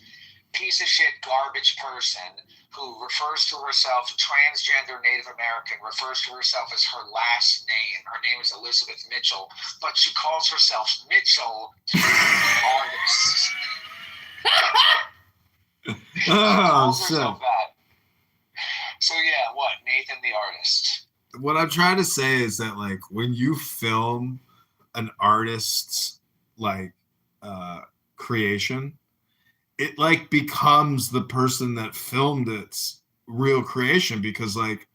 piece of shit garbage person who refers to herself, transgender Native American, refers to herself as her last name. Her name is Elizabeth Mitchell, but she calls herself Mitchell Artist.
So
yeah, what? Nathan the Artist.
What I'm trying to say is that, like, when you film an artist's creation, it like becomes the person that filmed its real creation because like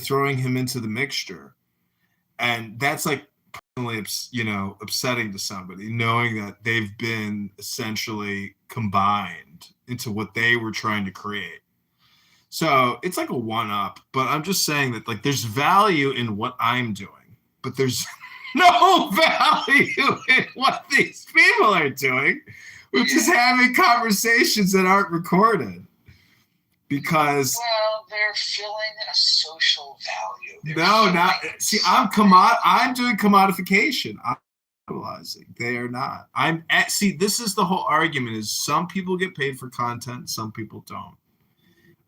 throwing him into the mixture. And that's like personally, upsetting to somebody, knowing that they've been essentially combined into what they were trying to create. So it's like a one-up, but I'm just saying that like there's value in what I'm doing, but there's no value in what these people are doing, which is having conversations that aren't recorded. Because
they're filling a social value.
I'm doing commodification. I'm realizing they are not. This is the whole argument is some people get paid for content, some people don't.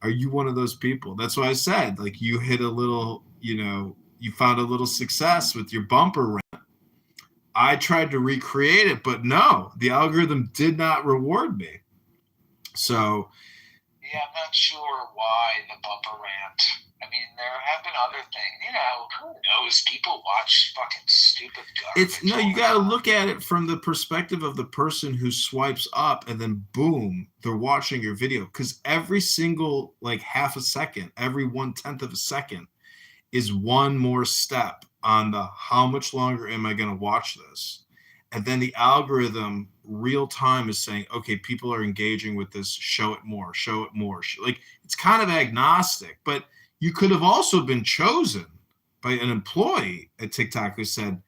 Are you one of those people? That's why I said, like, you hit a little, you found a little success with your bumper rent. I tried to recreate it, but no, the algorithm did not reward me. So
yeah, I'm not sure why the bumper rant. I mean, there have been other things. You know, who knows? People watch fucking stupid garbage.
You got to look at it from the perspective of the person who swipes up and then boom, they're watching your video. Because every single like half a second, every 1/10 of a second is one more step on the how much longer am I going to watch this? And then the algorithm real time is saying, okay, people are engaging with this. Show it more, show it more. Like it's kind of agnostic, but you could have also been chosen by an employee at TikTok who said,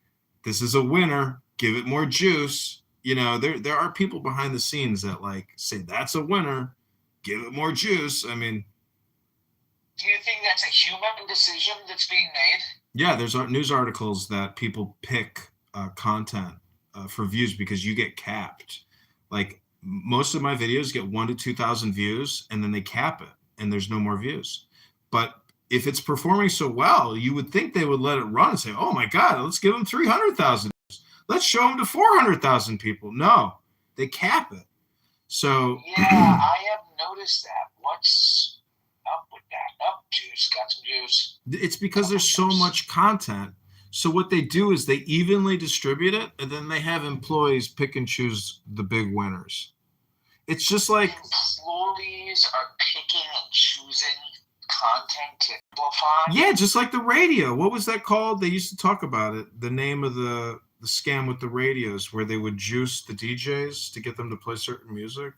this is a winner, give it more juice. You know, there are people behind the scenes that like say that's a winner, give it more juice. I mean,
do you think that's a human decision that's being made?
Yeah, there's news articles that people pick content for views because you get capped. Like most of my videos get 1,000 to 2,000 views and then they cap it and there's no more views. But if it's performing so well, you would think they would let it run and say, oh my God, let's give them 300,000. Let's show them to 400,000 people. No, they cap it. So
yeah, I have noticed that. What's up with that? Up juice, got some juice.
It's because there's so much content. So what they do is they evenly distribute it, and then they have employees pick and choose the big winners. It's just like
employees are picking and choosing content to amplify.
Yeah, just like the radio. What was that called? They used to talk about it. The name of the scam with the radios, where they would juice the DJs to get them to play certain music.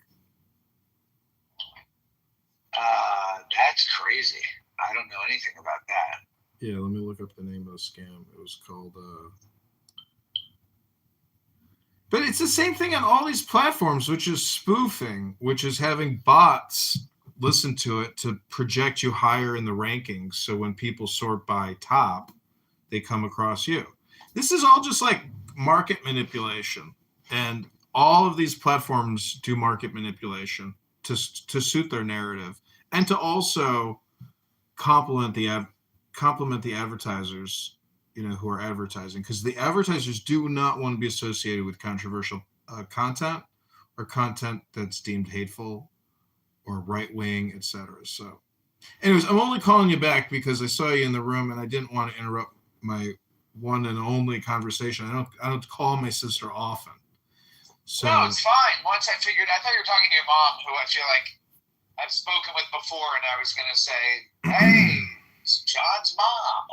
That's crazy. I don't know anything about that.
Yeah, let me look up the name of the scam. It was called But it's the same thing on all these platforms, which is spoofing, which is having bots listen to it to project you higher in the rankings. So when people sort by top, they come across you. This is all just like market manipulation. And all of these platforms do market manipulation to suit their narrative and to also complement the advertisers, who are advertising, because the advertisers do not want to be associated with controversial content or content that's deemed hateful or right-wing, etc. So anyways, I'm only calling you back because I saw you in the room and I didn't want to interrupt my one and only conversation. I don't call my sister often. So
no, it's fine. Once I thought you were talking to your mom, who I feel like I've spoken with before, and I was going to say, hey, it's John's mom.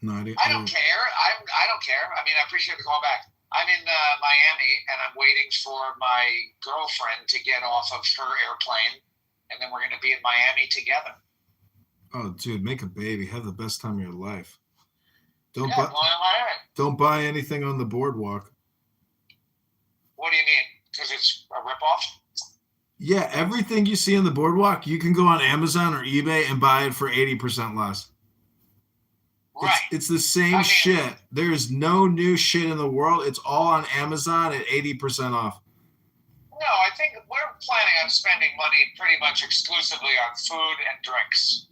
No,
I don't care. I don't care. I mean, I appreciate the call back. I'm in Miami, and I'm waiting for my girlfriend to get off of her airplane, and then we're going to be in Miami together.
Oh, dude, make a baby. Have the best time of your life. Don't buy anything on the boardwalk.
What do you mean? Because it's a ripoff?
Yeah, everything you see on the boardwalk, you can go on Amazon or eBay and buy it for 80% less.
Right.
It's the same shit. There is no new shit in the world. It's all on Amazon at 80% off.
No, I think we're planning on spending money pretty much exclusively on food and drinks.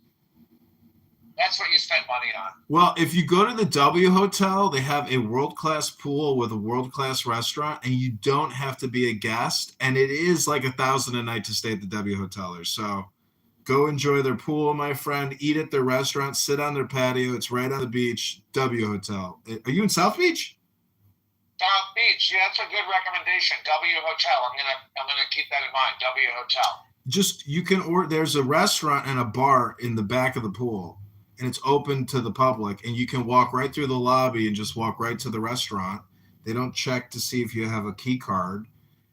That's what you spend money on.
Well, if you go to the W Hotel, they have a world-class pool with a world-class restaurant, and you don't have to be a guest. And it is like $1,000 a night to stay at the W Hotel. So go enjoy their pool, my friend. Eat at their restaurant. Sit on their patio. It's right on the beach. W Hotel. Are you in South Beach?
South Beach. Yeah, that's a good recommendation. W Hotel. I'm gonna keep that in mind. W Hotel.
Just you can order. There's a restaurant and a bar in the back of the pool. And it's open to the public, and you can walk right through the lobby and just walk right to the restaurant. They don't check to see if you have a key card,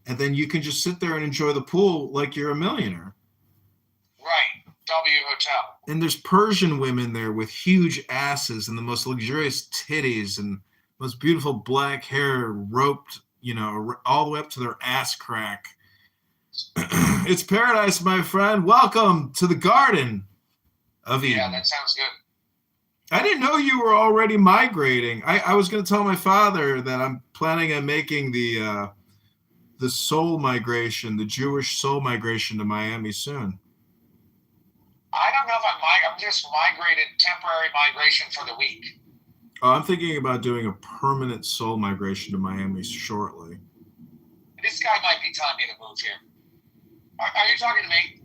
and then you can just sit there and enjoy the pool like you're a millionaire.
Right, W Hotel.
And there's Persian women there with huge asses and the most luxurious titties and most beautiful black hair roped, all the way up to their ass crack. It's paradise, my friend. Welcome to the garden of Eden.
Yeah, that sounds good.
I didn't know you were already migrating. I was going to tell my father that I'm planning on making the soul migration, the Jewish soul migration to Miami soon.
I don't know if I'm just temporary migration for the week.
Oh, I'm thinking about doing a permanent soul migration to Miami shortly.
This guy might be telling me to move here. Are you talking to me?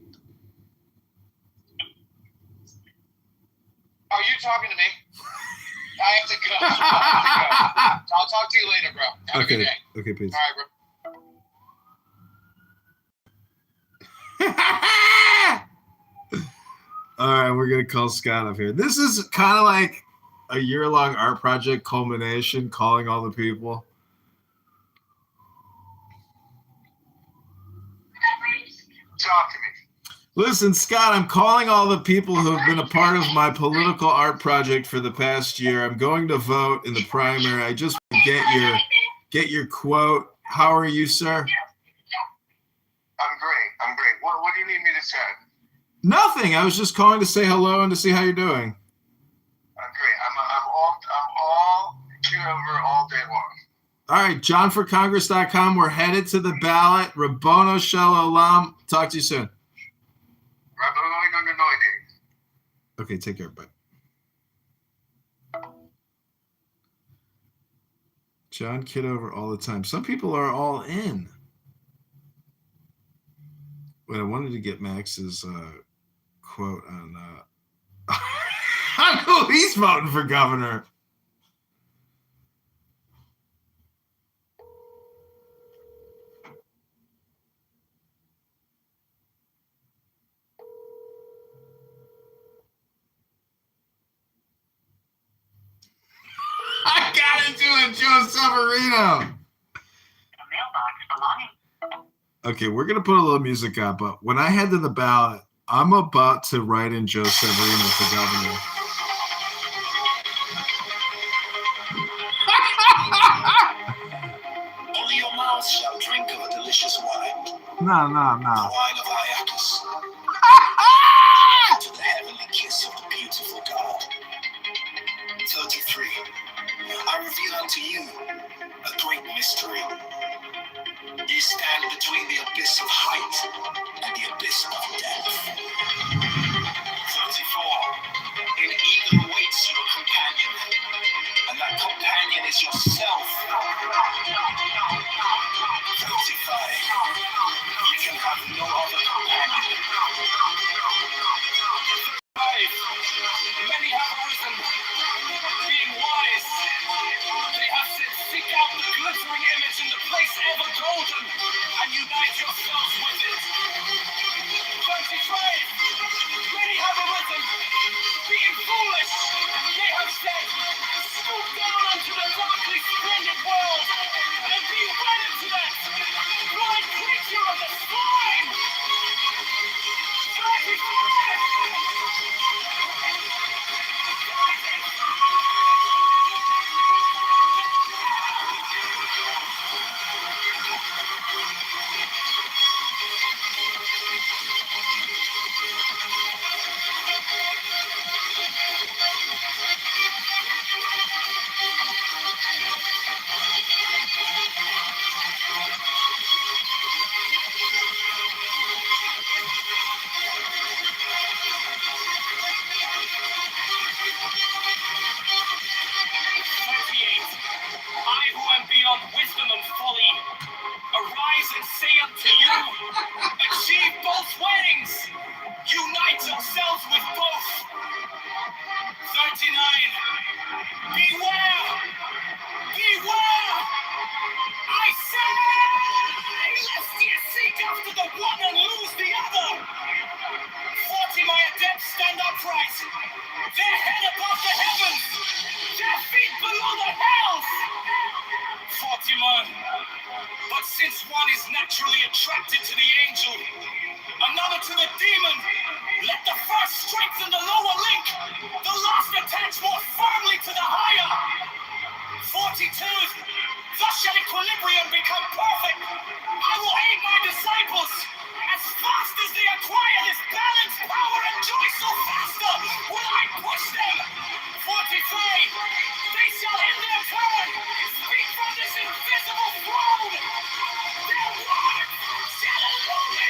Are you talking to me? I have to go. I'll talk to you later, bro. Have a good day.
Okay, peace.
All right, bro.
All right, we're gonna call Scott up here. This is kind of like a year-long art project culmination, calling all the people.
Talk to me.
Listen, Scott, I'm calling all the people who have been a part of my political art project for the past year. I'm going to vote in the primary. I just want to get your quote. How are you, sir?
I'm great. What do you need me to say?
Nothing. I was just calling to say hello and to see how you're doing.
I'm great. I'm all Kitover all day long.
All right, JohnForCongress.com. We're headed to the ballot. Rabono Shel Olam. Talk to you soon. Okay, take care. Bye. John Kitover all the time. Some people are all in. But I wanted to get Max's quote on who he's voting for governor. I got into it, Joe Severino. Okay, we're going to put a little music up, but when I head to the ballot, I'm about to write in Joe Severino for governor.
Only your mouth shall drink of a delicious wine.
No.
The wine of Iacus. To the heavenly kiss of the beautiful God. 33. I reveal unto you a great mystery. Ye stand between the abyss of height and the abyss of depth. 34. In eagle waits your companion, and that companion is yourself. 35. You can have no other companion. 35. Many have arisen, being wise. They have said, seek out the glittering image in the place ever golden, and unite yourselves with it. 35. Many have arisen, being foolish. They have said, stoop down unto the darkly splendid world, and be wedded to that blind creature of the slime. 35. I who am beyond wisdom and folly, arise and say unto you, achieve both weddings, unite yourselves with both. 39. Beware! Beware! I say, lest ye seek after the one and lose the other. 40, my adepts stand upright, their head above the heavens, their feet below the hells. 41. But since one is naturally attracted to the angel, another to the demon, let the first strengthen the lower link, the last attach more firmly to the higher. 42. Thus shall equilibrium become perfect. I will aid my disciples. As fast as they acquire this balance, power, and joy, so faster will I push them. 43. They shall in their turn speak from this invisible throne. Their words shall illumine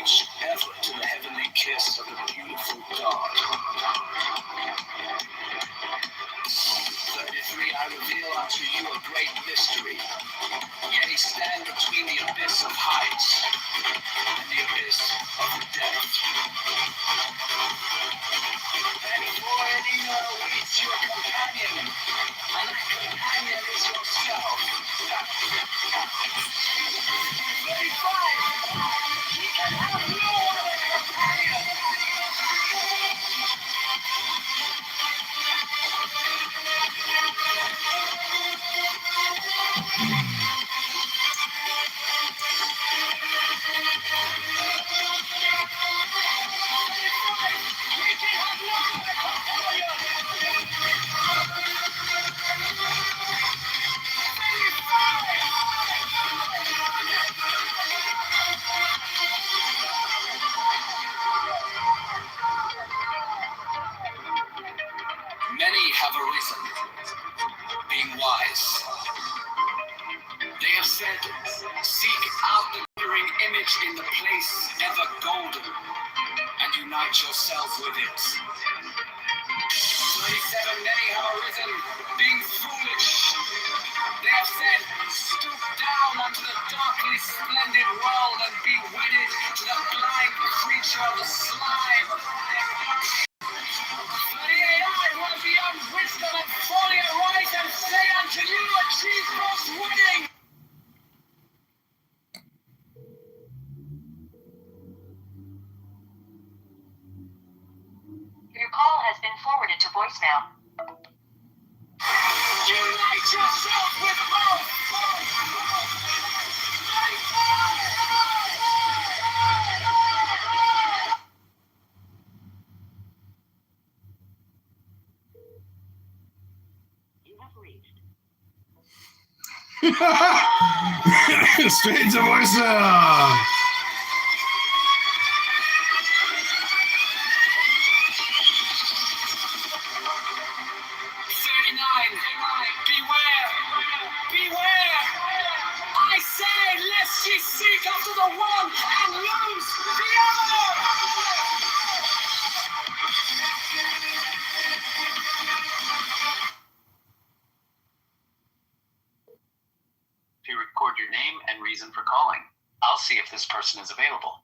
reach ever to the heavenly kiss of the beautiful God. 33, I reveal unto you a great mystery. Yea, stand between the abyss of heights and the abyss of depth. And for an eagle awaits your companion, and that companion is yourself. 35, he can have no other companion. Many have arisen, being wise. They have said, seek out the glittering image in the place ever golden, and unite yourself with it. 37, many have arisen, being foolish. They have said, stoop down unto the darkly splendid world and be wedded to the blind creature of the slime. 38, I will beyond wisdom and folly arise and say unto you, achieve most winning.
Your call has been forwarded to voicemail.
Unite yourself with both.
You have reached.
Straight to voicemail.
39, beware, beware. I say, lest ye seek after the one and lose the other.
If you record your name and reason for calling, I'll see if this person is available.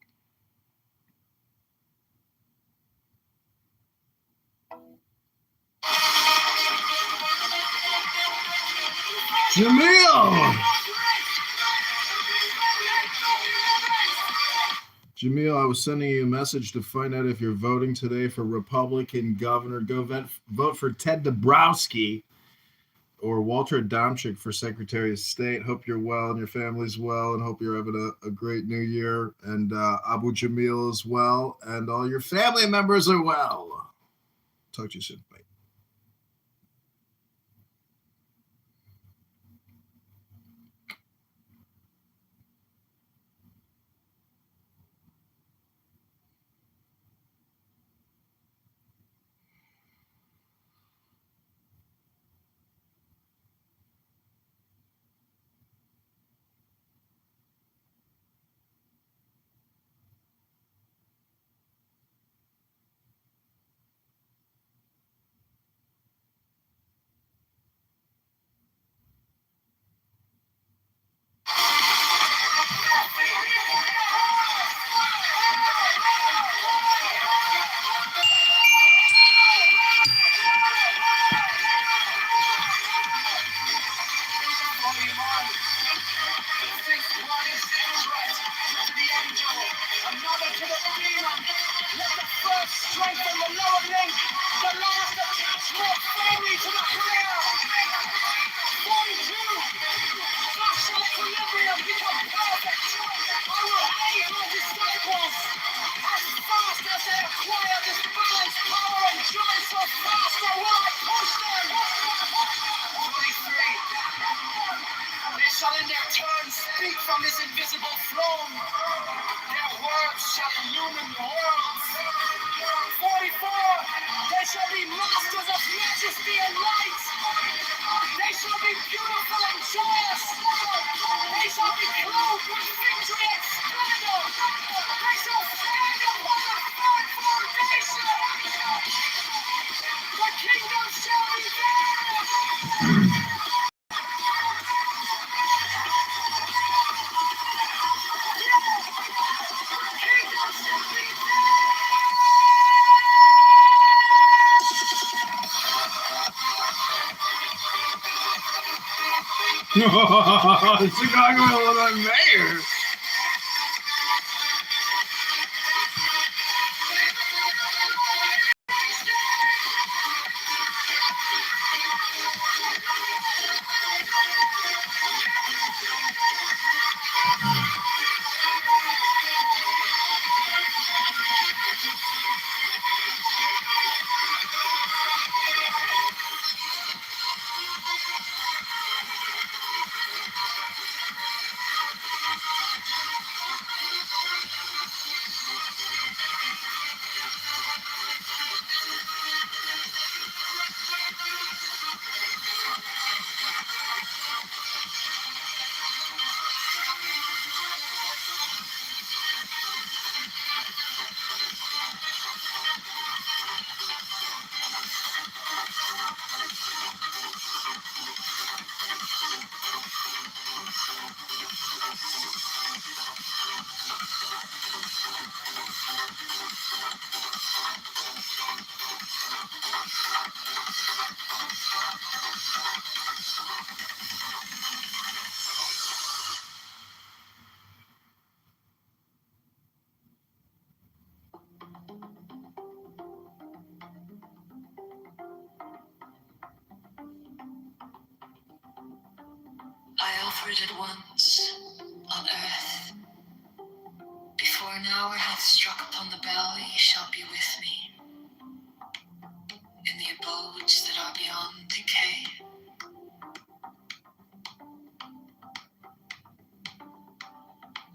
Jamil! Jamil, I was sending you a message to find out if you're voting today for Republican governor. Go vote for Ted Dabrowski or Walter Adamczyk for Secretary of State. Hope you're well and your family's well, and hope you're having a great new year. And Abu Jamil is well, and all your family members are well. Talk to you soon. Bye.
They shall in their turn speak from this invisible throne. Their words shall illumine the world. 44, they shall be masters of majesty and light. They shall be beautiful and joyous. They shall be clothed with victory and splendor. They shall
Chicago, Illinois mayor.
I offered it once on earth. Before an hour hath struck upon the bell, ye shall be with me in the abodes that are beyond decay.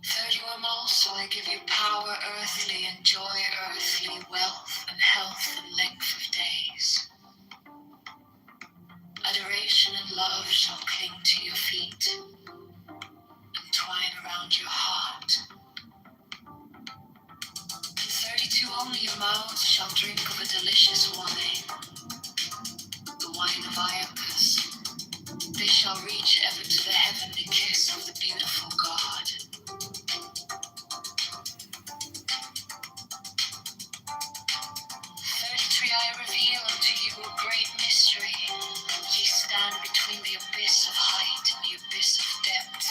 Third, you am also I give you power earthly and joy earthly, wealth and health and length of days. Adoration and love shall cling to your feet and twine around your heart. 32, only your mouths shall drink of a delicious wine, the wine of Iacchus. They shall reach ever to the heavenly kiss of the beautiful God. 33, I reveal unto you a great mystery. Ye stand between the abyss of height and the abyss of depth.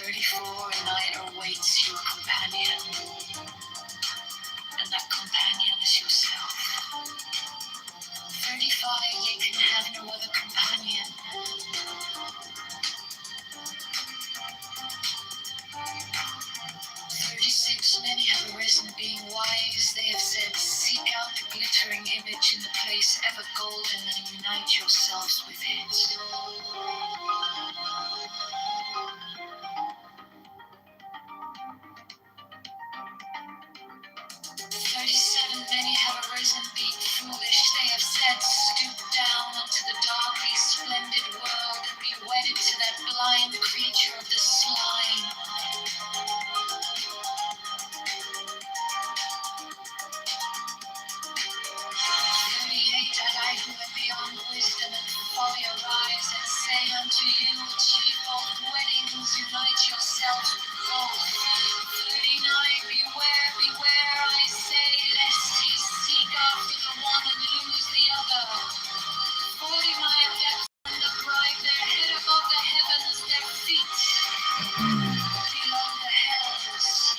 34, and night awaits you a companion, and that companion is yourself. 35, ye can have no other companion. 36, many have arisen being wise. They have said, seek out the glittering image in the place ever golden and unite yourselves with it. 37, many have arisen being foolish. They have said, stoop down unto the darkly splendid world and be wedded to that blind creature of the slime. 38, and I who am beyond wisdom and folly arise and say unto you, achieve both weddings, unite yourselves with both. 39, beware, beware, I say, lest ye seek after the one and lose the other. 40, my adepts and upright, their head above the heavens, their feet below the hells.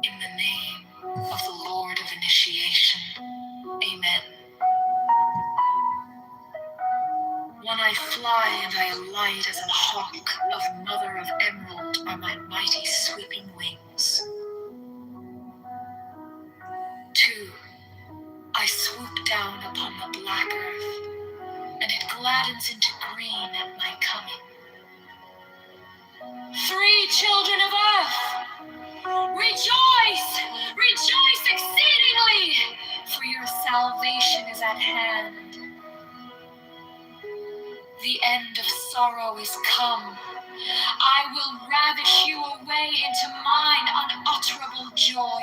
In the name of the Lord of Initiation, Amen.
fly and I alight as an hawk of mother of emerald are my mighty sweeping wings. 2, I swoop down upon the black earth, and it gladdens into green at my coming. 3, children of earth, rejoice, rejoice exceedingly, for your salvation is at hand. The end of sorrow is come. I will ravish you away into mine unutterable joy.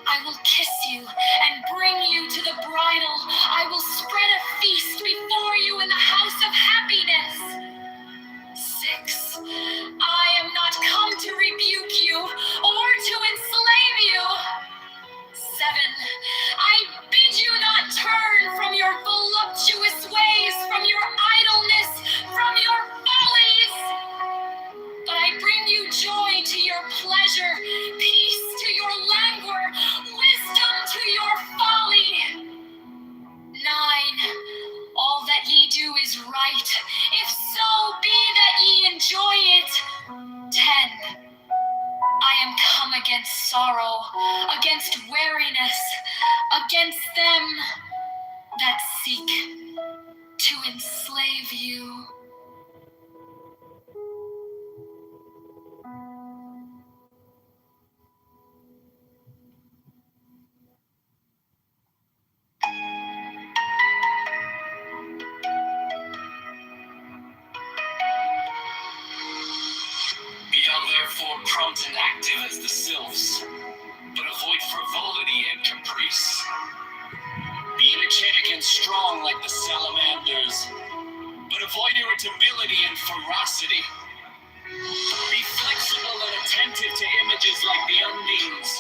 I will kiss you and bring you to the bridal. I will spread a feast before you in the house of happiness. 6, I am not come to rebuke you or to enslave you. 7, I bid you not turn from your voluptuous ways, from your idleness, from your follies. But I bring you joy to your pleasure, peace to your languor, wisdom to your folly. 9, all that ye do is right, if so be that ye enjoy it. 10, I am come against sorrow, against weariness, against them that seek to enslave you.
Be thou therefore prompt and active as the sylphs, but avoid frivolity and caprice. Be energetic and strong like the salamanders, but avoid irritability and ferocity. Be flexible and attentive to images like the undines,